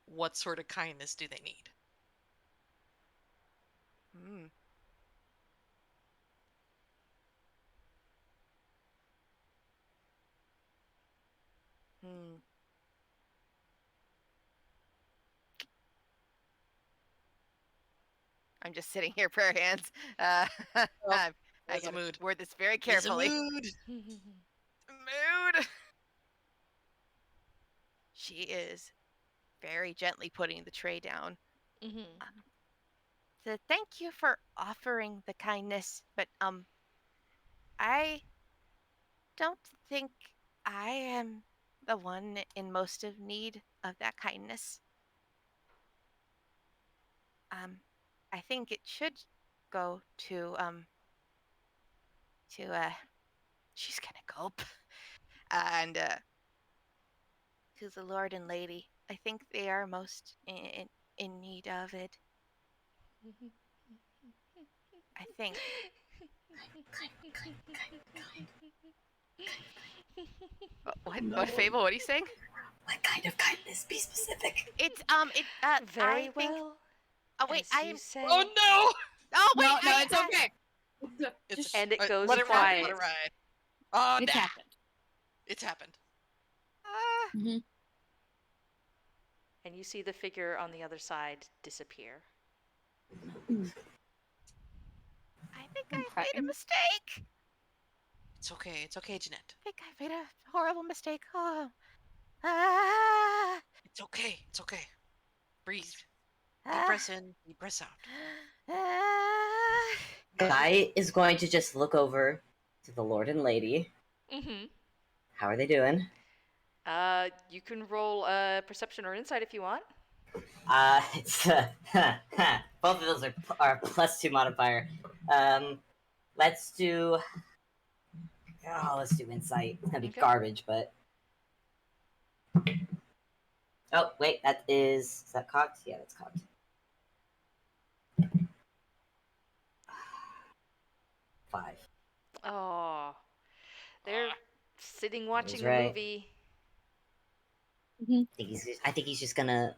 what sort of kindness do they need? Hmm. Hmm. I'm just sitting here, prayer hands. I There's a gotta mood. word this very There's a carefully. mood. Mood. She is very gently putting the tray down. Mm-hmm. So thank you for offering the kindness, but I don't think I am the one in most of need of that kindness. I think it should go to she's gonna gulp and to the Lord and Lady. I think they are most in need of it. I think. What Fable? What are you saying? What kind of kindness? Be specific. It's Very I think. well. Oh wait, As I you am. say. Oh no! Oh wait, No, it's okay. Just And it goes let it ride. quiet. Let it ride. Oh, it's nah. happened. It's happened. Mm-hmm. And you see the figure on the other side disappear. I think I've made a mistake. It's okay. It's okay, Jeanette. I think I've made a horrible mistake. Oh. Ah. It's okay. It's okay. Breathe. Deep Ah. breath in. Deep breath out. Ah. Guy is going to just look over to the Lord and Lady. Mm-hmm. How are they doing? You can roll a perception or insight if you want. It's both of those are +2 modifier. Let's do. Oh, let's do insight. It's gonna be Okay. garbage, but. Oh wait, is that cocked? Yeah, that's cocked. Five. Oh, they're sitting watching He's a right. movie. Mm-hmm. I think he's just gonna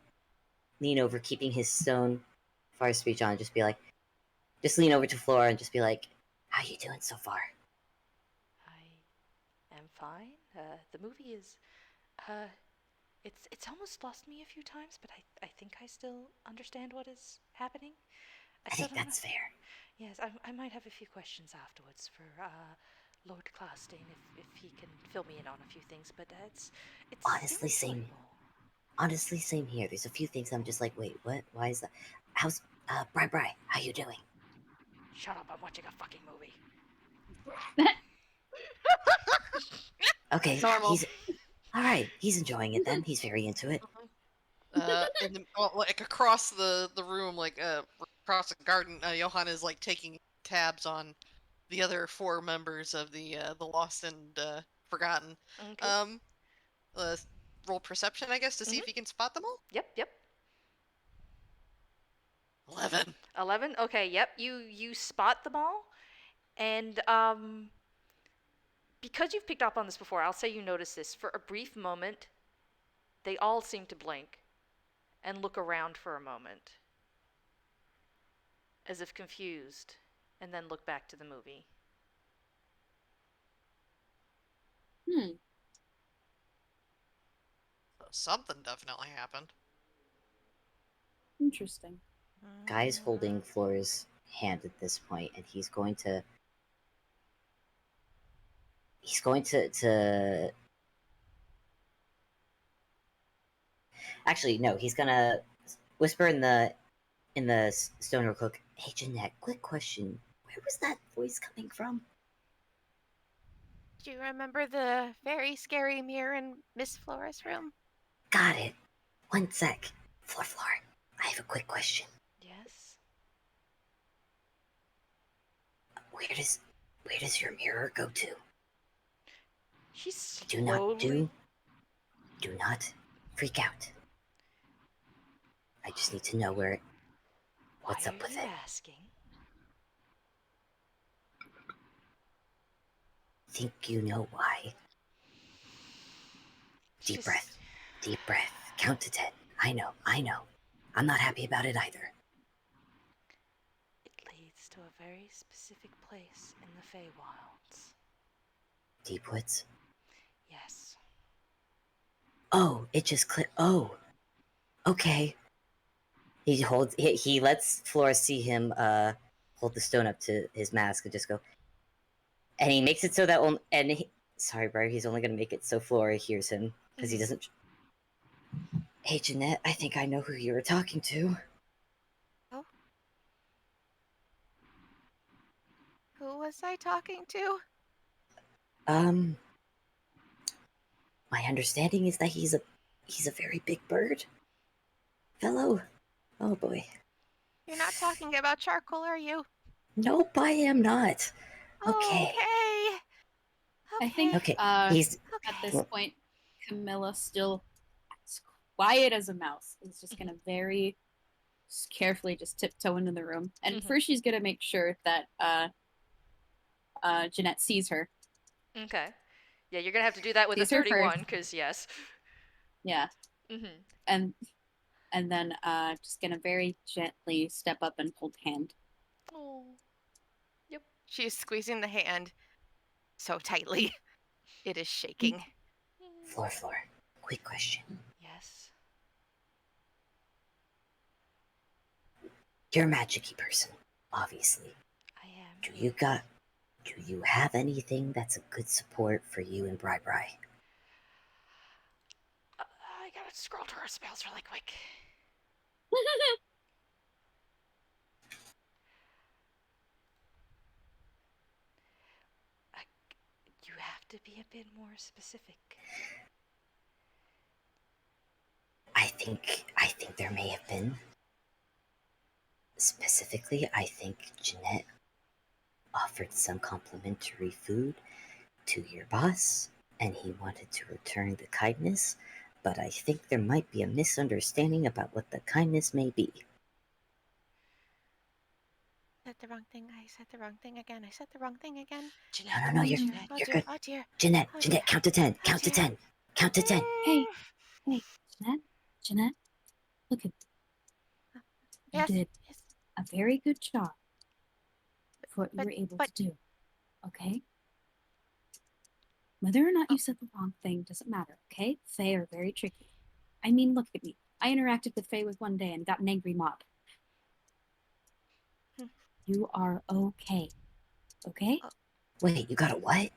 lean over, keeping his stone far speech on, just be like, just lean over to Flora and just be like, "How you doing so far?" I am fine. The movie is, it's almost lost me a few times, but I think I still understand what is happening. I think that's fair. Yes, I might have a few questions afterwards for Lord Clarstein if he can fill me in on a few things, but it's honestly still same. Honestly, same here. There's a few things I'm just like, wait, what? Why is that? How's Bri? How you doing? Shut up! I'm watching a fucking movie. Okay, Normal. he's all right. He's enjoying it then. He's very into it. Like across the room, like across the garden, Johan is like taking tabs on the other 4 members of the Lost and Forgotten. Okay. Roll perception, I guess, to see if you can spot them all. Yep. 11. 11. Okay. Yep. You spot them all, and because you've picked up on this before, I'll say you notice this. For a brief moment, they all seem to blink and look around for a moment, as if confused, and then look back to the movie. Something definitely happened. Interesting. Guy's holding Flora's hand at this point, and he's going to actually no, he's gonna whisper in the stoner cloak. Hey Jeanette, quick question. Where was that voice coming from? Do you remember the very scary mirror in Miss Flora's room? Got it. One sec. Floor, I have a quick question. Yes. Where does your mirror go to? She's Do not freak out. I just need to know what's up with it. Why are you asking? Think you know why? Deep breath. Count to 10. I know. I'm not happy about it either. It leads to a very specific place in the Feywilds. Deep woods? Yes. Oh, it just clicked. Oh, okay. He lets Flora see him hold the stone up to his mask and just go, and he makes it so that sorry, Briar, he's only gonna make it so Flora hears him because he doesn't. Hey Jeanette, I think I know who you were talking to. Oh? Who was I talking to? My understanding is that he's a very big bird. Fellow. Oh boy. You're not talking about charcoal, are you? Nope, I am not. Okay. Okay. I think Okay. at this point, Camilla, still as quiet as a mouse, is just gonna very carefully just tiptoe into the room. And first she's gonna make sure that Jeanette sees her. Okay. Yeah, you're gonna have to do that with Sees a her 31, first. because yes. Yeah. And then just gonna very gently step up and hold hand. Oh. Yep. She's squeezing the hand so tightly. It is shaking. Floor. Quick question. Yes. You're a magic-y person, obviously. I am. Do you have anything that's a good support for you and Bri? I gotta scroll through our spells really quick. You have to be a bit more specific. I think there may have been. Specifically, I think Jeanette offered some complimentary food to your boss, and he wanted to return the kindness, but I think there might be a misunderstanding about what the kindness may be. I said the wrong thing again. Jeanette, No, Jeanette. you're good. Oh dear. Jeanette, Oh dear. count to 10. Count to 10. Hey, Jeanette, look at You Yes. did Yes. a very good job for what you But- were able but- to do. Okay? Whether or not you said the wrong thing doesn't matter, okay? Fae are very tricky. I mean, look at me. I interacted with Fae with one day and got an angry mob. Hmm. You are okay. Okay? Wait, you got a what?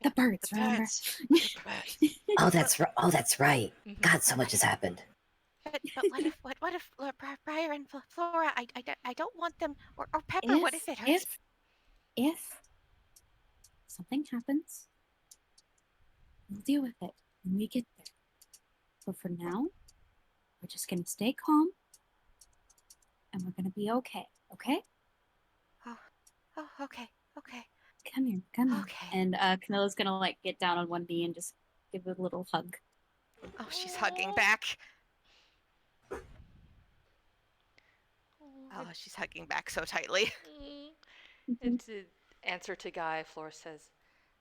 The birds, The remember? birds. Look at the birds. Oh, that's right. Oh, that's right. Mhm. God, so much has happened. But what if Briar and Flora? I don't want them or Pepper. What if it hurts? If something happens, we'll deal with it when we get there. But for now, we're just gonna stay calm and we're gonna be okay. Okay? Oh, okay. Come here, come here. Okay. And Camilla's gonna like get down on one knee and just give it a little hug. Oh, she's hugging back. Oh, she's hugging back so tightly. And to answer to Guy, Flora says,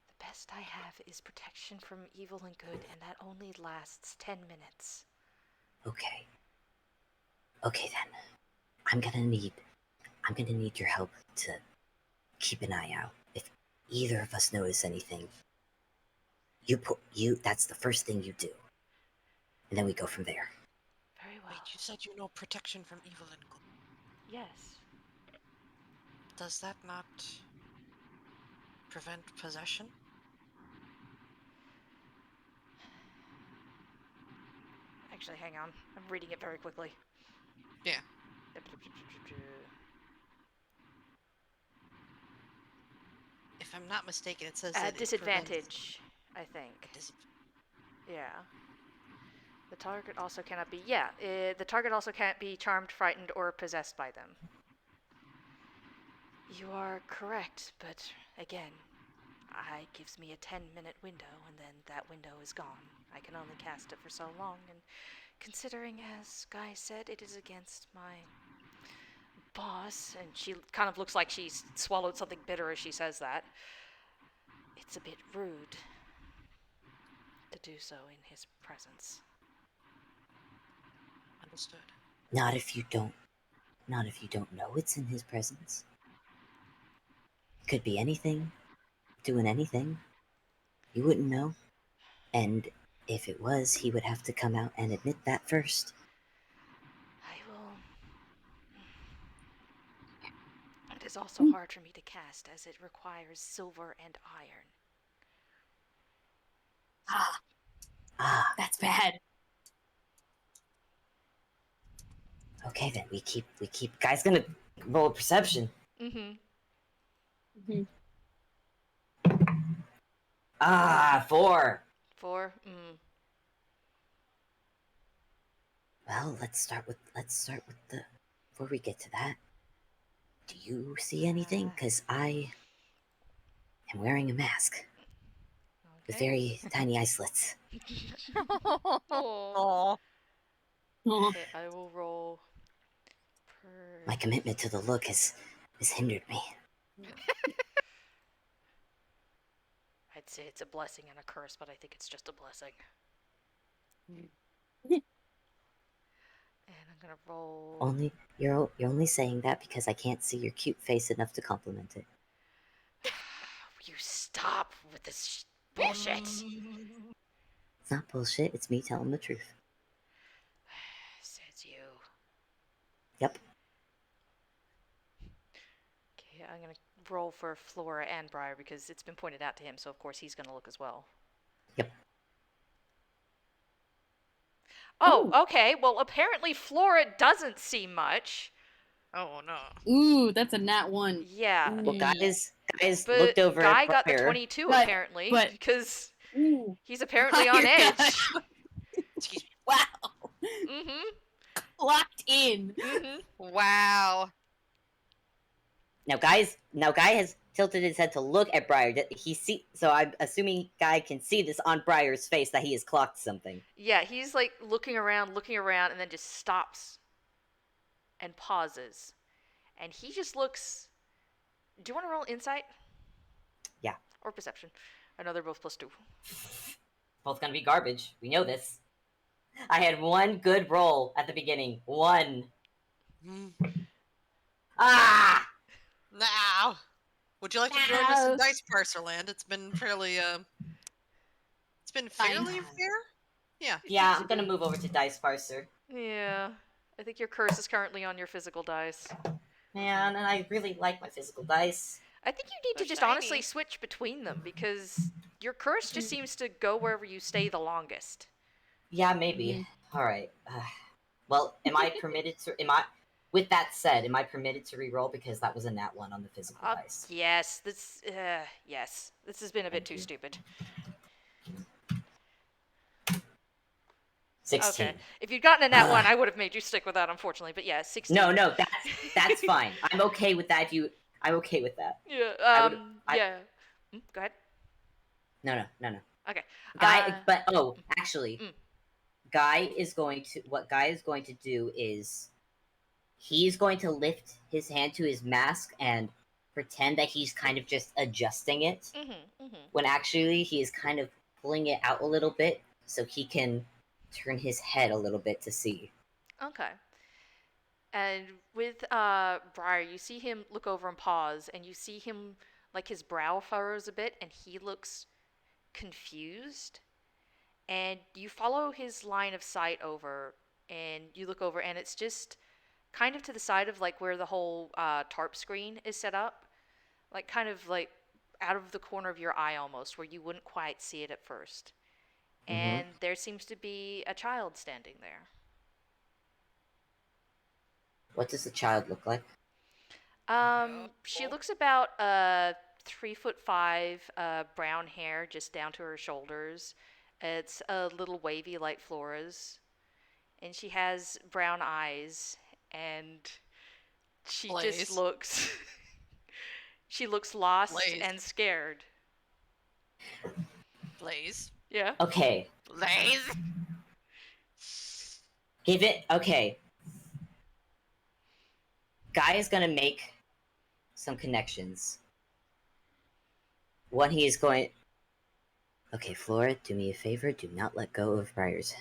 "The best I have is protection from evil and good, and that only lasts 10 minutes." Okay. Okay then. I'm gonna need your help to keep an eye out. If either of us notice anything, that's the first thing you do. And then we go from there. Very well. Wait, you said you know protection from evil and good. Yes. Does that not prevent possession? Actually, hang on. I'm reading it very quickly. Yeah. If I'm not mistaken, it says that it Disadvantage, I think. Yeah. The target also cannot be. Yeah, the target also can't be charmed, frightened, or possessed by them. You are correct, but again, it gives me a 10-minute window, and then that window is gone. I can only cast it for so long, and considering, as Guy said, it is against my boss, and she kind of looks like she's swallowed something bitter as she says that, it's a bit rude to do so in his presence. Understood. Not if you don't know it's in his presence. Could be anything, doing anything. You wouldn't know. And if it was, he would have to come out and admit that first. I will. It is also hard for me to cast, as it requires silver and iron. Ah, That's bad. okay then. We keep. Guy's gonna roll a perception. Mm-hmm. Ah, 4. 4. Well, let's start with the. Before we get to that, do you see anything? Because I am wearing a mask with very tiny eye slits. Oh. Okay, I will roll. My commitment to the look has hindered me. I'd say it's a blessing and a curse, but I think it's just a blessing. And I'm gonna roll. You're only saying that because I can't see your cute face enough to compliment it. You stop with this bullshit. It's not bullshit. It's me telling the truth. Says you. Yep. Okay, I'm gonna roll for Flora and Briar because it's been pointed out to him, so of course he's gonna look as well. Yep. Oh, okay. Well, apparently Flora doesn't see much. Oh no. Ooh, that's a nat 1. Yeah. Ooh. Well, guys But looked over Guy at got the Briar. 22 But- apparently but- because Ooh. he's apparently on Briar got- edge. Excuse me. Wow. Mm-hmm. Locked in. Mm-hmm. Wow. Now, Guy has tilted his head to look at Briar. So I'm assuming Guy can see this on Briar's face that he has clocked something. Yeah, he's like looking around, and then just stops and pauses. And he just looks. Do you want to roll insight? Yeah. Or perception? I know they're both +2. Both gonna be garbage. We know this. I had one good roll at the beginning. One. Ah! Now, would you like to join us in Dice Parser Land? It's been fairly, it's been fairly fair? Yeah. Yeah, I'm gonna move over to Dice Parser. Yeah. I think your curse is currently on your physical dice. Man, and I really like my physical dice. I think you need They're to just shiny. honestly switch between them because your curse just seems to go wherever you stay the longest. Yeah, maybe. Alright. Well, am I permitted to... With that said, am I permitted to reroll because that was a nat 1 on the physical dice? Yes, yes. This has been a bit too you. stupid. 16. Okay. If you'd gotten a nat 1, I would have made you stick with that, unfortunately. But yeah, 16. No, that's fine. I'm okay with that. I'm okay with that. Yeah. Yeah. Go ahead. No. Okay. Guy, actually, what Guy is going to do is he's going to lift his hand to his mask and pretend that he's kind of just adjusting it, when actually he is kind of pulling it out a little bit so he can turn his head a little bit to see. Okay. And with Briar, you see him look over and pause, and you see him, like, his brow furrows a bit, and he looks confused. And you follow his line of sight over, and you look over, and it's just kind of to the side of, like, where the whole tarp screen is set up. Like, kind of, like, out of the corner of your eye almost, where you wouldn't quite see it at first. And there seems to be a child standing there. What does the child look like? She looks about 3'5", brown hair just down to her shoulders. It's a little wavy like Flora's, and she has brown eyes, and she just looks. She looks lost and scared. Blaze. Yeah. Okay. Blaze. Give it. Okay. Guy is gonna make some connections. One, he is going. Okay, Flora, do me a favor. Do not let go of Briar's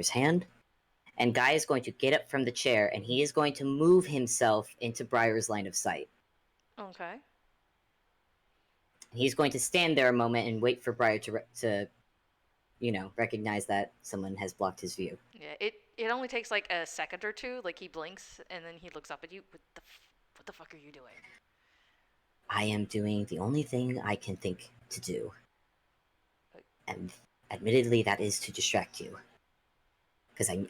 hand. And Guy is going to get up from the chair, and he is going to move himself into Briar's line of sight. Okay. He's going to stand there a moment and wait for Briar to recognize that someone has blocked his view. Yeah. It only takes like a second or two. Like, he blinks, and then he looks up at you. What the fuck are you doing? I am doing the only thing I can think to do. And admittedly, that is to distract you. Because I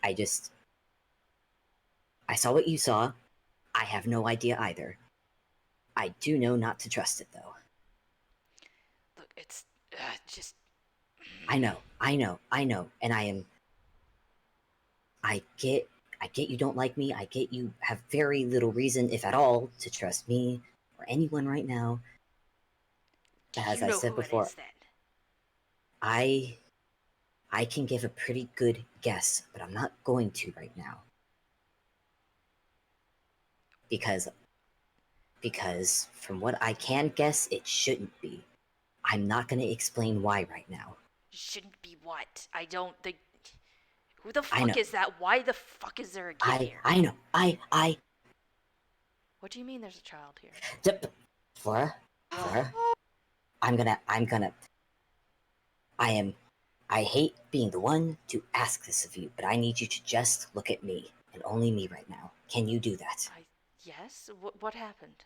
saw what you saw. I have no idea either. I do know not to trust it, though. Look, it's just... I know. And I get you don't like me. I get you have very little reason, if at all, to trust me or anyone right now. But as I said before, I can give a pretty good guess, but I'm not going to right now. Because from what I can guess, it shouldn't be. I'm not going to explain why right now. Shouldn't be what? I don't think... Who the fuck is that? Why the fuck is there a kid here? I know. I... What do you mean there's a child here? Flora? I hate being the one to ask this of you, but I need you to just look at me, and only me right now. Can you do that? Yes? What happened?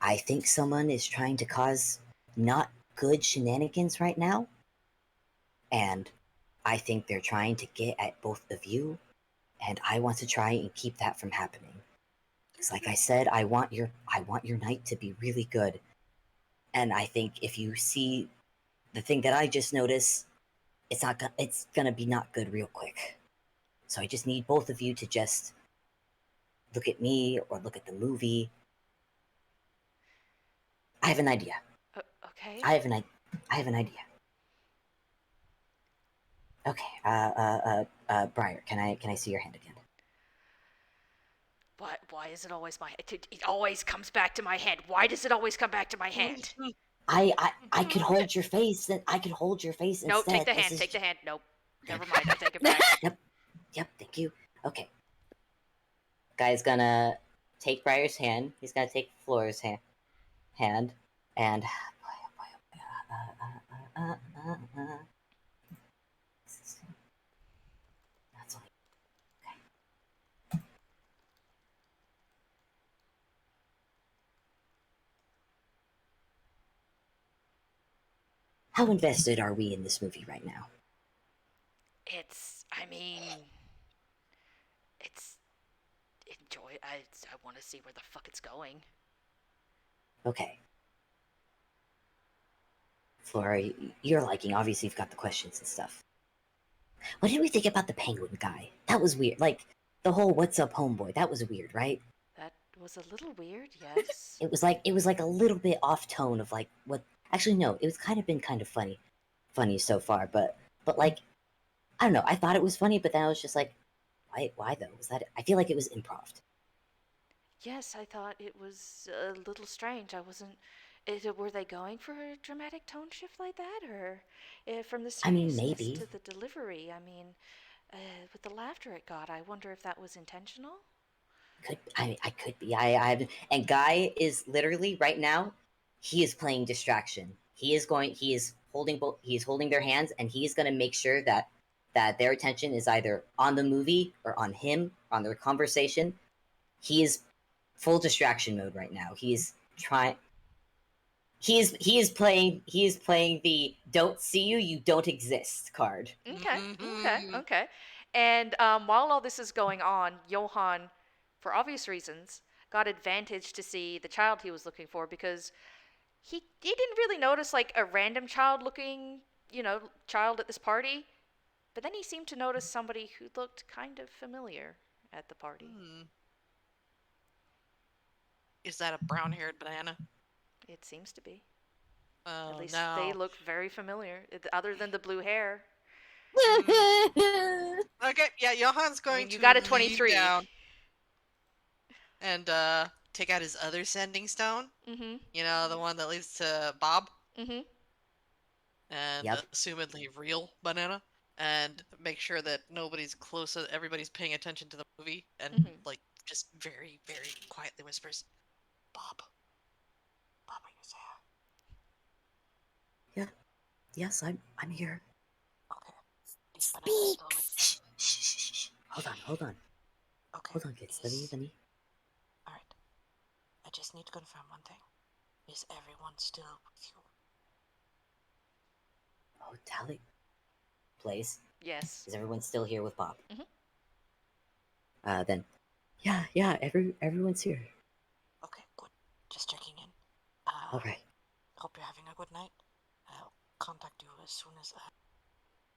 I think someone is trying to cause not good shenanigans right now, and I think they're trying to get at both of you, and I want to try and keep that from happening. Because like I said, I want your night to be really good. And I think if you see the thing that I just noticed, it's gonna be not good real quick. So I just need both of you to just look at me or look at the movie. I have an idea. Okay. I have an idea. Okay, Briar, can I see your hand again? Why is it always my head? It always comes back to my head. Why does it always come back to my head? I could hold your face, and I could hold your face instead. No, take the hand. Take the hand. Nope. Never mind. I take it back. Yep. Thank you. Okay. Guy's gonna take Briar's hand. He's gonna take Flora's hand, and that's all. Okay. How invested are we in this movie right now? I mean, it's enjoy. I want to see where the fuck it's going. Okay. Flora, you're liking. Obviously, you've got the questions and stuff. What did we think about the penguin guy? That was weird. Like the whole "What's up, homeboy"? That was weird, right? That was a little weird, yes. It was like a little bit off tone of like what. Actually, no. It was kind of funny so far. But like, I don't know. I thought it was funny, but then I was just like, why though? Was that? I feel like it was improv. Yes, I thought it was a little strange. I wasn't. Were they going for a dramatic tone shift like that, or from the I mean, seriousness maybe. to the delivery? I mean, with the laughter it got, I wonder if that was intentional. I could be. I and Guy is literally right now. He is playing distraction. He is going. He is holding both. He is holding their hands, and he is going to make sure that their attention is either on the movie or on him, on their conversation. He is full distraction mode right now. He is trying. He is playing the "Don't see you, you don't exist" card. Okay. And while all this is going on, Johan, for obvious reasons, got advantage to see the child he was looking for because he didn't really notice like a random child looking, child at this party. But then he seemed to notice somebody who looked kind of familiar at the party. Is that a brown-haired banana? It seems to be. Oh, At least no. they look very familiar, other than the blue hair. Okay, yeah, Johan's going you to got a lean 23. down and take out his other sending stone. Mm-hmm. You know, the one that leads to Bob. Mm-hmm. And Yep. assumedly real banana. And make sure that nobody's close, everybody's paying attention to the movie. And, like, just very, very quietly whispers, Bob. Bob, are you there? Yeah. Yes, I'm here. Okay. Speaks. Shh. Hold on. Okay. Hold on, kids. Let me. Alright. I just need to confirm one thing. Is everyone still with you? Oh, Tally. Blaze. Yes. Is everyone still here with Bob? Mm-hmm. Then. Yeah. Everyone's here. Okay, good. Just checking in. All right. Hope you're having a good night. I'll contact you as soon as I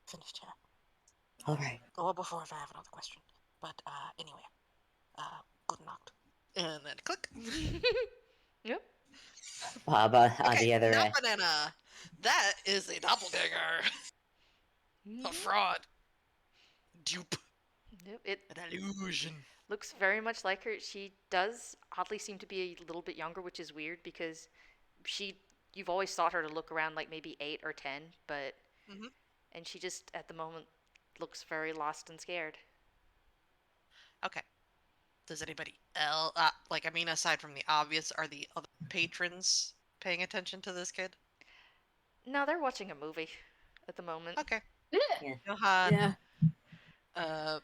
finish here. All right. Or before if I have another question. But anyway, good night. And then click. Yep. Bob on the other not end. banana. That is a doppelganger. A fraud. Dupe. It An illusion. looks very much like her. She does oddly seem to be a little bit younger, which is weird because you've always thought her to look around like maybe 8 or 10, but and she just at the moment looks very lost and scared. Okay. Does anybody else, aside from the obvious, are the other patrons paying attention to this kid? No, they're watching a movie at the moment. Okay. Yeah. Johan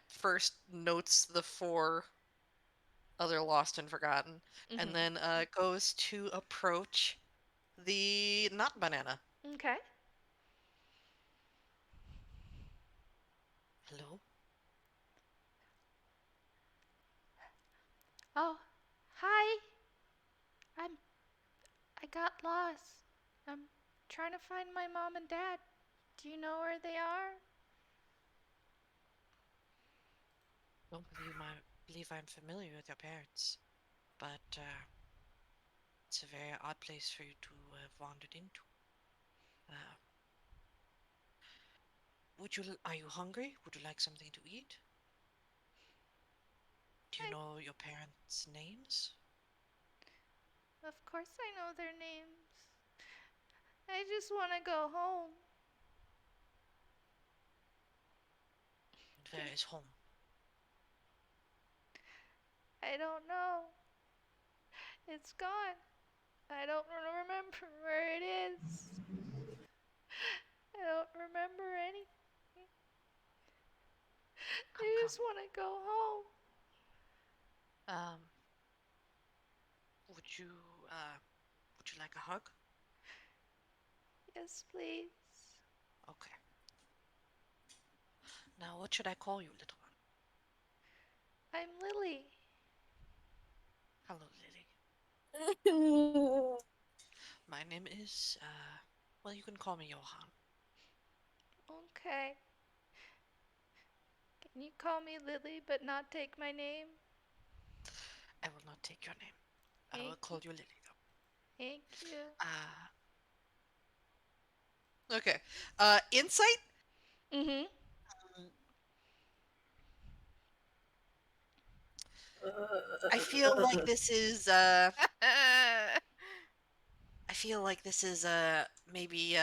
first notes the 4 other lost and forgotten, and then goes to approach the not banana. Okay. Hello? Oh, hi. I got lost. I'm trying to find my mom and dad. Do you know where they are? Don't believe I'm familiar with your parents, but it's a very odd place for you to have wandered into. Are you hungry? Would you like something to eat? Do you know your parents' names? Of course I know their names. I just want to go home. Where is home? I don't know. It's gone. I don't remember where it is. I don't remember anything. Come, I come. just want to go home. Um, would you, would you like a hug? Yes, please. Okay. Now, what should I call you, little one? I'm Lily. Hello, Lily. My name is, well, you can call me Johan. Okay. Can you call me Lily but not take my name? I will not take your name. I will Thank call you. you Lily, though. Thank you. Okay. Insight? Mm-hmm. I feel like this is, maybe,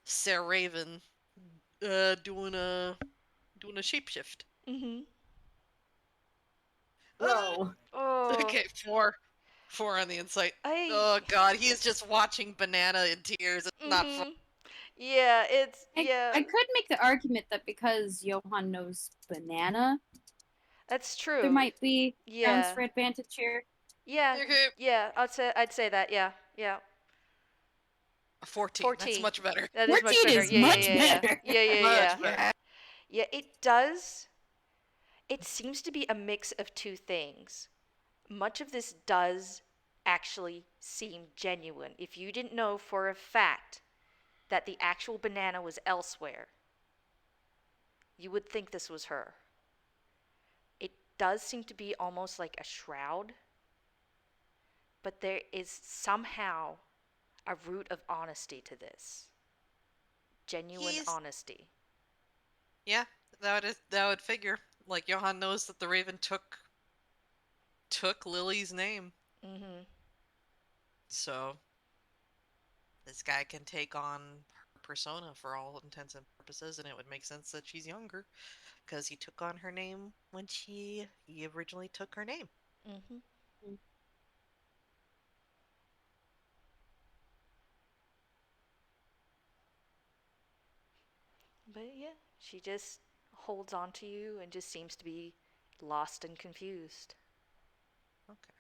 Sarah Raven, doing a shapeshift. Mm-hmm. Whoa. Oh, Okay, four on the insight. I. Oh god, he's just watching Banana in tears. It's not fun. Mm-hmm. Yeah, it's I could make the argument that because Johan knows banana, That's there true. might be grounds Yeah. for advantage here. Yeah. Okay, Yeah. I'd say that. Yeah. Yeah. a 14. That's 14. much better. That is much 14 better. is Yeah. Yeah. much Yeah. Yeah. better. Yeah. Yeah. Yeah. Much better. Yeah. It does. It seems to be a mix of two things. Much of this does actually seem genuine. If you didn't know for a fact that the actual banana was elsewhere, you would think this was her. It does seem to be almost like a shroud, but there is somehow a root of honesty to this. Genuine He's honesty. yeah, that would figure. Like Johan knows that the Raven took Lily's name, Mm-hmm. so this guy can take on her persona for all intents and purposes, and it would make sense that she's younger because he took on her name when he originally took her name. Mm-hmm. But yeah, she just holds on to you and just seems to be lost and confused. Okay.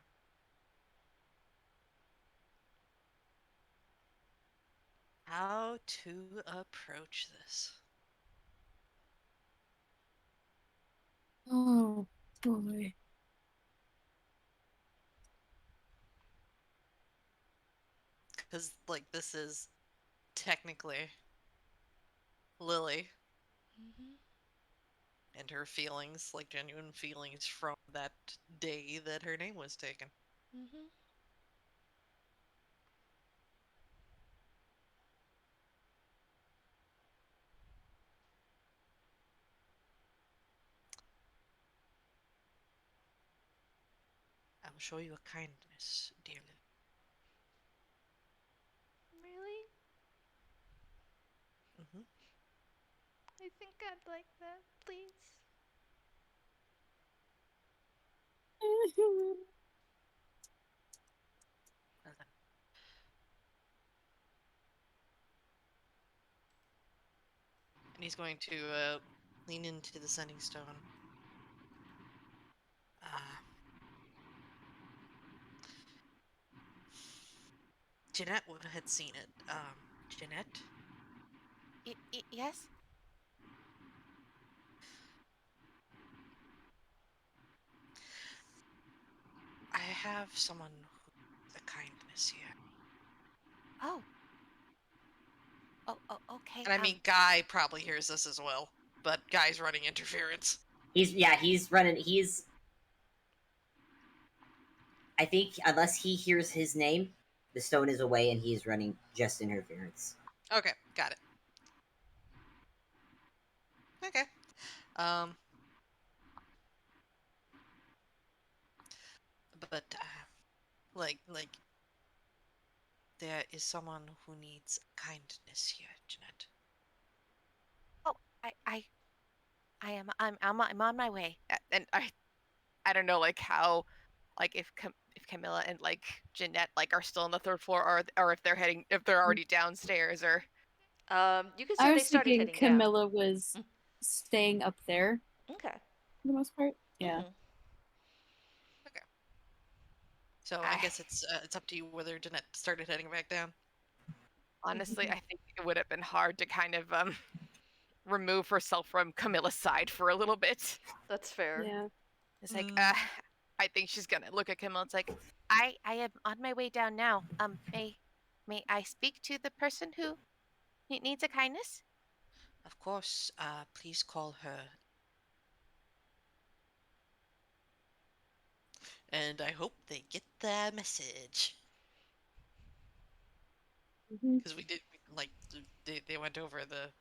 How to approach this? Oh boy. Because like this is technically Lily Mm-hmm. and her feelings, like genuine feelings from that day that her name was taken. Mm-hmm. I will show you a kindness, dear Lily. Really? Mm-hmm. I think I'd like that, please. Well then. And he's going to lean into the sending stone. Jeanette had seen it. Jeanette, Yes? I have someone who's a kindness here. Oh. Oh, okay. And I mean, Guy probably hears this as well, but Guy's running interference. He's running. I think unless he hears his name, the stone is away and he is running just interference. Okay, got it. Okay. But like there is someone who needs kindness here, Jeanette. oh, I'm on my way. And I I don't know, like how, like if Camilla and like Jeanette like are still on the third floor, or if they're already downstairs, or You could I say they was started thinking heading down. Camilla was staying up there Okay. for the most part. Yeah. Mhm. Okay. So I guess it's up to you whether Jeanette started heading back down. Honestly, I think it would have been hard to kind of remove herself from Camilla's side for a little bit. That's fair. Yeah. It's like, I think she's gonna look at Camilla. It's like, I am on my way down now. May I speak to the person who needs a kindness? Of course. Please call her. And I hope they get the message. Because we did, like, they went over the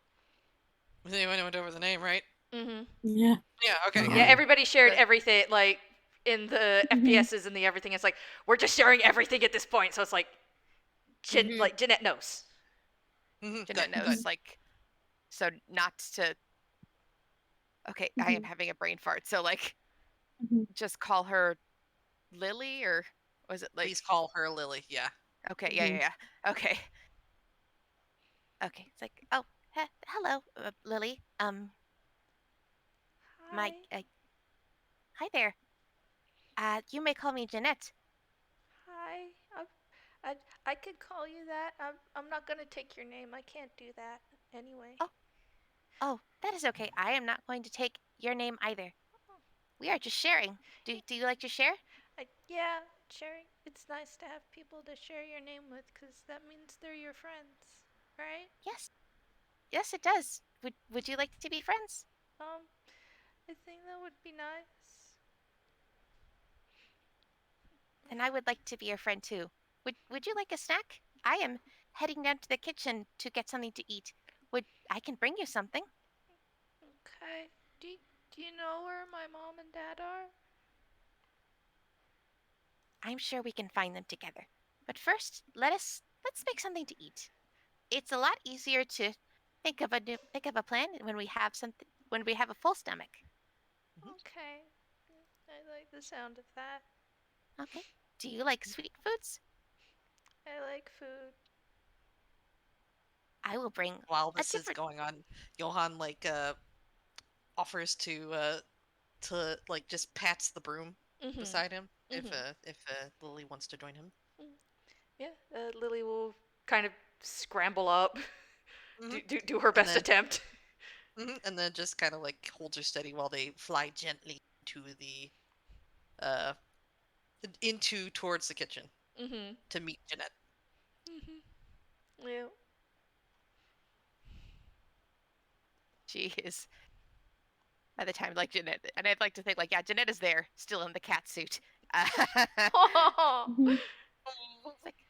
name, right? Mhm. Yeah. Yeah. Okay. Yeah, everybody shared But- everything, like in the FPSs and the everything. It's like we're just sharing everything at this point. So it's like, like Jeanette knows. Jeanette good, knows, like, so not to. Okay, I am having a brain fart. So like, just call her Lily, or was it like? Please call her Lily. Yeah. Okay, yeah. Okay. Okay, it's like, oh, hello, Lily. Hi. Hi there. You may call me Jeanette. Hi. I could call you that. I'm not gonna take your name. I can't do that anyway. Oh, that is okay. I am not going to take your name either. We are just sharing. Do you like to share? Yeah, sharing. It's nice to have people to share your name with, because that means they're your friends, right? Yes. Yes, it does. Would you like to be friends? I think that would be nice. Then I would like to be your friend too. Would you like a snack? I am heading down to the kitchen to get something to eat. I can bring you something? Okay. Do you know where my mom and dad are? I'm sure we can find them together. But first, let's make something to eat. It's a lot easier to think of a plan when we have a full stomach. Okay. I like the sound of that. Okay. Do you like sweet foods? I like food. I will bring While a this is different. going on, Johan offers to like just pats the broom beside him if Lily wants to join him. Yeah, Lily will kind of scramble up, Mhm. do her best attempt. And then just kind of like holds her steady while they fly gently to the towards the kitchen to meet Jeanette. Yeah. She is, by the time, like, Jeanette, and I'd like to think, like, yeah, Jeanette is there, still in the cat suit. It's like,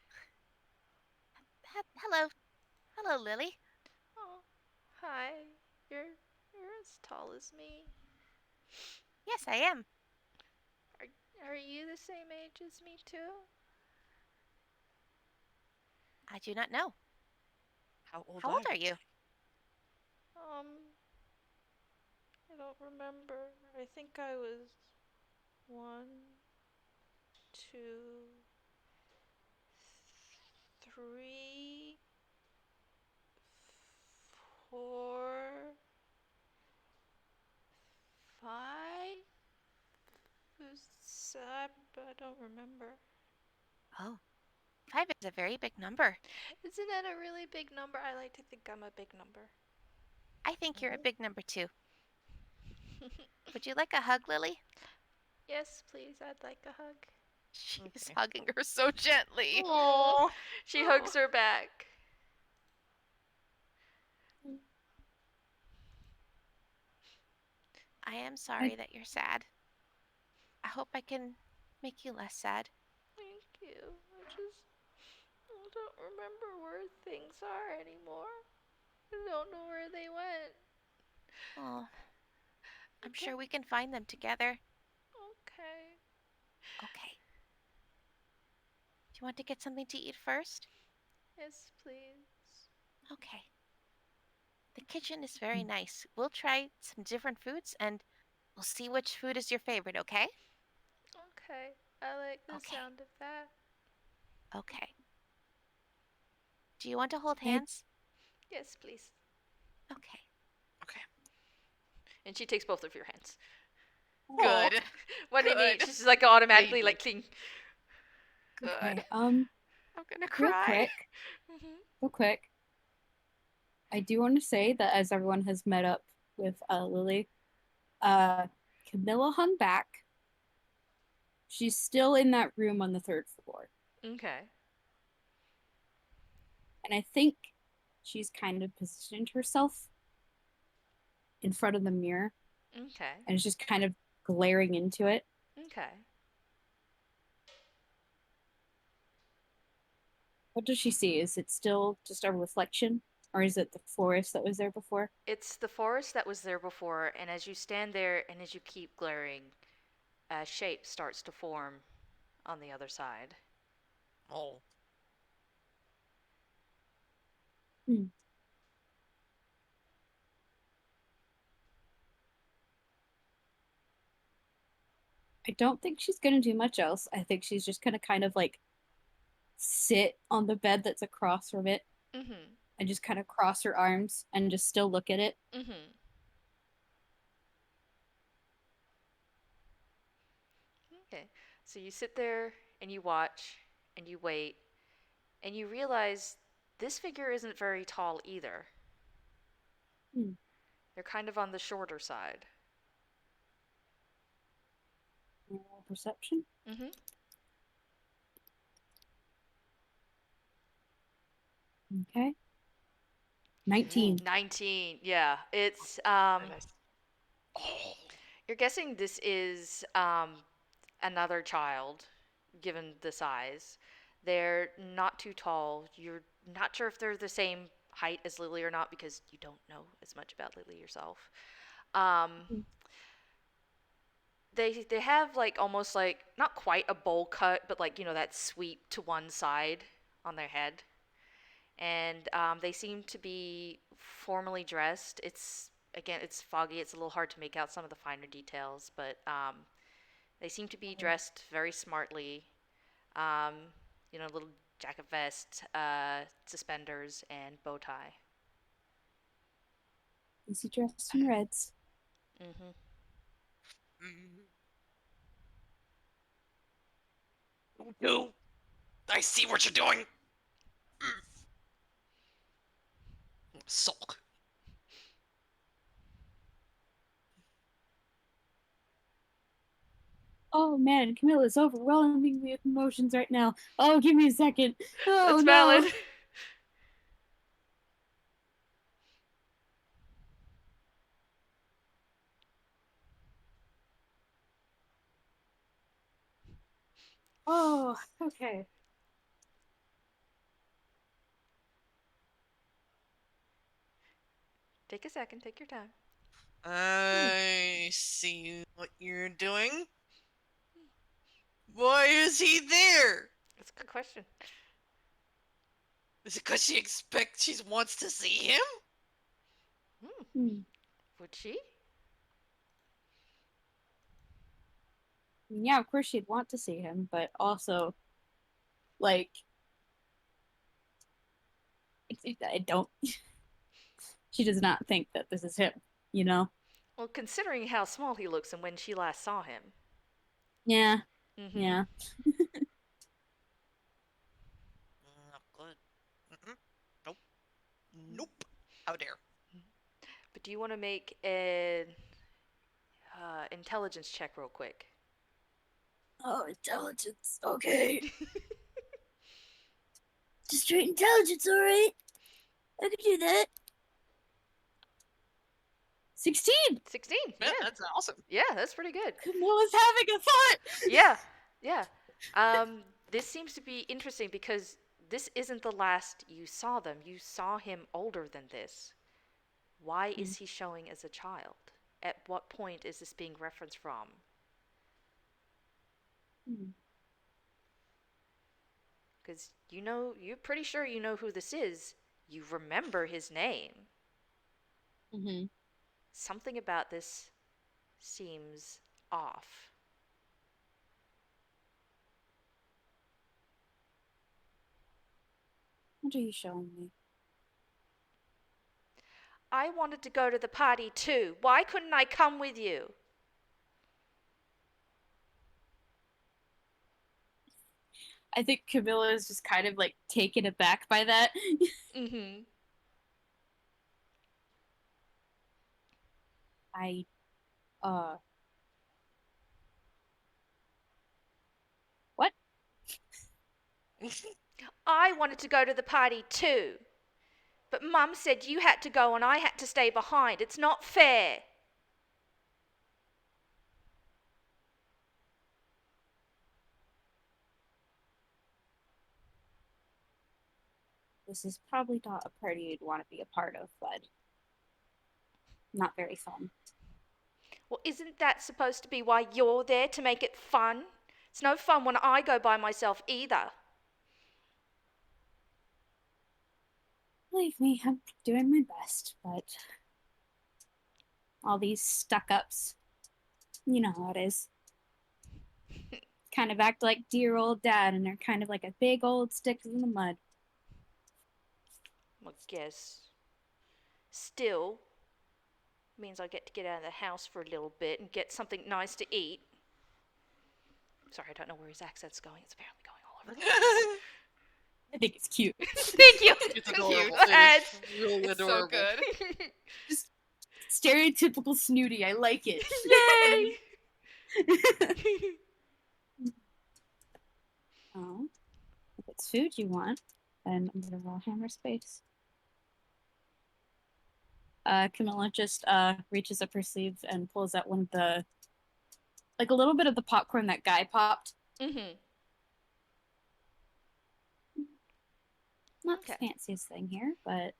hello, Lily. Oh, hi. You're as tall as me. Yes, I am. Are you the same age as me too? I do not know. How old How old are you? I don't remember. I think I was 1, 2, 3, 4, 5. It was sad, but I don't remember. Oh, 5 is a very big number. Isn't that a really big number? I like to think I'm a big number. I think you're a big number too. Would you like a hug, Lily? Yes, please. I'd like a hug. She's hugging her so gently. Aww. She hugs her back. I am sorry that you're sad. I hope I can make you less sad. Thank you. I don't remember where things are anymore. I don't know where they went. Oh, I'm sure we can find them together. Okay. Okay. Do you want to get something to eat first? Yes, please. Okay. The kitchen is very nice. We'll try some different foods and we'll see which food is your favorite, okay? Okay. I like the Okay. sound of that. Okay. Do you want to hold Hey. hands? Yes, please. Okay. Okay. And she takes both of your hands. Good. What do you mean? Good. She's like automatically Lady. like cling. Good. Okay. I'm gonna cry. Real quick. I do want to say that as everyone has met up with Lily, Camilla hung back. She's still in that room on the 3rd floor. Okay. And I think she's kind of positioned herself in front of the mirror. Okay. And is just kind of glaring into it. Okay. What does she see? Is it still just a reflection? Or is it the forest that was there before? It's the forest that was there before, and as you stand there and as you keep glaring, a shape starts to form on the other side. Oh. Hmm. I don't think she's gonna do much else. I think she's just gonna kind of like sit on the bed that's across from it Mm-hmm. and just kind of cross her arms and just still look at it. Mm-hmm. Okay. So you sit there and you watch and you wait and you realize this figure isn't very tall either. Hmm. They're kind of on the shorter side. Perception? Mm-hmm. Okay. 19. 19. Yeah. It's Very nice. you're guessing this is another child given the size. They're not too tall. You're not sure if they're the same height as Lily or not because you don't know as much about Lily yourself. Um, they have like almost like not quite a bowl cut, but like that sweep to one side on their head, and they seem to be formally dressed. It's again, it's foggy. It's a little hard to make out some of the finer details, but they seem to be dressed very smartly. Um, little jacket vest, suspenders, and bow tie. Is he dressed in reds? Mm-hmm. No. I see what you're doing. Sulk. Oh man, Camilla's overwhelming me with emotions right now. Oh, give me a second. Oh That's no. valid. Oh, okay. Take a second. Take your time. I see what you're doing. Why is he there? That's a good question. Is it because she wants to see him? Hmm. Would she? Yeah, of course she'd want to see him, but also, like, I don't. She does not think that this is him, you know? Well, considering how small he looks and when she last saw him. Yeah, Mm-hmm. yeah. Not good. Nope. Nope. How dare. But do you want to make an intelligence check real quick? Oh, intelligence. Okay. Just straight intelligence, alright. I could do that. 16! 16. Man, Yeah. that's awesome. Yeah, that's pretty good. Camilla's having a thought! Yeah. Yeah. This seems to be interesting because this isn't the last you saw them. You saw him older than this. Why is he showing as a child? At what point is this being referenced from? Because you're pretty sure you know who this is. You remember his name. Mm-hmm. Something about this seems off. What are you showing me? I wanted to go to the party too. Why couldn't I come with you? I think Camilla is just kind of like taken aback by that. Mm-hmm. What? I wanted to go to the party too. But Mum said you had to go and I had to stay behind. It's not fair. This is probably not a party you'd want to be a part of, but not very fun. Well, isn't that supposed to be why you're there, to make it fun? It's no fun when I go by myself either. Believe me, I'm doing my best, but all these stuck-ups, you know how it is. Kind of act like dear old dad, and they're kind of like a big old stick in the mud. I guess. Still, means I get to get out of the house for a little bit and get something nice to eat. Sorry, I don't know where his accent's going. It's apparently going all over the place. I think it's cute. Thank you. It's adorable. It's really It's adorable. so good. Just stereotypical snooty. I like it. Yay! Oh, if it's food you want, then I'm gonna roll hammer space. Camilla just reaches up her sleeve and pulls out one of the, like a little bit of the popcorn that guy popped. Mm-hmm. Not Okay. the fanciest thing here, but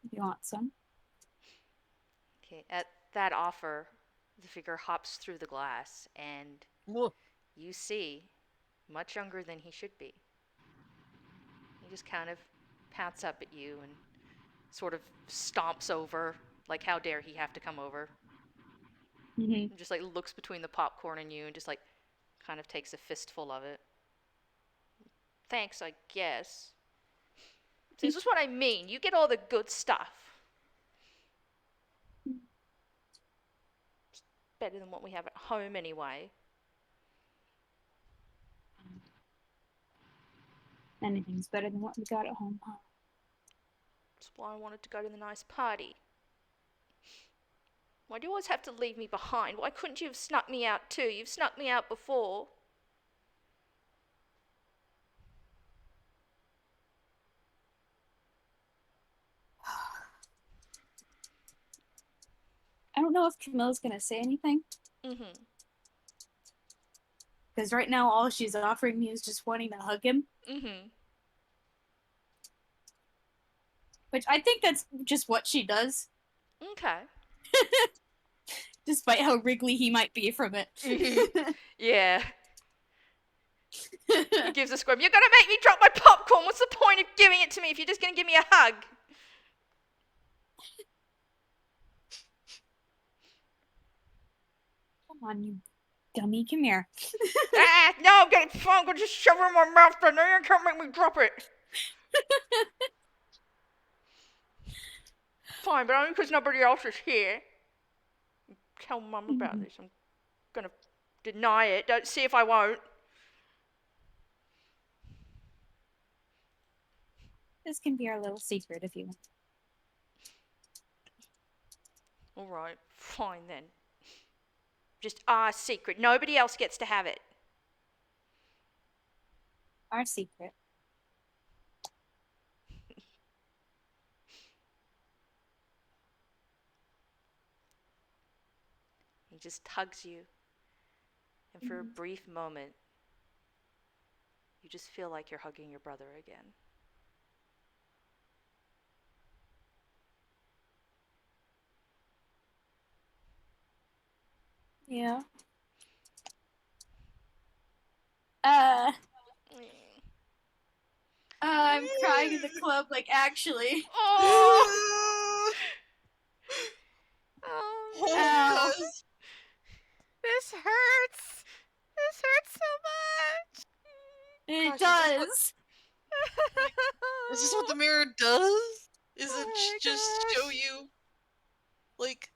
if you want some. Okay, at that offer, the figure hops through the glass and Whoa. you see, much younger than he should be. He just kind of pounces up at you and sort of stomps over, like, how dare he have to come over. Mm-hmm. And just like looks between the popcorn and you and just like kind of takes a fistful of it. Thanks, I guess. This is what I mean. You get all the good stuff. It's better than what we have at home anyway. Anything's better than what we got at home. That's why I wanted to go to the nice party. Why do you always have to leave me behind? Why couldn't you have snuck me out too? You've snuck me out before. I don't know if Camilla's gonna say anything, Mm-hmm. because right now all she's offering me is just wanting to hug him, Mm-hmm. which I think that's just what she does, Okay. despite how wriggly he might be from it. Yeah. He gives a squirm. You're gonna make me drop my popcorn. What's the point of giving it to me if you're just gonna give me a hug? Come on, you dummy, come here. No, I'm gonna just shove it in my mouth, but now you can't make me drop it. Fine, but only because nobody else is here. Tell Mum about this. I'm gonna deny it. Don't see if I won't. This can be our little secret if you want. All right, fine then. Just our secret. Nobody else gets to have it. Our secret. He just hugs you. And for a brief moment, you just feel like you're hugging your brother again. Yeah. I'm crying in the club, like, actually. Oh! Ow. This hurts. This hurts so much. It Gosh, is this does. Is this what the mirror does? Is Oh it my just show gosh. you, like,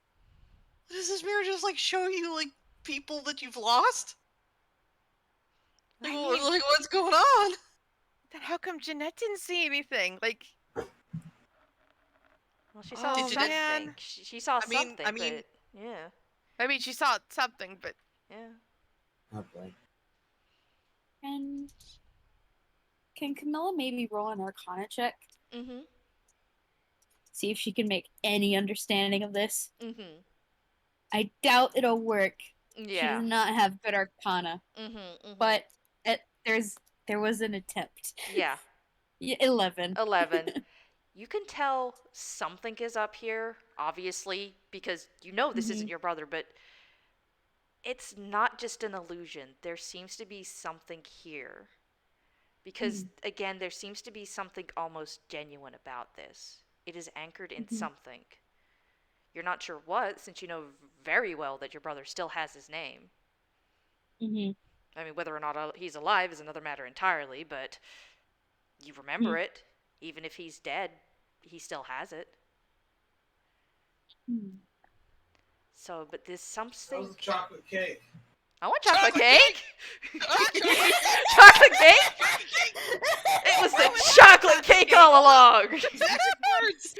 does this mirror just, like, show you, like, people that you've lost? Like, I well, mean, like what's going on? then how come Jeanette didn't see anything? Like, Well, she saw oh Jeanette- something. man. She saw I mean- something, I mean- but yeah, I mean, she saw something, but yeah. Oh boy. And can Camilla maybe roll an Arcana check? Mm-hmm. See if she can make any understanding of this. Mm-hmm. I doubt it'll work. She Yeah. does not have good Arcana, Mm-hmm. Mm-hmm. but there was an attempt. yeah, 11. 11. You can tell something is up here, obviously, because you know this isn't your brother, but it's not just an illusion. There seems to be something here. Because, again, there seems to be something almost genuine about this. It is anchored in something. You're not sure what, since you know very well that your brother still has his name. Mm-hmm. I mean, whether or not he's alive is another matter entirely, but you remember it. Even if he's dead, he still has it. So, but there's something. That was a chocolate cake. I want chocolate Chocolate cake. cake! Chocolate cake. It was the chocolate cake all along. Magic words!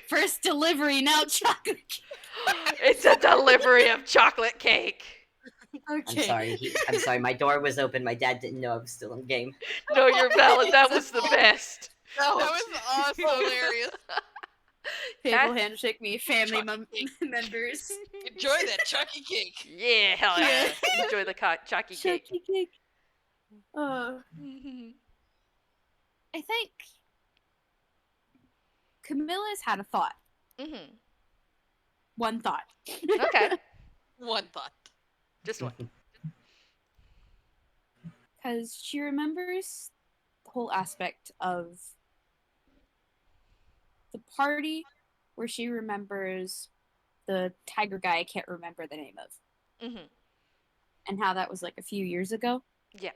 First delivery, now chocolate. It's a delivery of chocolate cake. Okay. I'm sorry. My door was open. My dad didn't know I was still in game. No, you're valid. That was the best. That that was was awesome. hilarious. Fable handshake me, family members. Enjoy that Chucky cake. Yeah, hell yeah. Enjoy the chalky cake. Chucky cake. I think Camilla's had a thought. Mm-hmm. One thought. Okay. One thought. Just one. Because she remembers the whole aspect of the party where she remembers the tiger guy I can't remember the name of. Mm-hmm. And how that was like a few years ago. Yeah.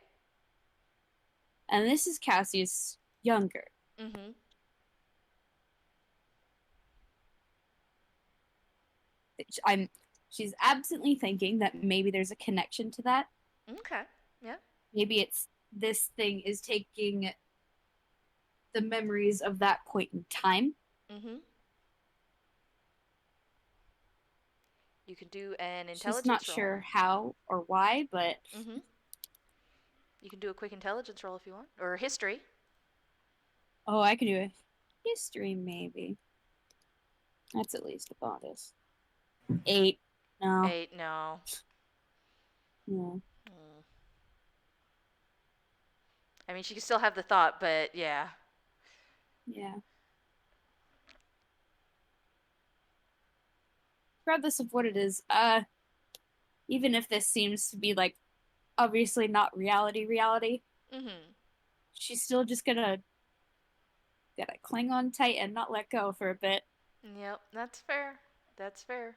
And this is Cassius younger. Mm-hmm. She's absently thinking that maybe there's a connection to that. Okay. Yeah. Maybe it's this thing is taking the memories of that point in time. Mm-hmm. You can do an intelligence She's not roll. sure how or why, but Mm-hmm. You can do a quick intelligence roll if you want. Or history. oh, I could do a history maybe. That's at least a bonus. 8. No. 8, no. Yeah. Mm. I mean, she can still have the thought, but yeah. Yeah. Regardless of what it is, even if this seems to be like obviously not reality, Mm-hmm. she's still just gonna cling on tight and not let go for a bit. Yep, that's fair. That's fair.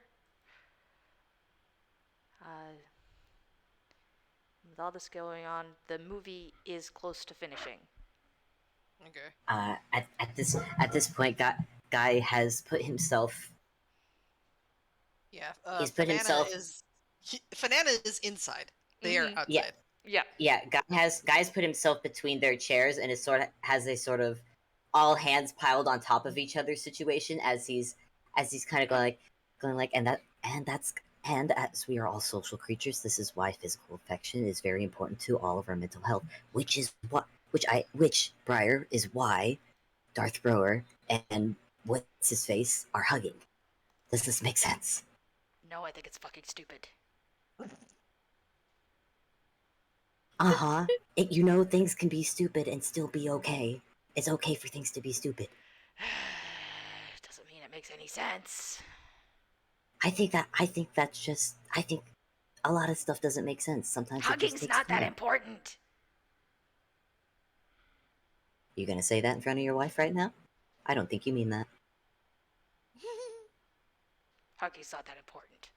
With all this going on, the movie is close to finishing. Okay. At this point, guy has put himself. Yeah. He's put himself. Fanana is inside. They are outside. Yeah. Yeah. Yeah, guys put himself between their chairs and is sort of has a sort of all hands piled on top of each other situation as he's kind of going like and as we are all social creatures, this is why physical affection is very important to all of our mental health, which Briar is why Darth Brower and what's his face are hugging. Does this make sense? No, I think it's fucking stupid. Uh-huh. Things can be stupid and still be okay. It's okay for things to be stupid. Doesn't mean it makes any sense. I think a lot of stuff doesn't make sense. Sometimes it just Hugging's takes not that time. important. You gonna say that in front of your wife right now? I don't think you mean that. Hugging's not that important.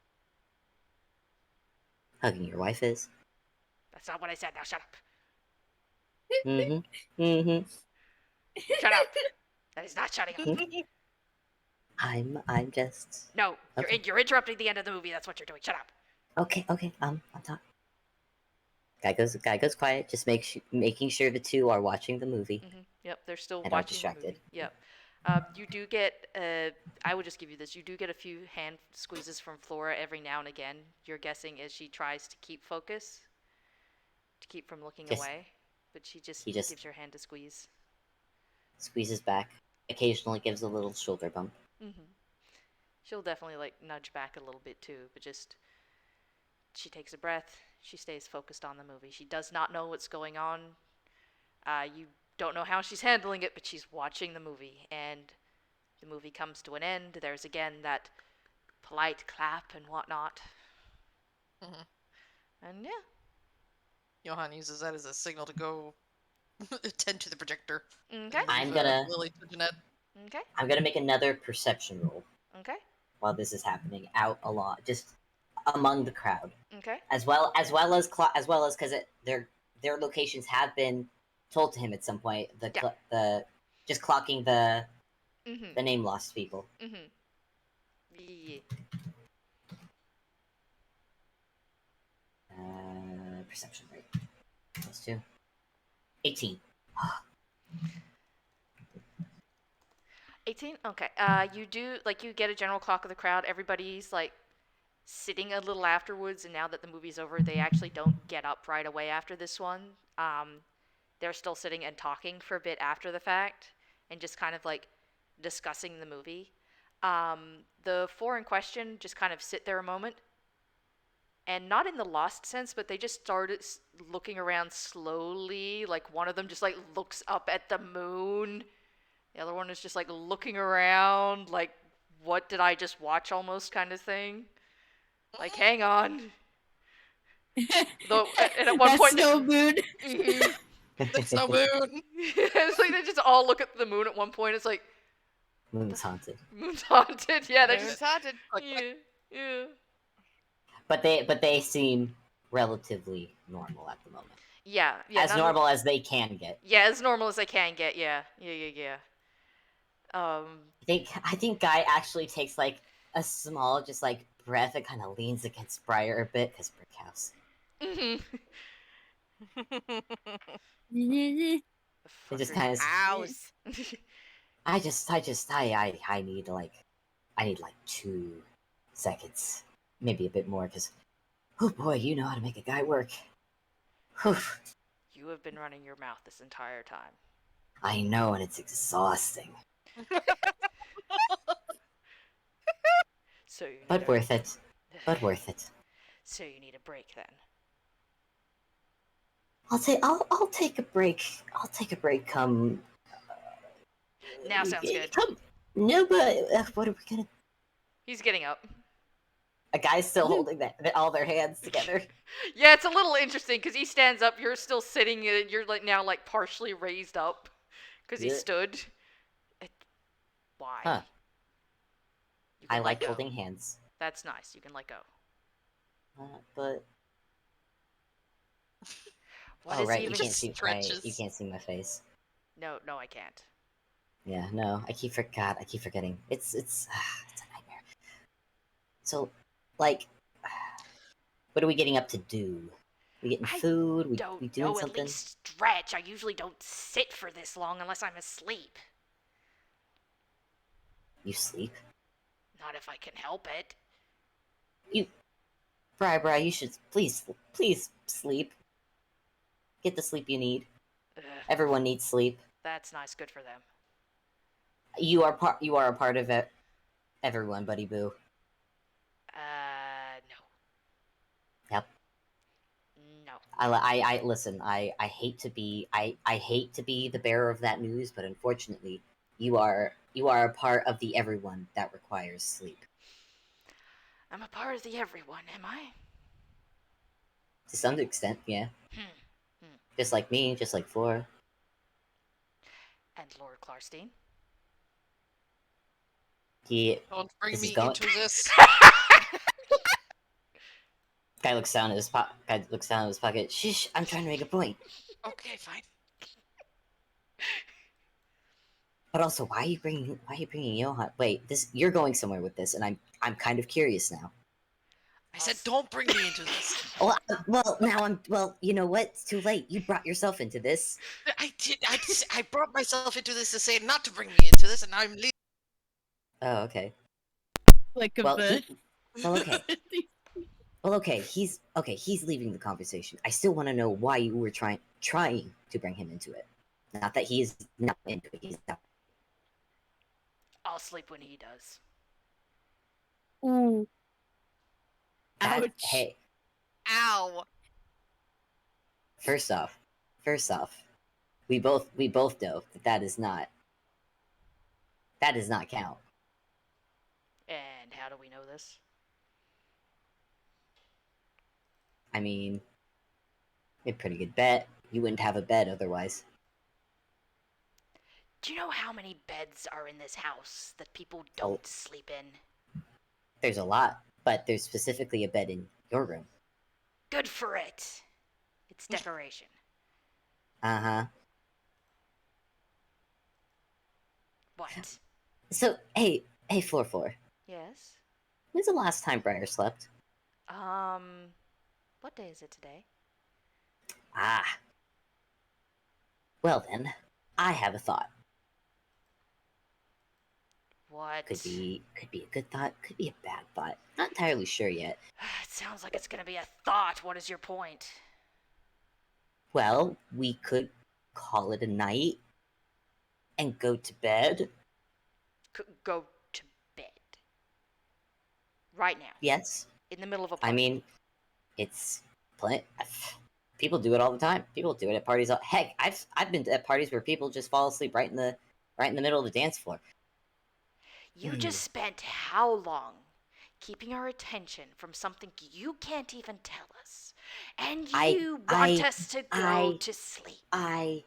Hugging your wife is. That's not what I said. Now shut up. Shut up. That is not shutting up. I'm just No, okay. you're interrupting the end of the movie. That's what you're doing. Shut up. Okay. I'm talking. Guy goes quiet. Just making sure the two are watching the movie Yep, they're still and aren't watching the distracted. movie. Yep. You do get, I would just give you this. You do get a few hand squeezes from Flora every now and again. You're guessing as she tries to keep focus, to keep from looking away, but she just gives your hand a squeeze. Squeezes back. Occasionally gives a little shoulder bump. She'll definitely like nudge back a little bit too, but just she takes a breath. She stays focused on the movie. She does not know what's going on. You don't know how she's handling it, but she's watching the movie, and the movie comes to an end. There's again that polite clap and whatnot. And yeah. Johan uses that as a signal to go attend to the projector. Okay. I'm gonna Lily to Jeanette. Okay. I'm gonna make another perception roll. Okay. While this is happening, out a lot, just among the crowd. Okay. As well as because their locations have been told to him at some point. The just clocking the name lost people. Yeah. Perception rate +2. 18. 18? Okay. You do, like, you get a general clock of the crowd. Everybody's, like, sitting a little afterwards, and now that the movie's over, they actually don't get up right away after this one. They're still sitting and talking for a bit after the fact, and just kind of, like, discussing the movie. The four in question just kind of sit there a moment, and not in the lost sense, but they just started looking around slowly. Like, one of them just, like, looks up at the moon. The other one is just, like, looking around, like, what did I just watch almost kind of thing. Like, hang on. Though, and at one That's point... no moon. That's no moon. It's like they just all look at the moon at one point. It's like... Moon's haunted. Moon's haunted, yeah. They're Moon's just... haunted. Yeah. But they seem relatively normal at the moment. Yeah. As normal as they can get. Yeah, as normal as they can get, yeah. I think Guy actually takes like a small just like breath and kind of leans against Briar a bit because brick house. It just kind of House. I need like 2 seconds, maybe a bit more, because oh boy, you know how to make a guy work. Whew. You have been running your mouth this entire time. I know, and it's exhausting. So but worth it. But worth it. So you need a break then. I'll take a break. I'll take a break. Come. Now sounds good. Come. No, but what are we gonna? He's getting up. A guy's still holding all their hands together. Yeah, it's a little interesting because he stands up. You're still sitting. You're like now like partially raised up because he stood. Why? Huh. I let like go. holding hands. That's nice. You can let go. But. What Oh is right, he you even can't see you can't see my face. No, I can't. Yeah, no, I keep forgetting. It's a nightmare. So, like, what are we getting up to do? We getting food? We doing something? At least stretch. I usually don't sit for this long unless I'm asleep. You sleep? Not if I can help it. Bri, you should please sleep. Get the sleep you need. Ugh, Everyone needs sleep. that's nice. Good for them. You are a part of it. Everyone, buddy boo. No. Yep. No. I listen. I hate to be the bearer of that news, but unfortunately, you are a part of the everyone that requires sleep. I'm a part of the everyone, am I? To some extent, yeah. Just like me, just like Flora. And Lord Clarstein. Yeah. Don't bring This is me going- into this. Guy looks down at his pocket. Shh! I'm trying to make a point. Okay, fine. But also, why are you bringing Johan? Wait, you're going somewhere with this, and I'm kind of curious now. I said, don't bring me into this. Well, now I'm. Well, you know what? It's too late. You brought yourself into this. I did. I brought myself into this to say not to bring me into this, and I'm leaving. Oh, okay. Like a Well, bit. well, okay. Well, okay. He's leaving the conversation. I still want to know why you were trying to bring him into it. Not that he's not into it. He's not. I'll sleep when he does. Ooh. That, Ouch. hey, Ow. first off, we both know that does not count. And how do we know this? I mean, a pretty good bet. You wouldn't have a bed otherwise. Do you know how many beds are in this house that people don't sleep in? There's a lot, but there's specifically a bed in your room. Good for it. It's decoration. Uh-huh. What? So, hey, Floor. Yes? When's the last time Briar slept? What day is it today? Ah. Well then, I have a thought. What? Could be a good thought, could be a bad thought. Not entirely sure yet. It sounds like it's gonna be a thought. What is your point? Well, we could call it a night and go to bed. Go to bed. Right now. Yes. In the middle of a party. I mean, it's people do it all the time. People do it at parties. Heck, I've been at parties where people just fall asleep right in the middle of the dance floor. You just spent how long keeping our attention from something you can't even tell us, and you want us to go to sleep. I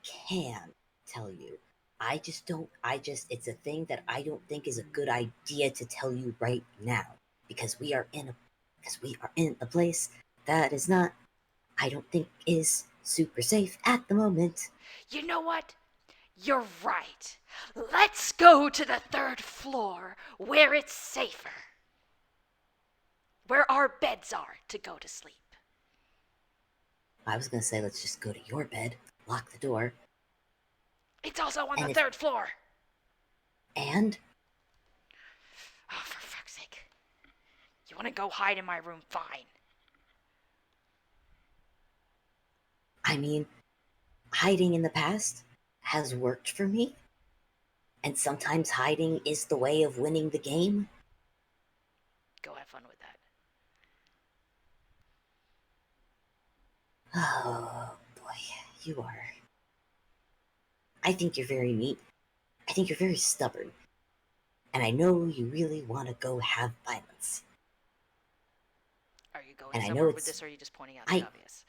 can tell you. It's a thing that I don't think is a good idea to tell you right now, because we are in a place that is not, I don't think, is super safe at the moment. You know what? You're right. Let's go to the 3rd floor where it's safer. Where our beds are to go to sleep. I was gonna say, let's just go to your bed, lock the door. It's also on the 3rd floor. And? Oh, for fuck's sake. You want to go hide in my room? Fine. I mean, hiding in the past has worked for me. And sometimes hiding is the way of winning the game. Go have fun with that. Oh, boy, you are. I think you're very neat. I think you're very stubborn. And I know you really want to go have violence. Are you going And somewhere with this, or are you just pointing out the obvious?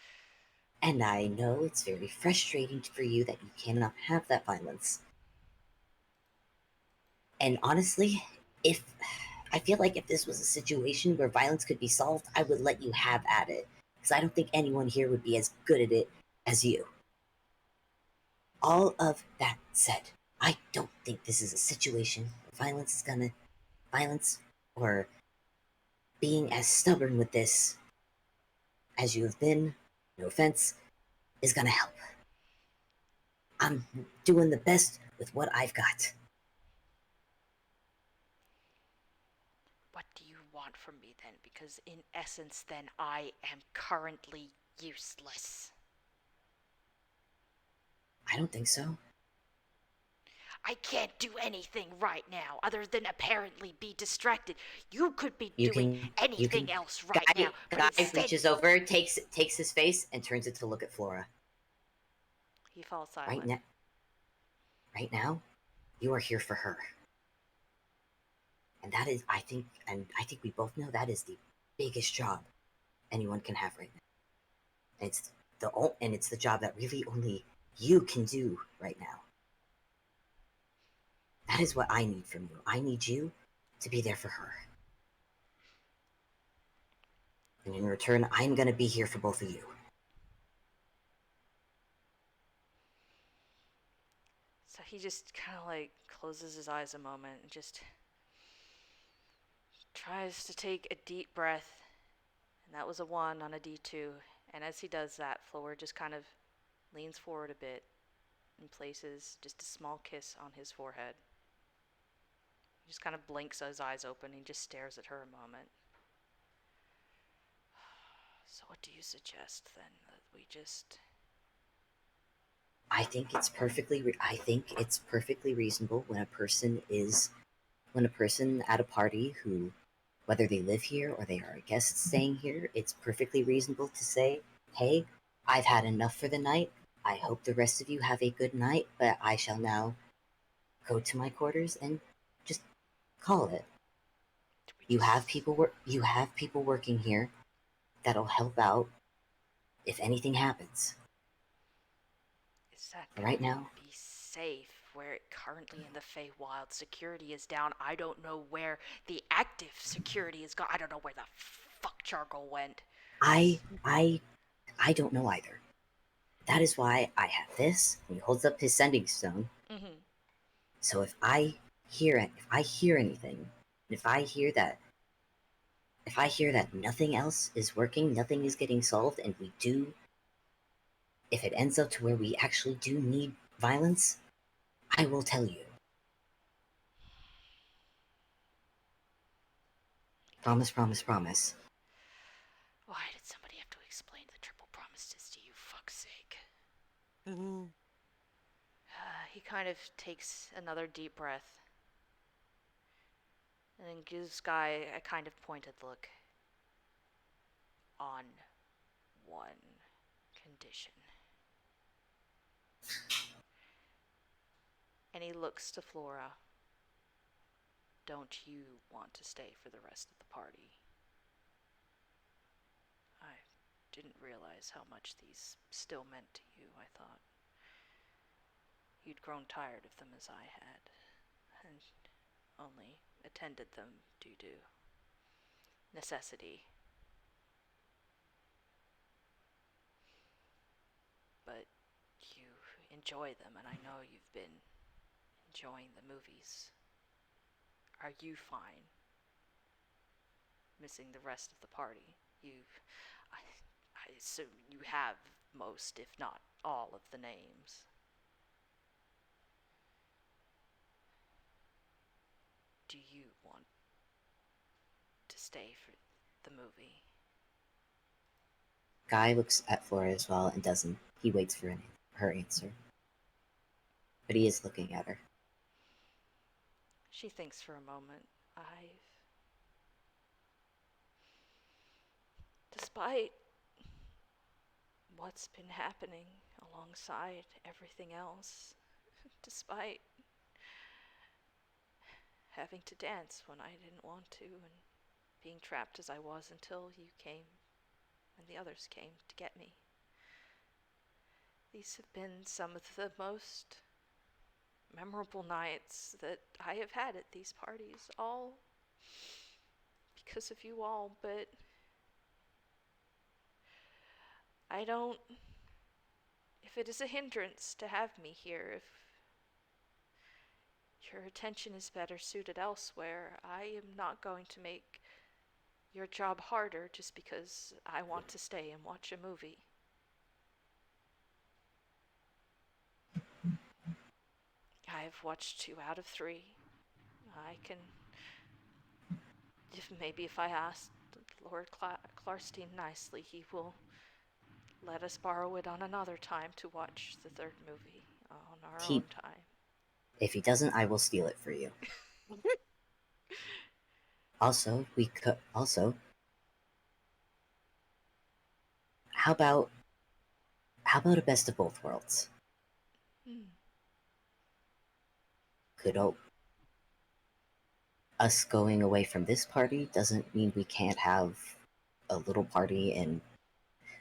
And I know it's very frustrating for you that you cannot have that violence. And honestly, I feel like if this was a situation where violence could be solved, I would let you have at it. Because I don't think anyone here would be as good at it as you. All of that said, I don't think this is a situation where violence or being as stubborn with this as you have been, no offense, is gonna help. I'm doing the best with what I've got. What do you want from me then? Because in essence, then, I am currently useless. I don't think so. I can't do anything right now other than apparently be distracted. You could be doing anything else right now. Guy reaches over, takes his face, and turns it to look at Flora. He falls silent. Right now, you are here for her. And that is, I think we both know that is the biggest job anyone can have right now. And it's the job that really only you can do right now. That is what I need from you. I need you to be there for her. And in return, I'm gonna be here for both of you. So he just kind of like closes his eyes a moment and just tries to take a deep breath. And that was a 1 on a D2. And as he does that, Floor just kind of leans forward a bit and places just a small kiss on his forehead. He just kind of blinks his eyes open and just stares at her a moment. So what do you suggest then? That we just... I think it's perfectly reasonable when a person at a party who, whether they live here or they are a guest staying here, it's perfectly reasonable to say, "Hey, I've had enough for the night. I hope the rest of you have a good night, but I shall now go to my quarters and just call it. You have people working here that'll help out if anything happens. Is that Right gonna now, be safe where currently in the Feywild security is down? I don't know where the active security is gone. I don't know where the fuck Charcoal went. I don't know either. That is why I have this." He holds up his sending stone. Mm-hmm. So if I hear anything, if I hear that nothing else is working, nothing is getting solved, and if it ends up to where we actually do need violence, I will tell you. Promise, promise, promise. Why did somebody have to explain the triple promises to you? Fuck's sake. Mm-hmm. He kind of takes another deep breath and then gives Guy a kind of pointed look. On one condition. And he looks to Flora. Don't you want to stay for the rest of the party? I didn't realize how much these still meant to you. I thought you'd grown tired of them as I had, and only attended them due to necessity. But you enjoy them, and I know you've been enjoying the movies. Are you fine missing the rest of the party? I assume you have most, if not all, of the names. Do you want to stay for the movie? Guy looks at Flora as well and doesn't. He waits for her answer. But he is looking at her. She thinks for a moment. Despite what's been happening alongside everything else, despite having to dance when I didn't want to, and being trapped as I was until you came and the others came to get me. These have been some of the most memorable nights that I have had at these parties, all because of you all, but I don't... If it is a hindrance to have me here, if your attention is better suited elsewhere, I am not going to make your job harder just because I want to stay and watch a movie. I've watched 2 out of 3. I can... If I ask Lord Clarstein nicely, he will let us borrow it on another time to watch the 3rd movie on our own time. If he doesn't, I will steal it for you. Also, how about a best of both worlds? Could us going away from this party doesn't mean we can't have a little party in...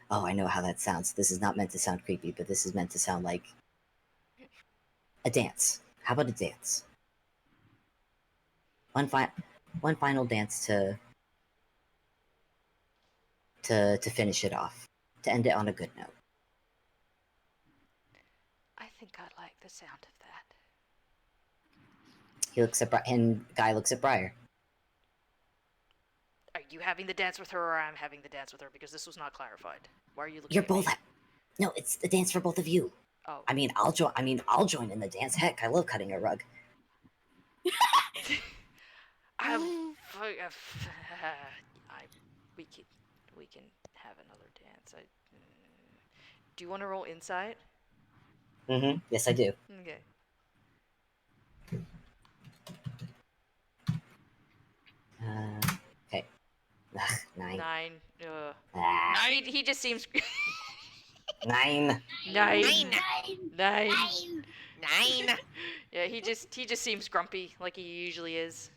Oh, I know how that sounds. This is not meant to sound creepy, but this is meant to sound like a dance. How about a dance? One final dance to finish it off, to end it on a good note. I think I like the sound of that. He looks at and Guy looks at Briar. Are you having the dance with her, or I'm having the dance with her? Because this was not clarified. Why are you looking You're at both. me? No, it's the dance for both of you. Oh. I mean, I'll join. I'll join in the dance. Heck, I love cutting a rug. We can have another dance. Do you want to roll insight? Mm-hmm. Yes, I do. Okay. Okay. Ugh, 9. 9. Ah, He just seems. 9. 9. 9. 9. Yeah, he just seems grumpy like he usually is.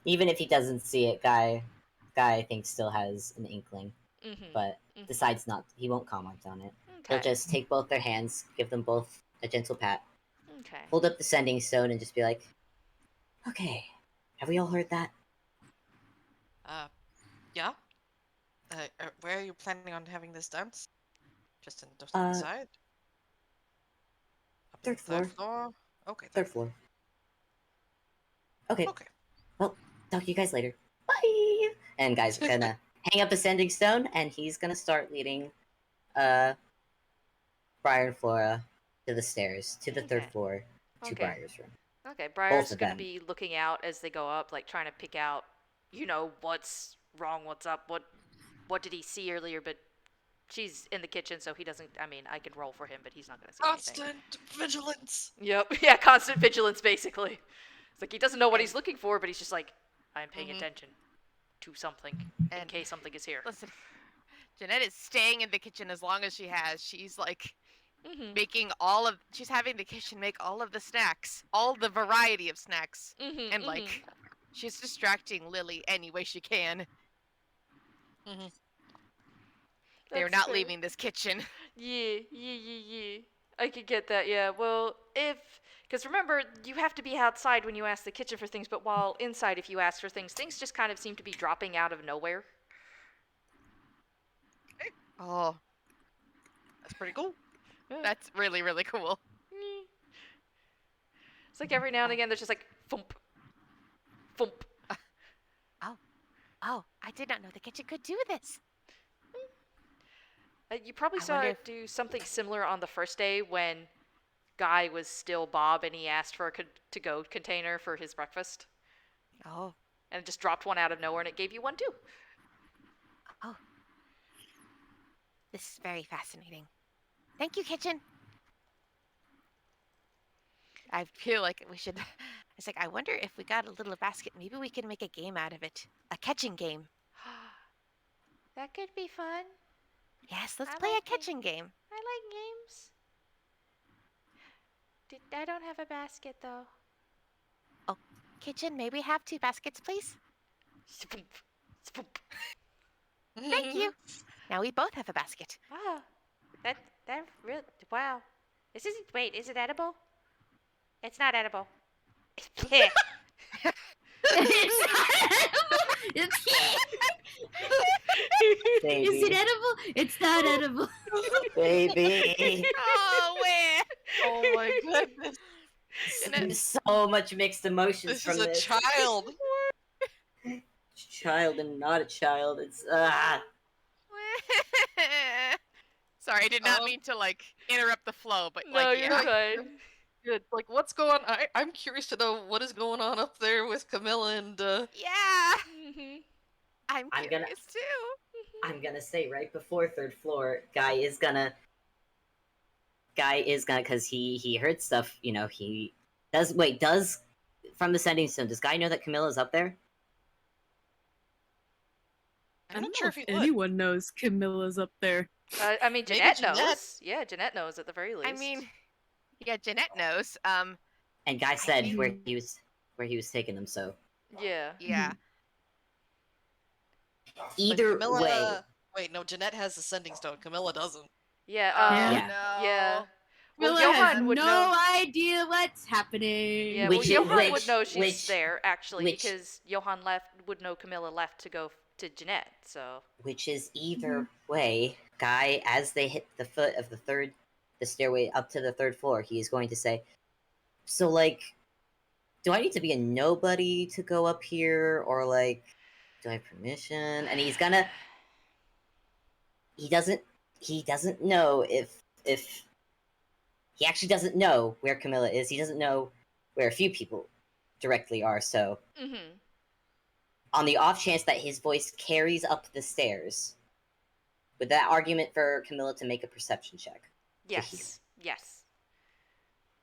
Even if he doesn't see it, Guy I think still has an inkling, but decides not. He won't comment on it. Okay. He'll just take both their hands, give them both a gentle pat, Okay. hold up the sending stone, and just be like, "Okay, have we all heard that?" Yeah. Where are you planning on having this dance? Just on the side? Up on the Third floor? Okay. Third floor. Okay. Okay. Well, talk to you guys later. Bye. And Guy's gonna hang up the sending stone, and he's gonna start leading, Briar and Flora to the stairs, to the third Okay. floor, to Okay. Briar's room. Okay, Both Briar's of gonna them. be looking out as they go up, like trying to pick out, what's wrong, what's up, what did he see earlier, but she's in the kitchen, so he doesn't, I can roll for him, but he's not gonna see anything. Constant vigilance. Yep, yeah, constant vigilance, basically. It's like he doesn't know what he's looking for, but he's just like, I'm paying attention to something in case something is here. Listen, Jeanette is staying in the kitchen as long as she has. She's like making she's having the kitchen make all of the snacks, all the variety of snacks, and like she's distracting Lily any way she can. They're That's not fair. leaving this kitchen. Yeah. I could get that, yeah. Well, because remember, you have to be outside when you ask the kitchen for things, but while inside, if you ask for things just kind of seem to be dropping out of nowhere. Oh, That's pretty cool. Yeah. that's really, really cool. It's like every now and again, there's just like, thump, thump. Oh, I did not know the kitchen could do this. You probably I saw wonder it do something similar on the first day when Guy was still Bob and he asked for a to-go container for his breakfast. Oh. And it just dropped one out of nowhere and it gave you one too. Oh. This is very fascinating. Thank you, kitchen. I feel like we should... It's like, I wonder if we got a little basket, maybe we can make a game out of it. A catching game. That could be fun. Yes, let's I play like a catching game. I like games. I don't have a basket though. Oh, kitchen, may we have 2 baskets, please? Thank you. Now we both have a basket. Wow. That real wow. Is it edible? It's not edible. Baby. Is it edible? It's not edible. Baby. Oh, where? Oh my goodness. There's so much mixed emotions This from is a this. child. Child and not a child. It's Sorry, I did not mean to like interrupt the flow, but No, like you're yeah. fine. Good. Like, what's going on? I'm curious to know what is going on up there with Camilla and, Yeah. I'm I'm curious gonna- too. I'm gonna say right before third floor, Guy is gonna, because he heard stuff, he does, from the sending stone, does Guy know that Camilla's up there? I'm not sure if he would. anyone knows Camilla's up there. Maybe Jeanette knows. Jeanette. Yeah, Jeanette knows at the very least. I mean, yeah, Jeanette knows. And Guy said think- where he was taking them, so yeah. Yeah. either Camilla, way. Wait, no, Jeanette has the sending stone. Camilla doesn't. Yeah. Yeah. No. Yeah. Well, Camilla has Johan would no know. idea what's happening. Yeah, Which well, is- Johan would which- know she's which- there actually which- because Johan would know Camilla left to go to Jeanette. So. Which is either way, Guy, as they hit the foot of the stairway up to the third floor, he is going to say, "So, like, do I need to be a nobody to go up here, or like, do I have permission? And he's gonna. He doesn't know if he actually doesn't know where Camilla is. He doesn't know where a few people directly are. So, on the off chance that his voice carries up the stairs, with that argument for Camilla to make a perception check. Yes. Yes.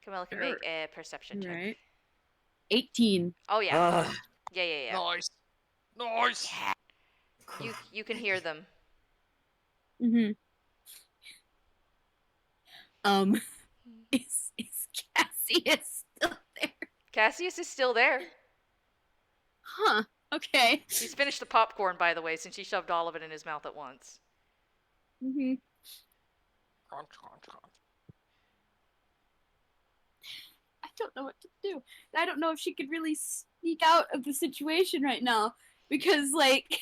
Camilla can make a perception check. Right. 18. Oh yeah. Ugh. Yeah. Nice. Nice. You can hear them. Mm-hmm. Is Cassius still there? Cassius is still there. Huh. Okay. He's finished the popcorn, by the way, since he shoved all of it in his mouth at once. Mm-hmm. Crunch, crunch, crunch. I don't know what to do. I don't know if she could really sneak out of the situation right now because, like,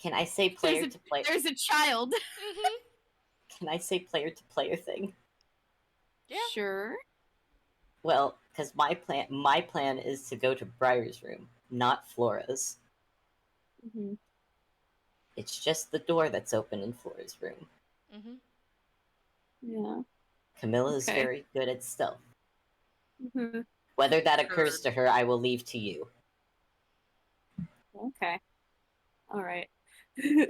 Can I say player to player? there's a child. Can I say player to player thing? Yeah. Sure. Well, because my plan is to go to Briar's room, not Flora's. Mm-hmm. It's just the door that's open in Flora's room. Yeah. Camilla is Okay. very good at stealth. Mm-hmm. Whether that occurs to her, I will leave to you. Okay. All right. I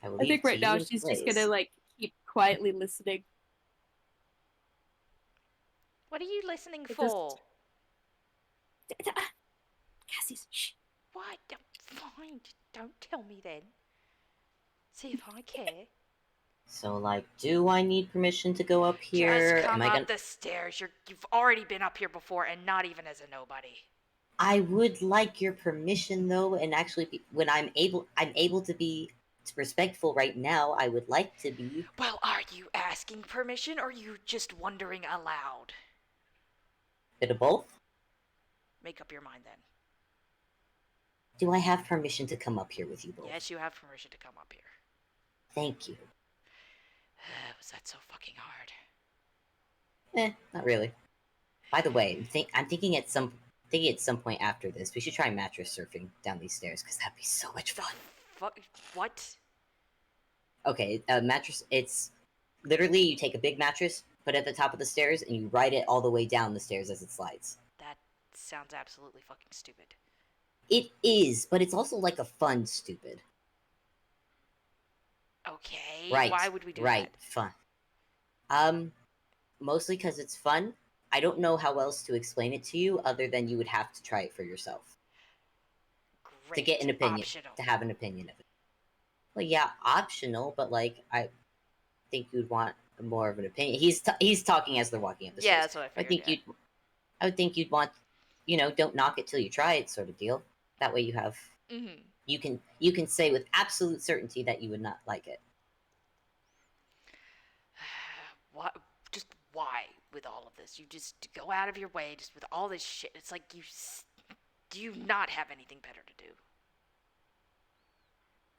will I leave think to right you now and she's Blaze. just gonna like keep quietly listening. What are you listening It for? Cassie's. Shh. What? Fine. Don't tell me then. See if I care. So, like, do I need permission to go up here? Just come Am I up gonna? the stairs. You've already been up here before, and not even as a nobody. I would like your permission, though, and actually, when I'm able to be respectful right now. I would like to be. Well, are you asking permission, or are you just wondering aloud? Bit of both. Make up your mind then. Do I have permission to come up here with you both? Yes, you have permission to come up here. Thank you. Was that so fucking hard? Not really. By the way, I'm thinking at some point after this, we should try mattress surfing down these stairs because that'd be so much fun. What? Okay, mattress. It's literally you take a big mattress, put it at the top of the stairs, and you ride it all the way down the stairs as it slides. That sounds absolutely fucking stupid. It is, but it's also like a fun stupid. Okay. Right. Why would we do right. that? Fun. Mostly because it's fun. I don't know how else to explain it to you other than you would have to try it for yourself. Great. To get an opinion. Optional. To have an opinion of it. Well, yeah, optional, but like I think you'd want more of an opinion. He's talking as they're walking up the stairs. Yeah, that's what I figured. I would think you'd want, don't knock it till you try it, sort of deal. That way you have. Mm-hmm. You can say with absolute certainty that you would not like it. What? Just why with all of this? You just go out of your way just with all this shit. It's like do you not have anything better to do?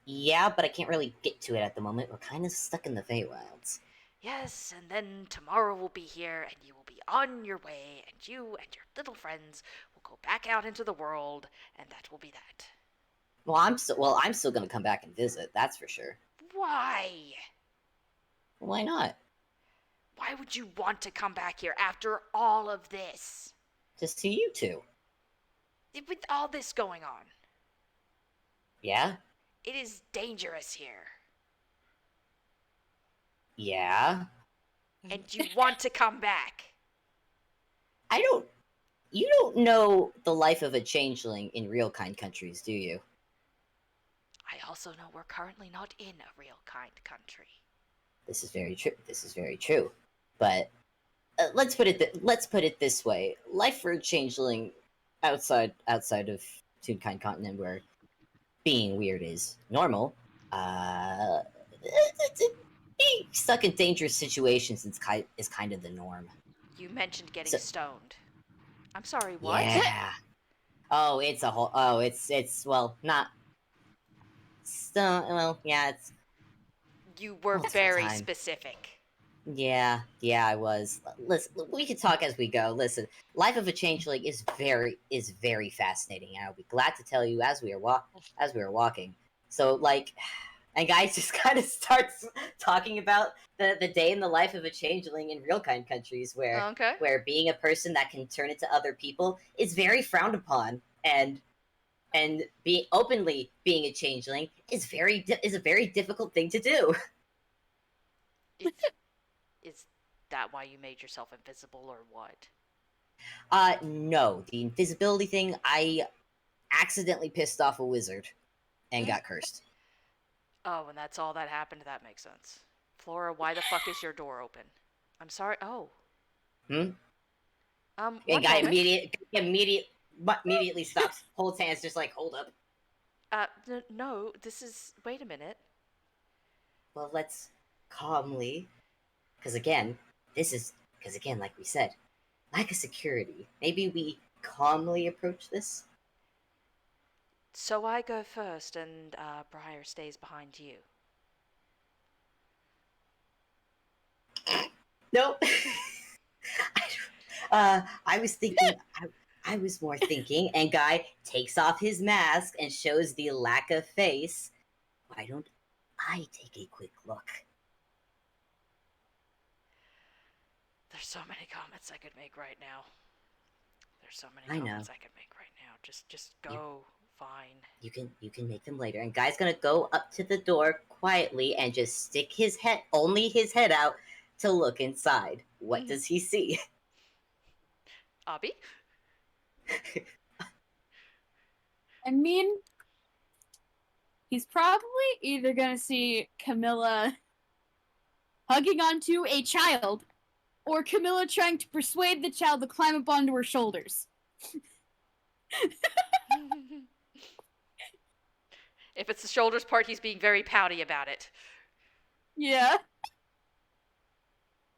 Yeah, but I can't really get to it at the moment. We're kind of stuck in the Feywilds. Yes, and then tomorrow we'll be here, and you will be on your way, and you and your little friends will go back out into the world, and that will be that. Well, I'm still gonna come back and visit. That's for sure. Why? Why not? Why would you want to come back here after all of this? To see you two. With all this going on. Yeah? It is dangerous here. Yeah? And you want to come back. You don't know the life of a changeling in real kind countries, do you? I also know we're currently not in a real kind country. This is very true. But let's put it this way: life for a changeling outside of Toonkind Continent, where being weird is normal, being stuck in dangerous situations is kind of the norm. You mentioned getting stoned. I'm sorry, what? Yeah. Oh, it's a whole. Oh, it's well, not. Well, yeah, it's. You were very specific. Yeah, I was. Listen, we can talk as we go. Listen, life of a changeling is very fascinating, and I'll be glad to tell you as we are walking. So, like, and guys just kind of starts talking about the day in the life of a changeling in real kind countries, Okay. where being a person that can turn into other people is very frowned upon, and be openly being a changeling is is a very difficult thing to do. Is that why you made yourself invisible, or what? No, the invisibility thing, I accidentally pissed off a wizard and got cursed. Oh, and that's all that happened? That makes sense. Flora, why the fuck is your door open? I'm sorry. Oh. Hmm? One And guy moment. immediately stops, holds hands, just like, hold up. No, this is. Wait a minute. Well, let's calmly, because again, like we said, lack of security. Maybe we calmly approach this? So I go first, and Briar stays behind you. Nope. I was thinking. I was more thinking, and Guy takes off his mask and shows the lack of face. Why don't I take a quick look? There's so many comments I could make right now. There's so many I know. comments I could make right now. Just go. Fine. You can make them later. And Guy's gonna go up to the door quietly and just stick his head, only his head out, to look inside. What does he see? Obby? I mean, he's probably either gonna see Camilla hugging onto a child, or Camilla trying to persuade the child to climb up onto her shoulders. If it's the shoulders part, he's being very pouty about it. Yeah.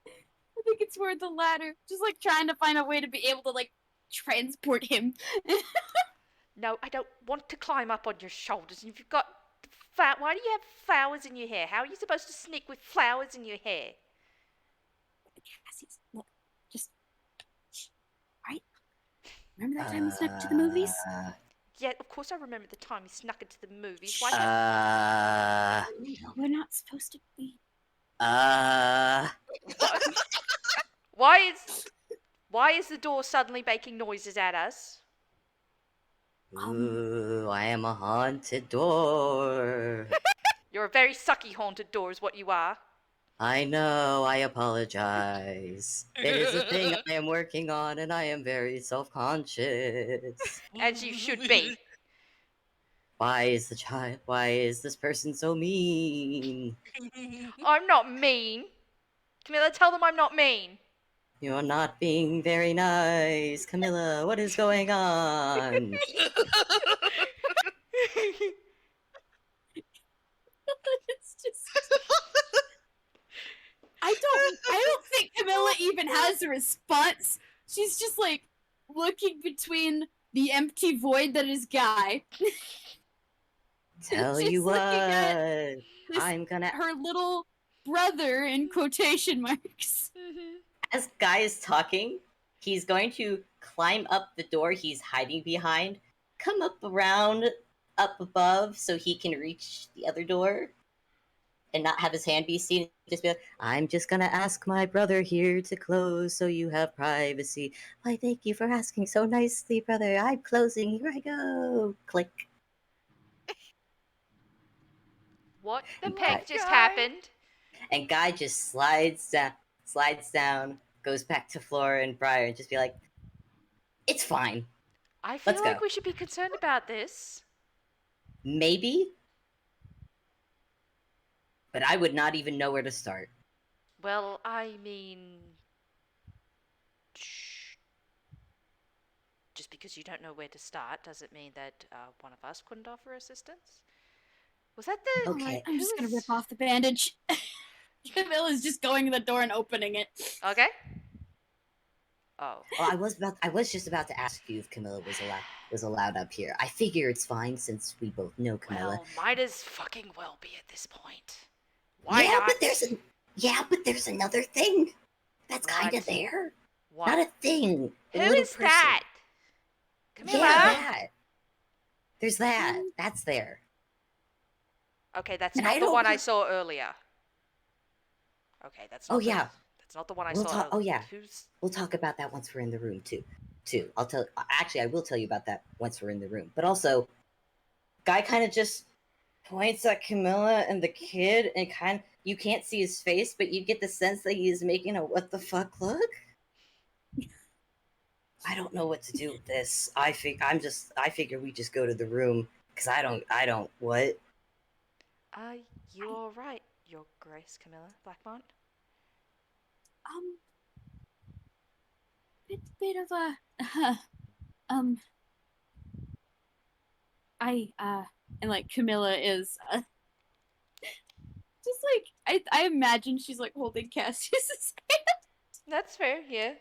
I think it's more the latter. Just like trying to find a way to be able to like transport him. No, I don't want to climb up on your shoulders. And if you've got why do you have flowers in your hair? How are you supposed to sneak with flowers in your hair? Cassie's, look, just right. Remember that time we snuck to the movies? Yeah, of course I remember the time you snuck into the movies. Why? No, we're not supposed to be. Why is the door suddenly making noises at us? Ooh, I am a haunted door. You're a very sucky haunted door is what you are. I know, I apologize. It is a thing I am working on, and I am very self-conscious. As you should be. Why is this person so mean? I'm not mean. Camilla, tell them I'm not mean. You're not being very nice. Camilla, what is going on? It's just I don't think Camilla even has a response. She's just like looking between the empty void that is Guy. Tell Just you what, this, I'm gonna. her little brother in quotation marks. As Guy is talking, he's going to climb up the door he's hiding behind, come up above so he can reach the other door and not have his hand be seen. Just be like, I'm just gonna ask my brother here to close so you have privacy. Why, thank you for asking so nicely, brother. I'm closing. Here I go. Click. What the And peg Guy- just happened? And Guy just slides down, goes back to Flora and Briar, and just be like, "It's fine. I feel Let's like go." we should be concerned about this. Maybe, but I would not even know where to start. Well, I mean... Just because you don't know where to start doesn't mean that one of us couldn't offer assistance. Was that the... Okay. Alright, I'm just gonna rip off the bandage. Camilla's just going to the door and opening it. Okay. Oh. Well, I was just about to ask you if Camilla was allowed up here. I figure it's fine since we both know Camilla. Well, might as fucking well be at this point. Why yeah, not? but Yeah, but there's another thing that's kind What? of there. What? Not a thing. Who A little is person. that? Camilla? Yeah, that. There's that. That's there. Okay, that's And not I the don't one I want- saw earlier. Okay, that's not Oh the, yeah, that's not the one I we'll saw talk. earlier. Oh yeah, Who's we'll talk about that once we're in the room too. I'll tell. Actually, I will tell you about that once we're in the room. But also, guy kind of just points at Camilla and the kid, and you can't see his face, but you get the sense that he is making a what the fuck look. I don't know what to do with this. I figure we just go to the room because I don't what. You're right, Your Grace Camilla Blackmont. Bit of a and like Camilla is just like I imagine she's like holding Cassius's hand. That's fair, yeah.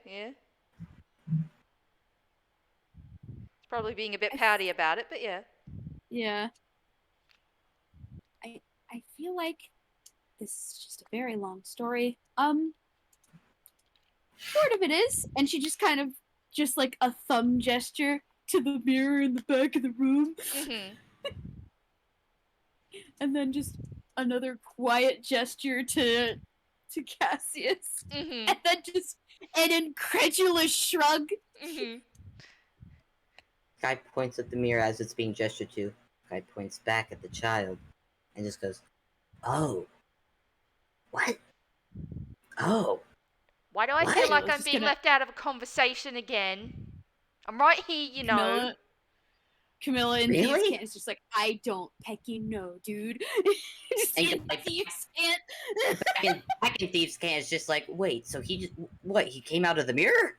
It's probably being a bit pouty about it, but yeah. Yeah. I feel like this is just a very long story. Sort of it is, and she just kind of just like a thumb gesture to the mirror in the back of the room. Mm-hmm. And then just another quiet gesture to Cassius. Mm-hmm. And then just an incredulous shrug. Mm-hmm. Guy points at the mirror as it's being gestured to. Guy points back at the child and just goes, "Oh, what? Oh, Why do I What? feel like Camilla's I'm just being gonna- left out of a conversation again? I'm right here, you know. Camilla in Really? Thieves' Cant is just like, I don't fucking know, dude. Just And in like- Thieves' Cant. back in Thieves' Cant is just like, wait, so he just what? He came out of the mirror,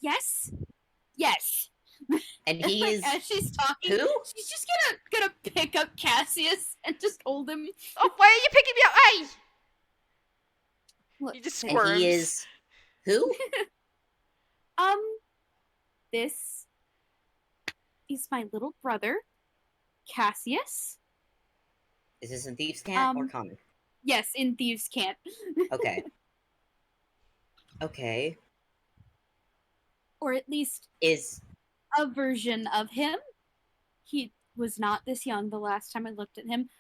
Yes. Yes. and he Like, is as she's talking, who? she's just gonna pick up Cassius and just hold him. Oh, why are you picking me up? Hey! Look, He just And squirms. he is who? This is my little brother, Cassius. Is this in Thieves' Cant or Um, common? Yes, in Thieves' Cant. Okay. Okay. Or at least Is a version of him. He was not this young the last time I looked at him.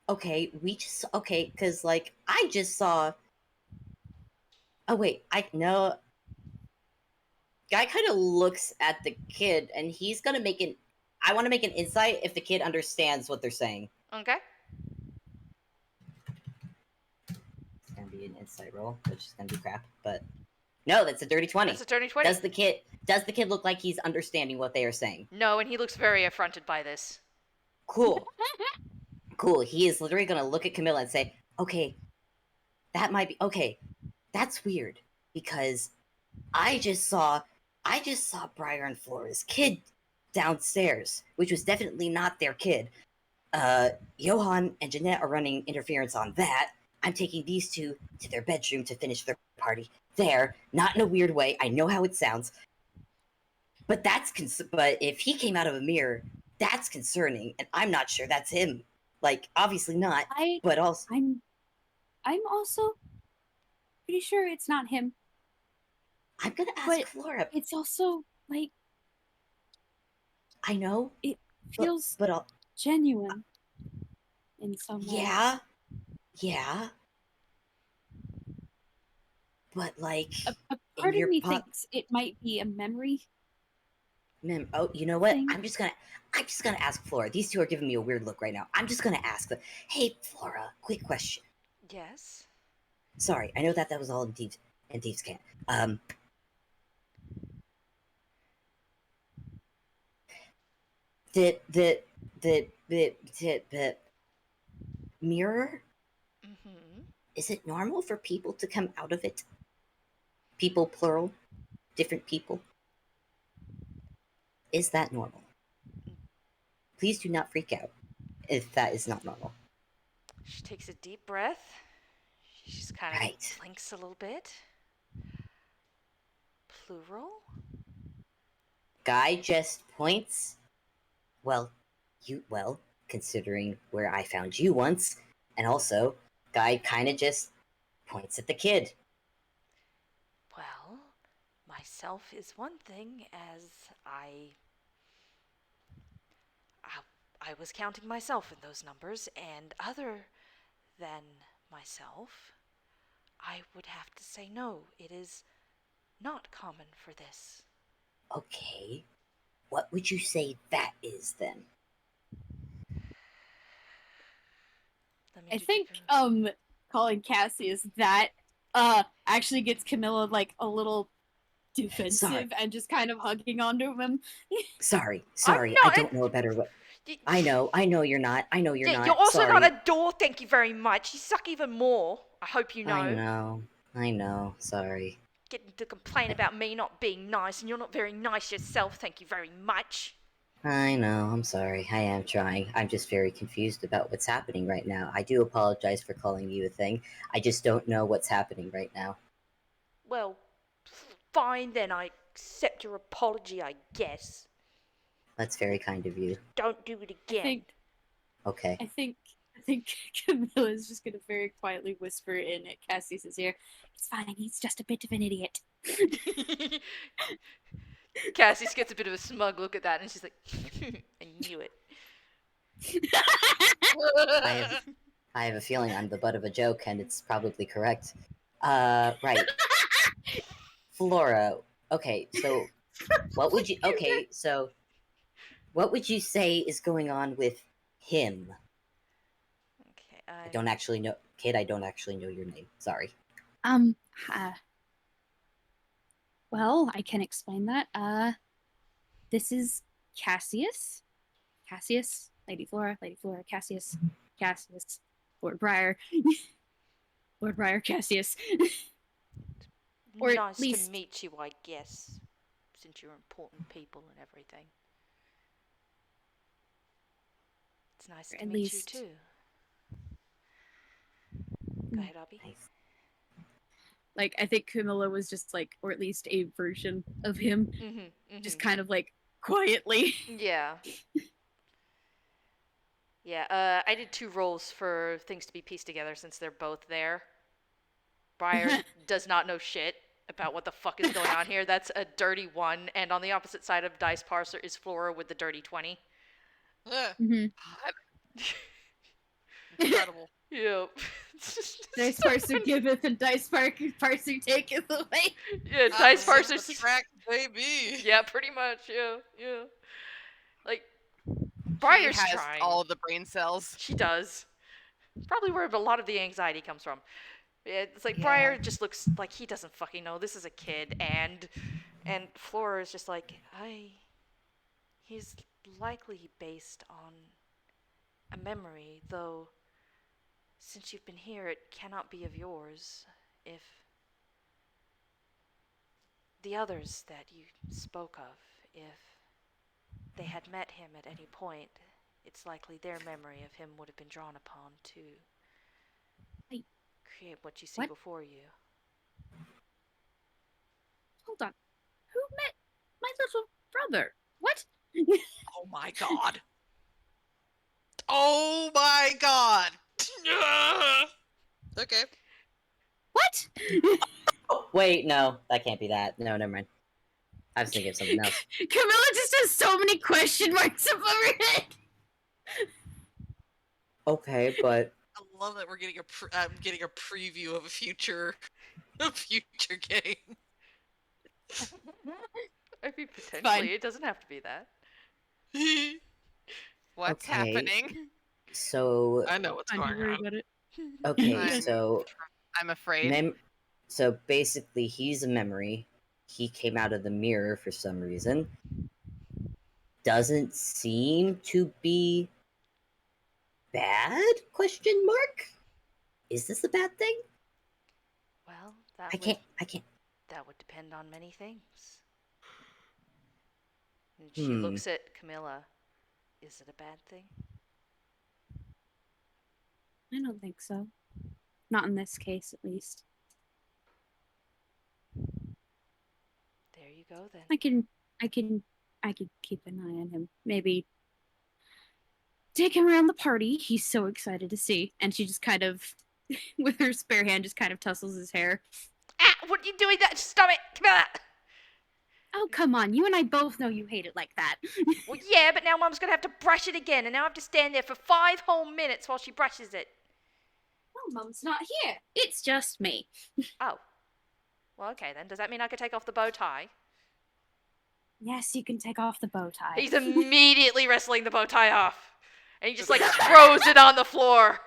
okay. Because like I just saw. Oh wait, I know. Guy kind of looks at the kid, and he's gonna make an. I want to make an insight if the kid understands what they're saying. Okay. It's gonna be an insight roll, which is gonna be crap. But no, that's a dirty 20. That's a dirty 20. Does the kid look like he's understanding what they are saying? No, and he looks very affronted by this. Cool. Cool. He is literally gonna look at Camilla and say, "Okay, that might be okay. That's weird because I just saw Briar and Flora's kid downstairs, which was definitely not their kid. Johan and Jeanette are running interference on that. I'm taking these two to their bedroom to finish their party there, not in a weird way. I know how it sounds, but but if he came out of a mirror, that's concerning, and I'm not sure that's him. Like, obviously not, but also I'm also pretty sure it's not him. I'm gonna ask But Flora. it's also like I know it feels but I'll, genuine in some way. yeah. But like, A part your of me po- thinks it might be a memory. oh, you know what? thing. I'm just gonna ask Flora. These two are giving me a weird look right now. I'm just gonna ask them. Hey, Flora, quick question. Yes. Sorry, I know that was all in Thieves' Cant. The mirror, Mm-hmm. is it normal for people to come out of it? People, plural, different people. Is that normal? Please do not freak out if that is not normal. She takes a deep breath. She just kind of Right. blinks a little bit. Plural? Guy just points. Well, considering where I found you once, and also guy kind of just points at the kid. Well, myself is one thing, as I was counting myself in those numbers, and other than myself, I would have to say no. It is not common for this. Okay, what would you say that is then? I think calling Cassius that actually gets Camilla like a little defensive and just kind of hugging onto him. Sorry, I don't know a better way. I know you're not. I know you're not. You're also sorry. not a door, thank you very much. You suck even more. I hope you know. I know. Sorry. Getting to complain about me not being nice, and you're not very nice yourself, thank you very much. I know, I'm sorry. I am trying. I'm just very confused about what's happening right now. I do apologize for calling you a thing. I just don't know what's happening right now. Well, fine then, I accept your apology, I guess. That's very kind of you. Don't do it again. Okay. I think Camilla's just gonna very quietly whisper in at Cassius's ear. It's fine, he's just a bit of an idiot. Cassius gets a bit of a smug look at that, and she's like, I knew it. I have a feeling I'm the butt of a joke, and it's probably correct. Right. Flora, okay, so what would you say is going on with him? Okay, I don't actually know, kid, I don't actually know your name. Sorry. Well, I can explain that. This is Cassius. Cassius, Lady Flora, Cassius, Lord Briar. Lord Briar, Cassius. Or nice at least to meet you, I guess, since you're important people and everything. It's nice to meet you too. Go ahead, Obby. Nice. Like, I think Camilla was just like, or at least a version of him, just kind of like quietly. Yeah. Yeah, I did 2 rolls for things to be pieced together since they're both there. Briar does not know shit about what the fuck is going on here. That's a dirty 1, and on the opposite side of Dice Parser is Flora with the dirty 20. Incredible. Yep. Dice Parser giveth and Dice Parser taketh away. Yeah, Dice Parser's track, baby. Yeah, pretty much. Yeah. Like, Briar's has trying. all the brain cells. She does. Probably where a lot of the anxiety comes from. It's like Briar just looks like he doesn't fucking know. This is a kid, and Flora is just like, he's likely based on a memory, though since you've been here, it cannot be of yours. If the others that you spoke of, if they had met him at any point, it's likely their memory of him would have been drawn upon to create what you see before you. Hold on. Who met my little brother? What? Oh my god. Oh my god. Okay. What? Wait, no, that can't be that. No, never mind. I was thinking of something else. Camilla just has so many question marks above her head. Okay, but I love that we're getting a preview of a future game. I mean, potentially, it doesn't have to be that. What's happening? So I know what's going on. Okay, so I'm afraid. So basically, he's a memory. He came out of the mirror for some reason. Doesn't seem to be bad? Question mark? Is this a bad thing? Well, I can't. That would depend on many things. And she looks at Camilla. Is it a bad thing? I don't think so. Not in this case, at least. There you go, then. I can keep an eye on him. Maybe take him around the party. He's so excited to see. And she just kind of with her spare hand, just kind of tussles his hair. Ah, what are you doing? That stop it, Camilla. Oh, come on. You and I both know you hate it like that. Well, yeah, but now Mum's gonna have to brush it again, and now I have to stand there for 5 whole minutes while she brushes it. Well, Mum's not here. It's just me. Oh. Well, okay then. Does that mean I could take off the bow tie? Yes, you can take off the bow tie. He's immediately wrestling the bow tie off. And he just, like, throws it on the floor.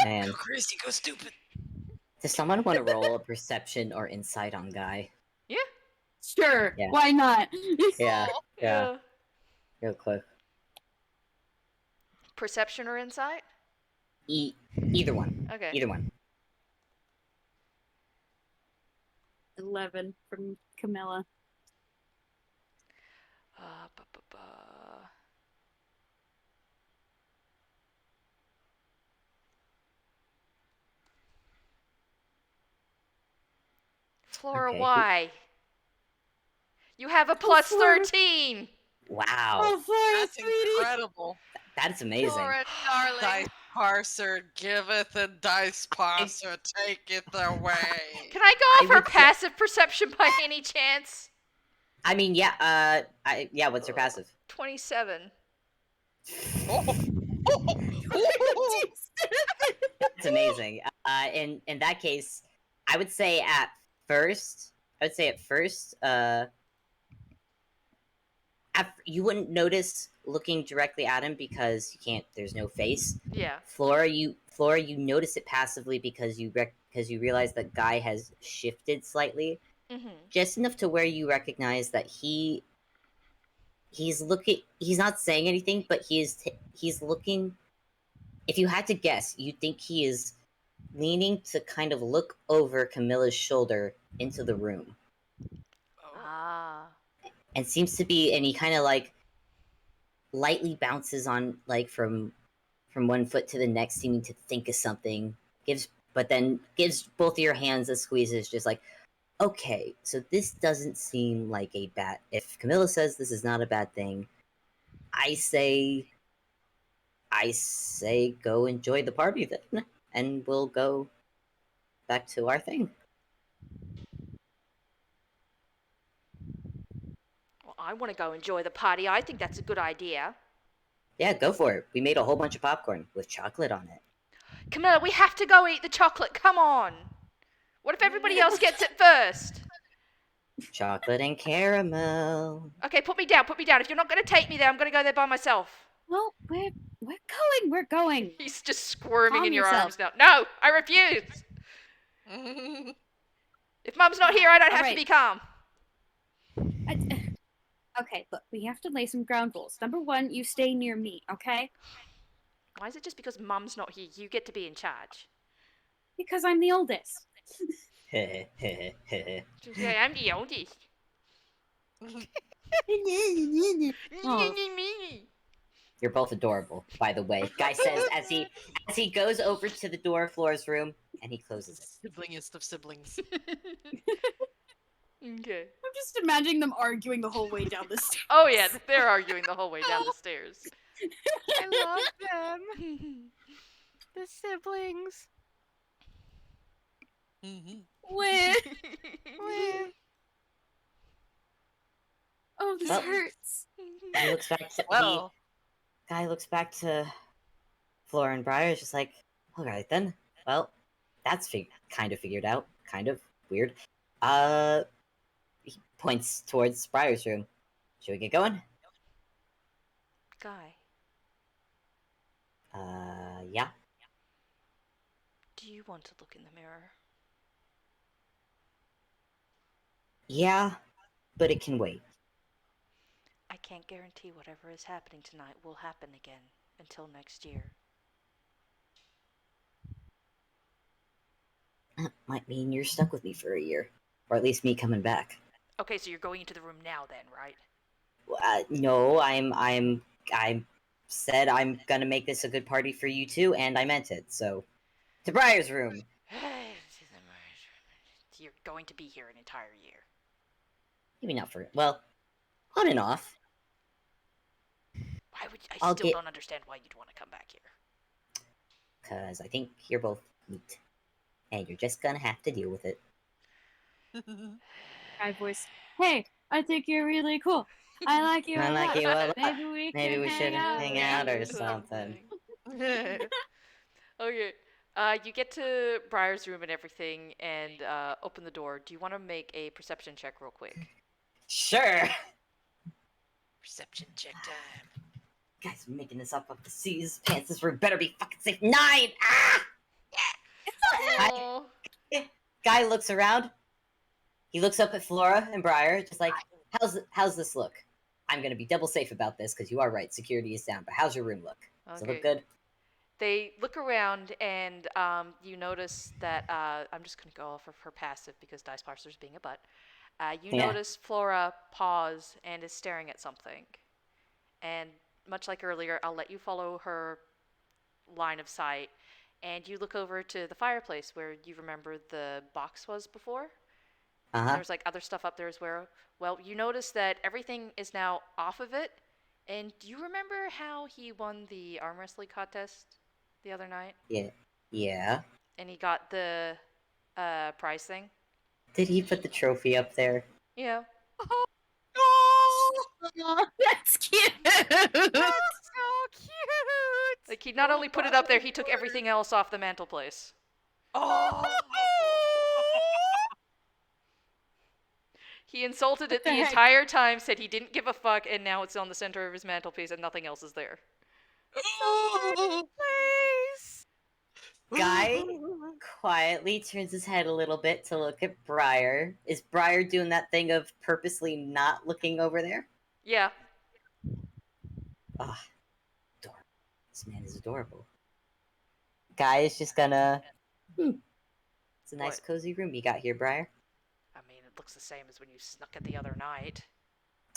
Man, Go crazy, go stupid. does someone want to roll a perception or insight on Guy? Yeah. Sure. Yeah. Why not? Yeah, yeah. Real quick. Perception or insight? Either one. Okay. Either one. 11 from Camilla. Ba, ba, ba. Flora, Okay. why? You have a plus Flora. 13. Wow. Oh, Flora, That's sweetie. incredible. That's amazing. Flora, darling. Dice parser giveth, and dice parser taketh away. Can I go I off her would say- passive perception by any chance? I mean, yeah, yeah, what's your passive? 27. Oh. That's amazing. In that case, I would say at first, you wouldn't notice looking directly at him because you can't. There's no face. Yeah. Flora, you notice it passively because you realize that Guy has shifted slightly, just enough to where you recognize that he's looking. He's not saying anything, but he's looking. If you had to guess, you'd think he is leaning to kind of look over Camilla's shoulder into the room, Ah. and seems to be. And he kind of like lightly bounces on from one foot to the next, seeming to think of something. But then gives both of your hands a squeeze. It's just like, okay, so this doesn't seem like a bad. If Camilla says this is not a bad thing, I say go enjoy the party then, and we'll go back to our thing. Well, I want to go enjoy the party. I think that's a good idea. Yeah, go for it. We made a whole bunch of popcorn with chocolate on it. Camilla, we have to go eat the chocolate. Come on. What if everybody else gets it first? Chocolate and caramel. Okay, put me down. Put me down. If you're not going to take me there, I'm going to go there by myself. Well, we're going. He's just squirming Calm in your yourself. arms now. No, I refuse. If Mum's not here, I don't have to Alright. be calm. Okay, look, we have to lay some ground rules. Number 1, you stay near me, okay? Why is it just because Mum's not here, you get to be in charge? Because I'm the oldest. Yeah, I'm the oldest. Oh. You're both adorable, by the way. Guy says as he goes over to the door of Flora's room and he closes it. Siblingest of siblings. Okay. I'm just imagining them arguing the whole way down the stairs. Oh yeah, they're arguing the whole way down the stairs. I love them. The siblings. When? Oh, this Well- hurts. Guy looks back to Well, Guy looks back to Flora and Briar, is just like, all right then. Well, that's kind of figured out. Kind of weird. He points towards Briar's room. Should we get going? Guy, Yeah. do you want to look in the mirror? Yeah, but it can wait. I can't guarantee whatever is happening tonight will happen again until next year. That might mean you're stuck with me for a year. Or at least me coming back. Okay, so you're going into the room now then, right? No, I said I'm gonna make this a good party for you too, and I meant it, so... To Briar's room! You're going to be here an entire year. Maybe not for... Well, on and off. Why would I I'll still get- don't understand why you'd want to come back here. because I think you're both neat, and you're just gonna have to deal with it. Guy voice. Hey, I think you're really cool. I like you I a like lot. you a lot. Maybe we should hang out. hang out or something. Okay. You get to Briar's room and everything, and open the door. Do you want to make a perception check real quick? Sure. Perception check time. Guys, we're making this up the seas. Pants. This room better be fucking safe. 9! Ah! Oh. Guy looks around. He looks up at Flora and Briar, just like, how's this look? I'm gonna be double safe about this because you are right. Security is down. But how's your room look? Does it look good? They look around, and you notice that I'm just gonna go off of her passive because Dice Parser's being a butt. You notice Flora pause and is staring at something, and much like earlier, I'll let you follow her line of sight, and you look over to the fireplace where you remember the box was before. There's like other stuff up there as well. Well, you notice that everything is now off of it. And do you remember how he won the arm wrestling contest the other night? Yeah. And he got the prize thing? Did he put the trophy up there? Yeah. Oh, that's cute. That's so cute. Like, he not only put it up there, he took everything else off the mantelpiece. Oh! He insulted it the the heck? entire time, said he didn't give a fuck, and now it's on the center of his mantelpiece and nothing else is there. Please. Guy quietly turns his head a little bit to look at Briar. Is Briar doing that thing of purposely not looking over there? Yeah. Ah, adorable. This man is adorable. Guy is just gonna. It's a nice, What? cozy room you got here, Briar. I mean, it looks the same as when you snuck it the other night.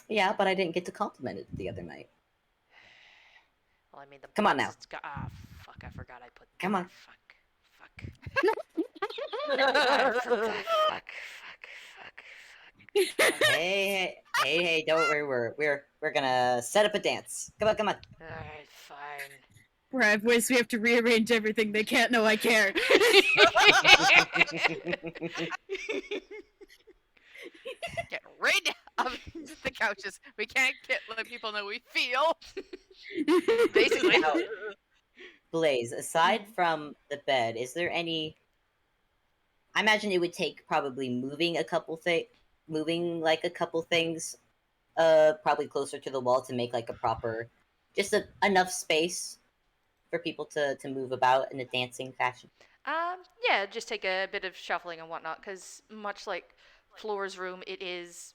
Yeah, but I didn't get to compliment it the other night. Well, I mean, the Come on box now. has fuck, I forgot I put... Come on. Fuck. Fuck. Hey, don't worry. We're gonna set up a dance. Come on. Alright, fine. Briar voice. We have to rearrange everything. They can't know I care. Get rid of the couches. We can't let people know we feel. Basically. Now, Blaze, aside from the bed, is there any? I imagine it would take probably moving a couple things, probably closer to the wall to make like a proper, enough space for people to move about in a dancing fashion. Yeah, just take a bit of shuffling and whatnot, because much like Flora's room, it is,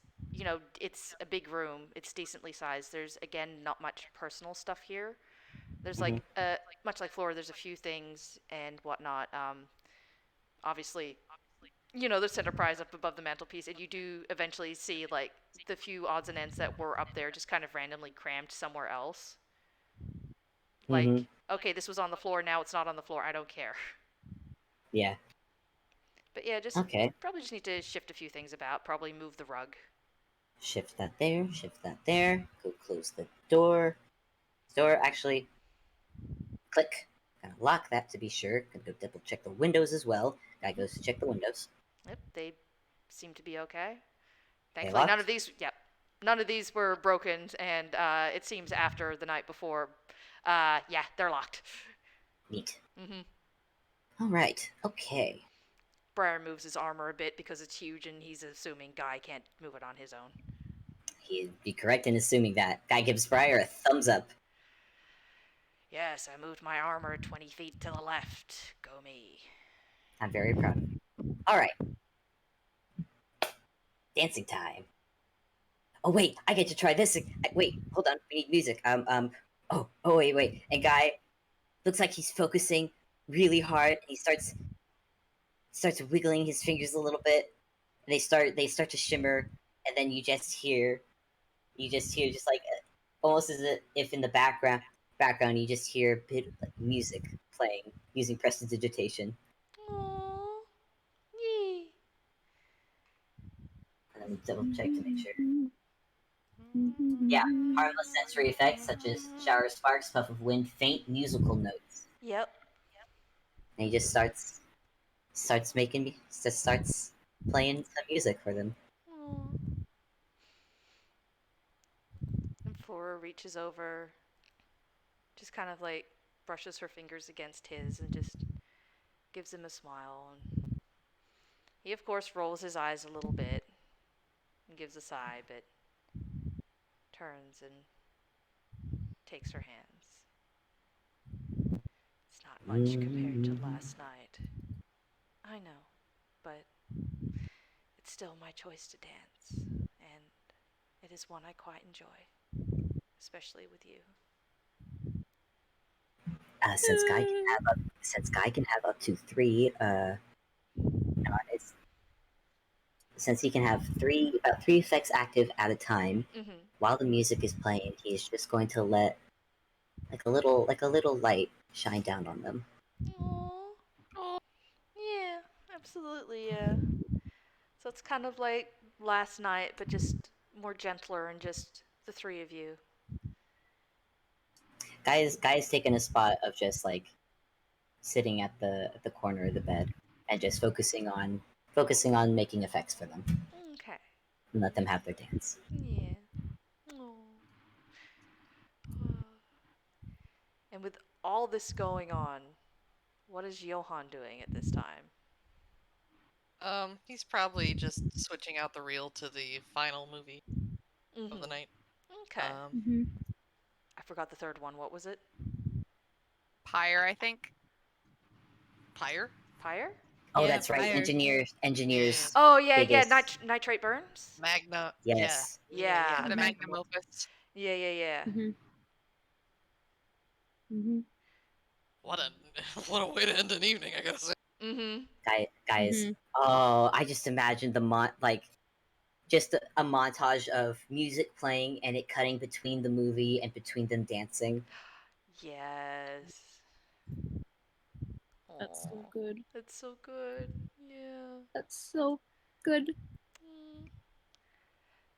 it's a big room. It's decently sized. There's, again, not much personal stuff here. There's, like, much like Flora, there's a few things and whatnot. Obviously, there's center prize up above the mantelpiece, and you do eventually see, like, the few odds and ends that were up there just kind of randomly crammed somewhere else. Like, okay, this was on the floor, now it's not on the floor, I don't care. Yeah. But yeah, probably just need to shift a few things about, probably move the rug. Shift that there. Go close the door. Actually, click. Gonna lock that to be sure. Gonna go double check the windows as well. Guy goes to check the windows. Yep, they seem to be okay. They Thankfully, locked? none of these were broken, and it seems after the night before, yeah, they're locked. Neat. Mm-hmm. All right. Okay. Briar moves his armor a bit because it's huge, and he's assuming Guy can't move it on his own. He'd be correct in assuming that. Guy gives Briar a thumbs up. Yes, I moved my armor 20 feet to the left. Go me. I'm very proud of you. All right. Dancing time. Oh wait, I get to try this. Wait, hold on. We need music. Oh, wait. And Guy looks like he's focusing really hard. He starts wiggling his fingers a little bit. And they start to shimmer, and then you just hear just like almost as if in the background you just hear a bit of like music playing using prestidigitation. Aww. Yee. And let me double check to make sure. Yeah, harmless sensory effects such as shower sparks, puff of wind, faint musical notes. Yep. and he just starts playing some music for them. Aw. And Flora reaches over, just kind of like brushes her fingers against his and just gives him a smile. And he, of course, rolls his eyes a little bit and gives a sigh, but turns and takes her hands. It's not much compared to last night. I know, but it's still my choice to dance, and it is one I quite enjoy, especially with you. Since Guy can have up to three, it's, since he can have three effects active at a time, while the music is playing, he's just going to let like a little light shine down on them. Aww. Yeah, absolutely, yeah. So it's kind of like last night, but just more gentler and just the three of you. Guy's taking a spot of just like sitting at the corner of the bed and just focusing on making effects for them Okay. and let them have their dance. Yeah. Aww. And with all this going on, what is Johan doing at this time? He's probably just switching out the reel to the final movie of the night. Okay. I forgot the third one. What was it? Pyre, I think. Pyre? Pyre? Oh, Yeah, that's right. fire. Engineers. Oh, yeah, biggest... Nitrate Burns? Magna. Yes. Yeah. The magnum opus. Yeah. What a way to end an evening, I gotta say. Guys. Oh, I just imagined just a montage of music playing and it cutting between the movie and between them dancing. Yes. That's so Aw, good. That's so good. Yeah. That's so good.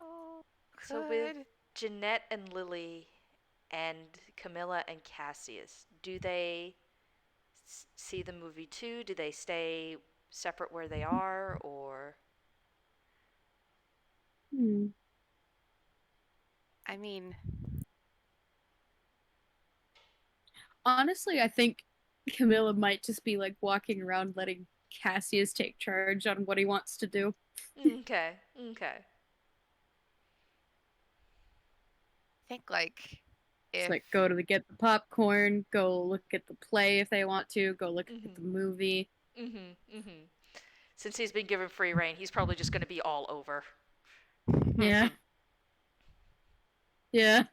Oh, So with Jeanette and Lily and Camilla and Cassius, do they see the movie too? Do they stay separate where they are, or? I mean, Honestly, I think Camilla might just be like walking around letting Cassius take charge on what he wants to do. Okay. I think like It's if like go to get the popcorn, go look at the play if they want to, go look at the movie. Since he's been given free reign, he's probably just going to be all over. Yeah. Yeah.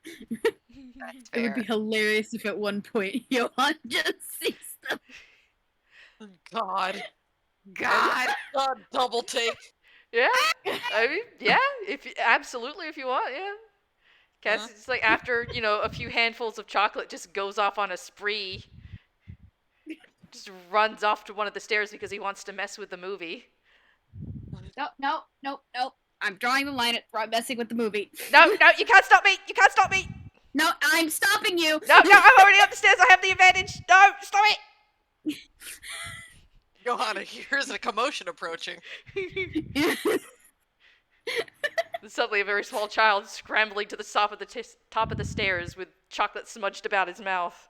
that's It would fair. be hilarious if at one point Johan just sees them. God. God. Double take. Yeah. I mean, yeah. Absolutely, if you want, yeah. Cassie's like after a few handfuls of chocolate, just goes off on a spree. Just runs off to one of the stairs because he wants to mess with the movie. No. I'm drawing the line at messing with the movie. No, you can't stop me! You can't stop me! No, I'm stopping you! No, I'm already up the stairs, I have the advantage! No, stop it! Johanna hears a commotion approaching. Suddenly a very small child scrambling to the top of the stairs with chocolate smudged about his mouth.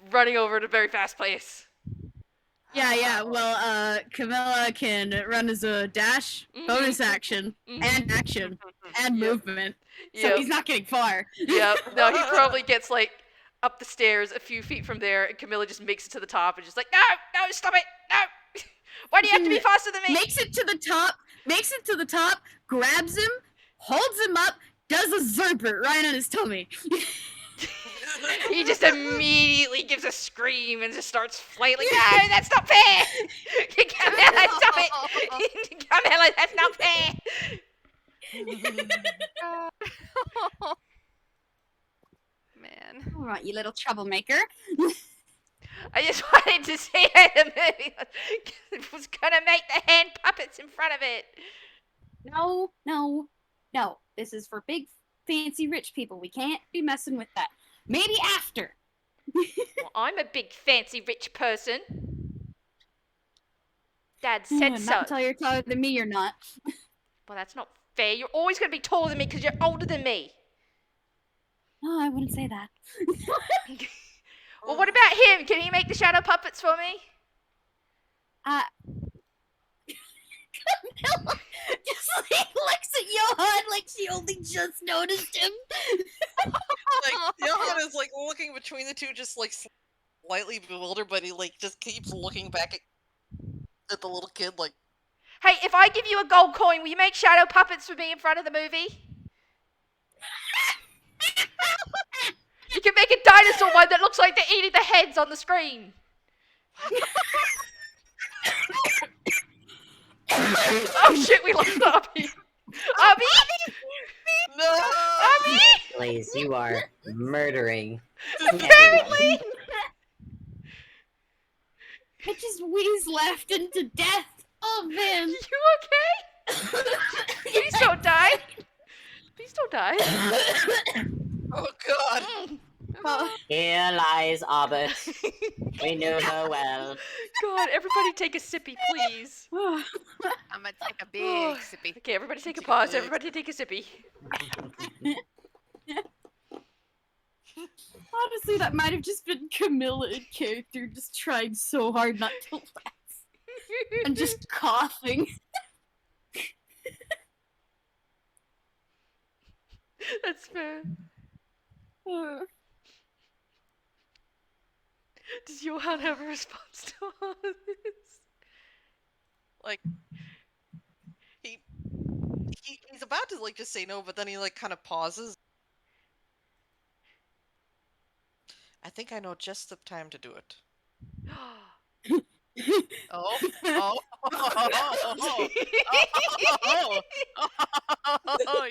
Running over at a very fast pace. Yeah. Well, Camilla can run as a dash, bonus action, and action, and movement. So he's not getting far. Yep. No, he probably gets like up the stairs a few feet from there, and Camilla just makes it to the top and just like, no, stop it, no. Why do you have to be faster than me? Makes it to the top, grabs him, holds him up, does a Zerbert right on his tummy. He just immediately gives a scream and just starts flailing. No, that's not fair! Camilla, stop it! Camilla, that's not fair! Man. All right, you little troublemaker. I just wanted to see how the movie was gonna make the hand puppets in front of it. No. This is for big, fancy, rich people. We can't be messing with that. Maybe after. Well, I'm a big fancy rich person. Dad said so. Not until you're taller than me, you're not. Well, that's not fair. You're always going to be taller than me because you're older than me. No, I wouldn't say that. Well, what about him? Can he make the shadow puppets for me? Camilla just looks at Johan like she only just noticed him. Like Johan is like looking between the two, just like slightly bewildered, but he like just keeps looking back at the little kid, like. Hey, if I give you a gold coin, will you make shadow puppets for me in front of the movie? You can make a dinosaur one that looks like they're eating the heads on the screen. Oh shit, we lost Obby. Obby? No! Obby? Blaze, you are murdering. Apparently. I just wheeze laughed into death. Oh man. You okay? Please don't die. Please don't die. Oh god! Oh, Here lies Orbit. We knew her well. God, everybody take a sippy, please. I'm gonna take a big sippy. Okay, everybody take a pause. Everybody take a sippy. honestly, that might have just been Camilla in character, just trying so hard not to laugh and just coughing. That's fair. Does Johan have a response to all of this? Like he's about to like just say no, but then he like kind of pauses. I think I know just the time to do it. Oh,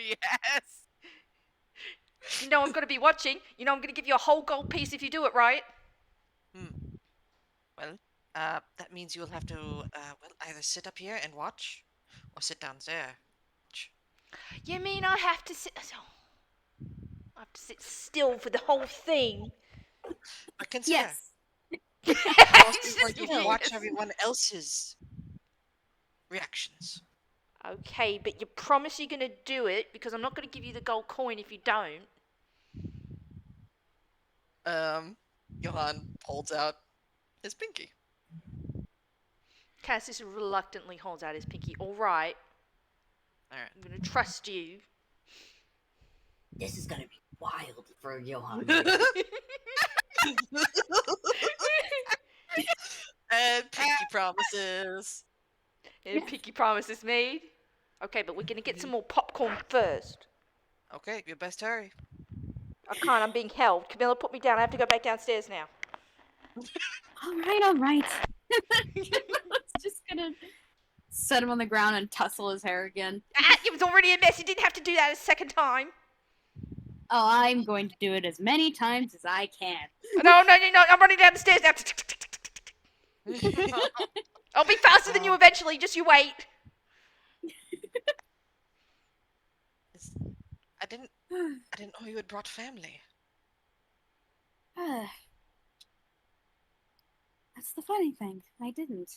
Yes. You know I'm going to be watching. You know I'm going to give you a whole gold piece if you do it right. Well, that means you'll have to either sit up here and watch, or sit down there. You mean I have to sit... I have to sit still for the whole thing? But consider, Yes. also, like, you can watch everyone else's reactions. Okay, but you promise you're going to do it, because I'm not going to give you the gold coin if you don't. Johan holds out his pinky. Cassius reluctantly holds out his pinky. All right, Alright. I'm going to trust you. This is gonna be wild for Johan. And pinky promises. And a pinky promise is made. Okay, but we're going to get some more popcorn first. Okay, you best hurry. I can't, I'm being held. Camilla, put me down. I have to go back downstairs now. All right. It's just gonna set him on the ground and tussle his hair again. Ah, it was already a mess. You didn't have to do that a second time. Oh, I'm going to do it as many times as I can. No, I'm running down the stairs now. I'll be faster than you eventually. Just you wait. I didn't know you had brought family. That's the funny thing. I didn't.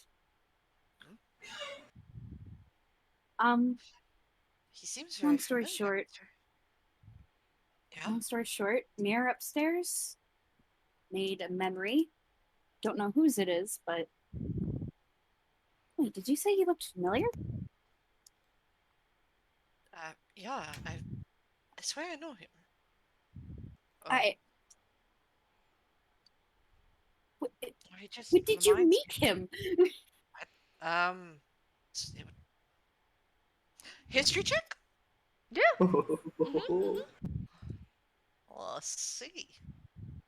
He seems very Long story familiar. short. Yeah. Long story short, mirror upstairs made a memory. Don't know whose it is, but wait, did you say he looked familiar? Yeah, I swear I know him. When did you meet him? History check? Yeah. Let's see.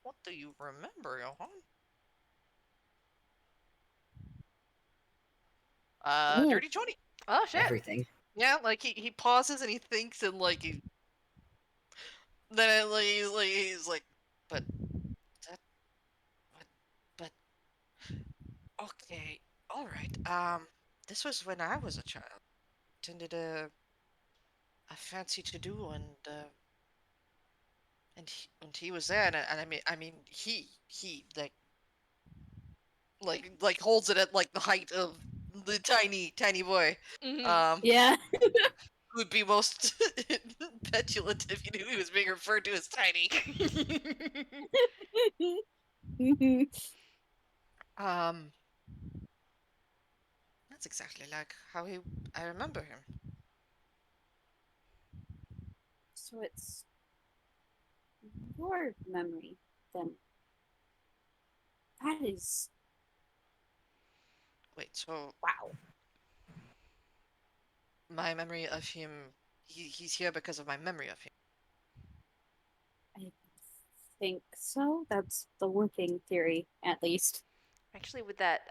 What do you remember, Johan? Dirty 20. Oh, shit. Everything. Yeah, like he pauses and he thinks and like then he's like, but okay, all right. This was when I was a child. Attended a fancy to do and And he was there, and I mean, he like holds it at like the height of the tiny boy. Yeah. Who'd be most petulant if you knew he was being referred to as tiny. That's exactly like how I remember him. So it's your memory, then. That is Wait, so wow. my memory of him, he's here because of my memory of him. I think so. That's the working theory, at least. Actually, with that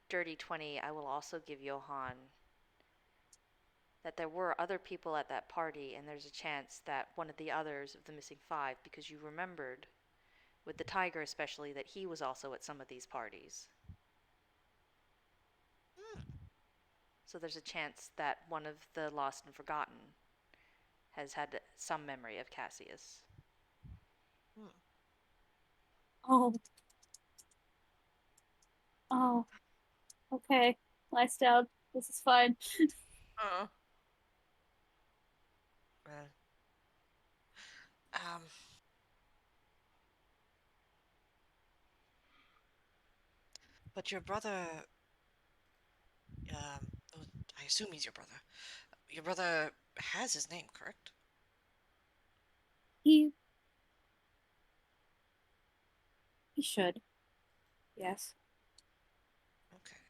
dirty 20, I will also give Johan that there were other people at that party, and there's a chance that one of the others of the missing 5, because you remembered, with the tiger especially, that he was also at some of these parties. So there's a chance that one of the lost and forgotten has had some memory of Cassius. Oh. Oh. Okay. Lies down. This is fine. Uh. But your brother, I assume he's your brother. Your brother has his name, correct? He should. Yes. Okay.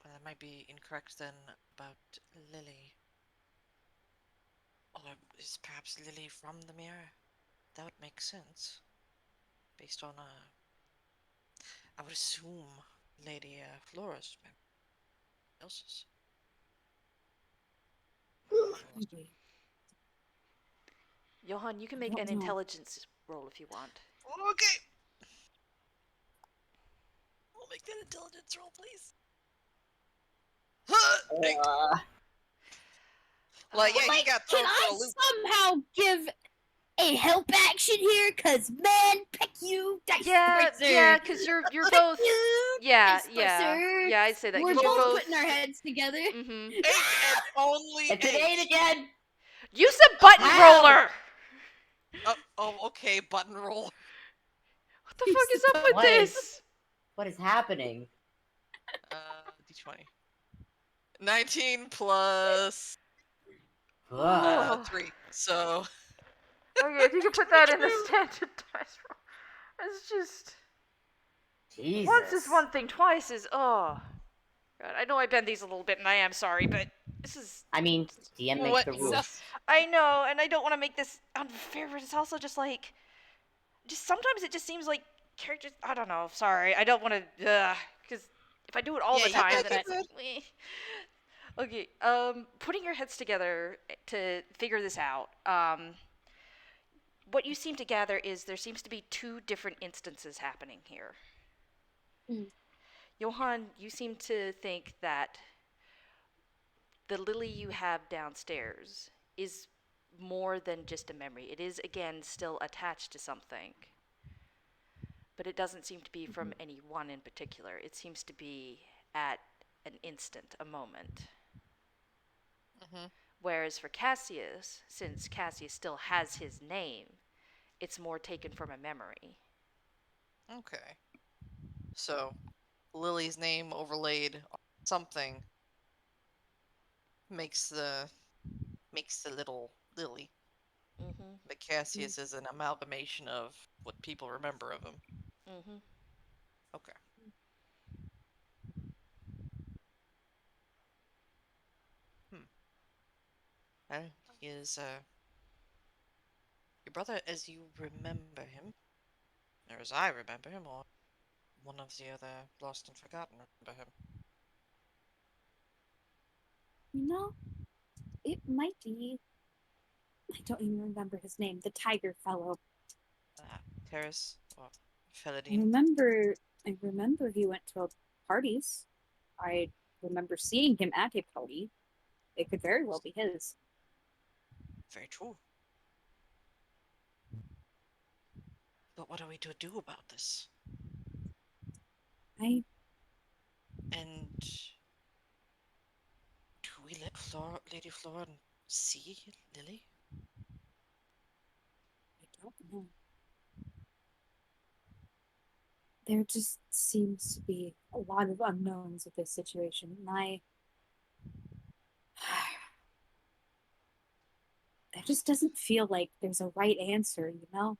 Well, that might be incorrect then about Lily. Or is perhaps Lily from the mirror? That would make sense. Based on, I would assume Lady Flora's memory. Else's. Maybe. Johan, you can I make don't an know. intelligence roll if you want. Okay. I'll make that intelligence roll, please. Like, yeah, he got thrown Can for I a loop. somehow give a help action here? Cause man, peck you, dice slicer. Yeah, because you're both. You, Yeah, dice yeah, slicer. yeah. I'd say that We're because you're both both. putting our heads together. Mm-hmm. 8 and only It's an 8. 8 again. Use a button How? roller. Okay, button roll. What the fuck is up with this? What is happening? D20. 19 plus Oh. 3. So Okay, if you could put that in the standard dice roll. It's just. Jesus. Once is one thing, twice is. Oh. God, I know I bend these a little bit, and I am sorry, but this is. I mean, DM makes What? the rules. I know, and I don't want to make this unfair, but it's also just like. Just sometimes it just seems like characters. I don't know, sorry. I don't want to. Because if I do it all the time, then it's. Okay, putting your heads together to figure this out. What you seem to gather is there seems to be 2 different instances happening here. Mm. Johan, you seem to think that the Lily you have downstairs is more than just a memory. It is, again, still attached to something. But it doesn't seem to be from any one in particular. It seems to be at an instant, a moment. Mm-hmm. Whereas for Cassius, since Cassius still has his name, it's more taken from a memory. Okay. So, Lily's name overlaid on something makes the little Lily. Mm-hmm. But Cassius is an amalgamation of what people remember of him. Mm-hmm. Okay. And he is your brother as you remember him, or as I remember him, or one of the other lost and forgotten remember him. You know, it might be. I don't even remember his name. The tiger fellow. Terrace or I Felidine. remember he went to parties. I remember seeing him at a party. It could very well be his. Very true. But what are we to do about this? I And do we let Lady Flora see Lily? don't know. There just seems to be a lot of unknowns with this situation, and there just doesn't feel like there's a right answer, you know?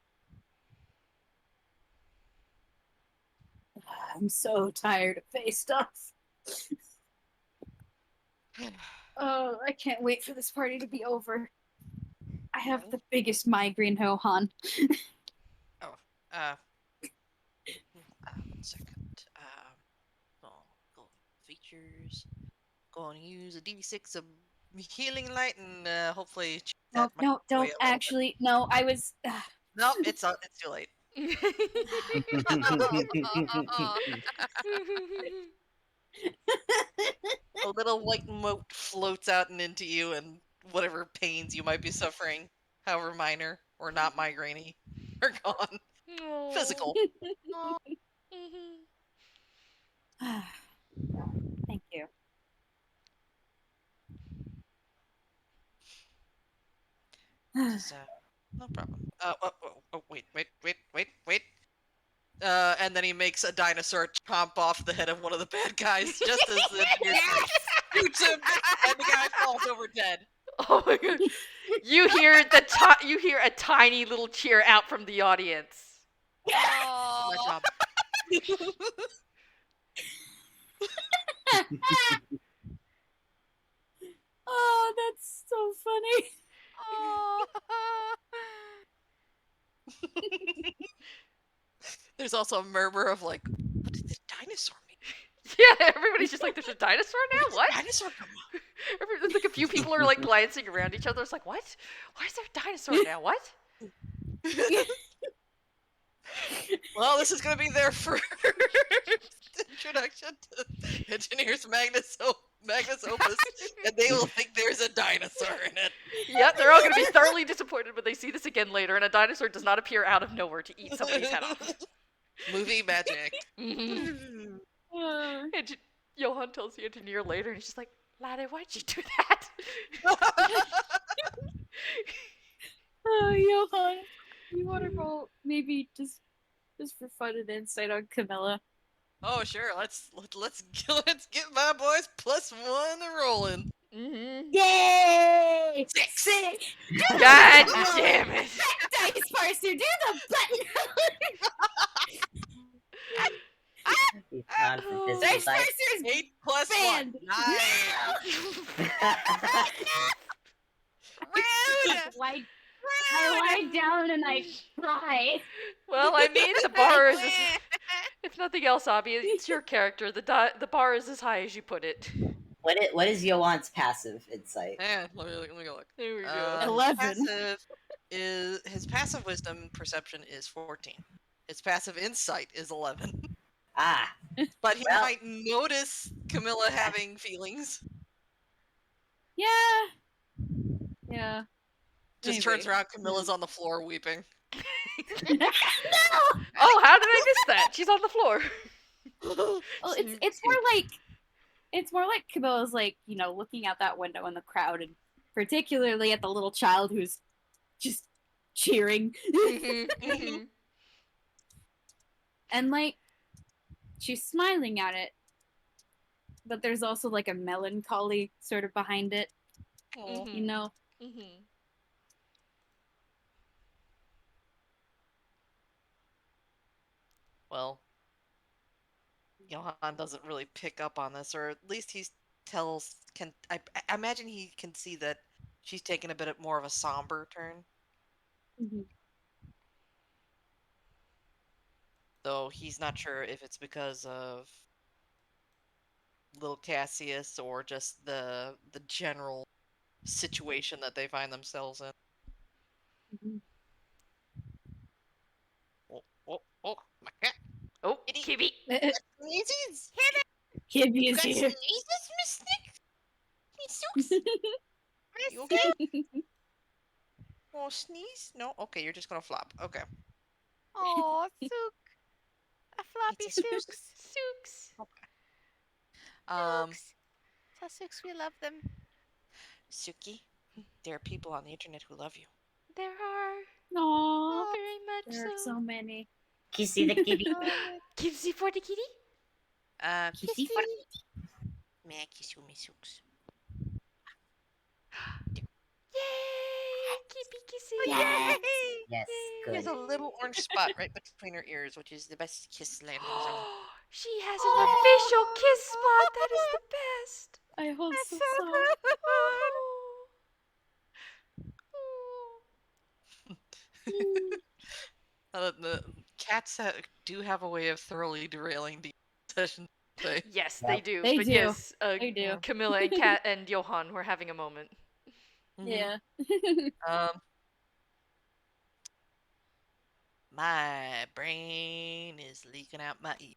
I'm so tired of face stuff. Oh, I can't wait for this party to be over. I have the biggest migraine, Johan. One second. Go features. Going to use a D6 of healing light and hopefully No, that might no, go away don't a little bit. actually. No, I was. Nope, it's too late. A little white mote floats out and into you, and whatever pains you might be suffering, however minor or not migraine-y, are gone. Physical. Thank you. Just, no problem. Wait. And then he makes a dinosaur chomp off the head of one of the bad guys, just as the engineer shoots him, and the guy falls over dead. Oh my god! You hear you hear a tiny little cheer out from the audience. My job. Oh, that's so funny. There's also a murmur of like, what did the dinosaur mean? Yeah, everybody's just like, there's a dinosaur now? What? Dinosaur come out? Like a few people are like glancing around each other. It's like, what? Why is there a dinosaur now? What? Well, this is going to be their first introduction to Engineers Magnus Opus, and they will think there's a dinosaur in it. Yep, they're all going to be thoroughly disappointed when they see this again later, and a dinosaur does not appear out of nowhere to eat somebody's head off. Movie magic. Mm-hmm. And Johan tells the engineer later, and he's just like, Laddie, why'd you do that? Johan, you want to roll maybe just for fun and insight on Camilla? Oh sure, let's get my boys +1 rolling. Mm-hmm. Yay! 6! God damn it! Dice Parser, do the button! Not for physical Dice dice. Parser's 8 plus banned. 1. Nice. Rude! I lie down and I cry. Well, I mean, the bar is, if nothing else, Obby, it's your character. The bar is as high as you put it. What is Johan's passive insight? Let me go look. There we go. 11. His passive wisdom perception is 14. His passive insight is 11. Ah, But he might notice Camilla having feelings. Yeah. Just turns around, Camilla's on the floor weeping. No! Oh, how did I miss that? She's on the floor. Well, it's more like Camilla's like, looking out that window in the crowd, and particularly at the little child who's just cheering. And like, she's smiling at it, but there's also like a melancholy sort of behind it. You know? Well, Johan doesn't really pick up on this, or at least I imagine he can see that she's taken a bit more of a somber turn. Though he's not sure if it's because of little Cassius or just the general situation that they find themselves in. Oh, my cat. Oh, Kibby. Sneezes. Kibby is here. Sneezes, Miss Snick? You okay? Oh, sneeze? No? Okay, you're just gonna flop. Okay. Oh, Sook. A floppy It's a Sooks. Sooks. Sooks. So Sooks, we love them. Suki, there are people on the internet who love you. There are Aww. very much There are so. so many. Kissy the kitty. Kissy for the kitty. Kissy for the May kiss you, me Sooks. Yay! Kitty kissy. Yes. Yes, She has good. a little orange spot right between her ears, which is the best kiss landing zone. She has an official kiss spot. That is the best. I hope That's so. so The cats do have a way of thoroughly derailing the session today. Yes, Yep. they do. They but do. yes, They do. Camilla and Kat and Johan were having a moment. Yeah. My brain is leaking out my ear.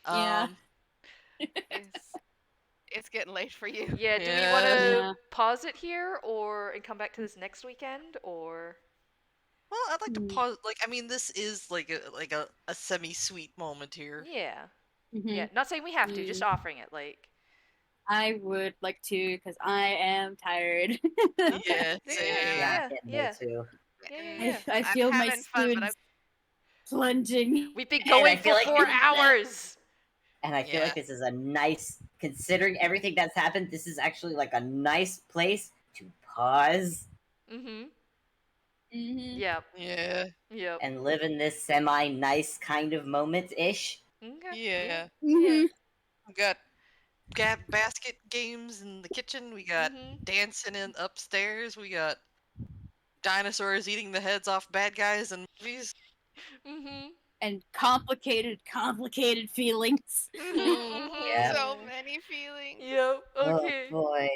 Yeah. It's getting late for you. Yeah, do we want to Yeah. pause it here and come back to this next weekend, or? Well, I'd like to pause. This is like a semi-sweet moment here. Yeah. Mhm. Yeah, not saying we have to, just offering it, like. I would like to, because I am tired. Yeah, Yeah. I'm getting there too. Yeah. I feel my having fun, but spoons plunging. We've been And I going for feel like 4 this is hours. And I feel Yeah. like this is a nice, considering everything that's happened, this is actually like a nice place to pause Mm-hmm. Mm-hmm. Yep. Yeah. and live in this semi-nice kind of moment-ish. Okay. Yeah. Mm-hmm. We got basket games in the kitchen. We got Mhm. dancing in upstairs. We got dinosaurs eating the heads off bad guys in movies. Mm-hmm. And complicated feelings. Yeah. So many feelings. Yep. Okay. Oh boy.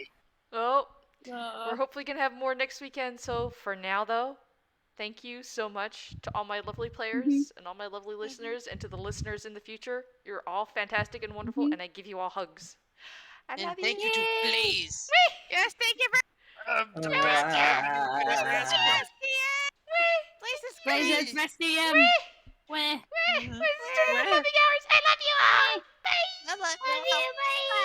Well, we're hopefully gonna have more next weekend. So for now, though, thank you so much to all my lovely players and all my lovely listeners, and to the listeners in the future. You're all fantastic and wonderful, and I give you all hugs. I And love you. thank you to Blaze. Yes, thank you very Blaze Express DM. Weh. This is Turning Up Loving Hours. I love you all. Bye. I love Love you. Bye.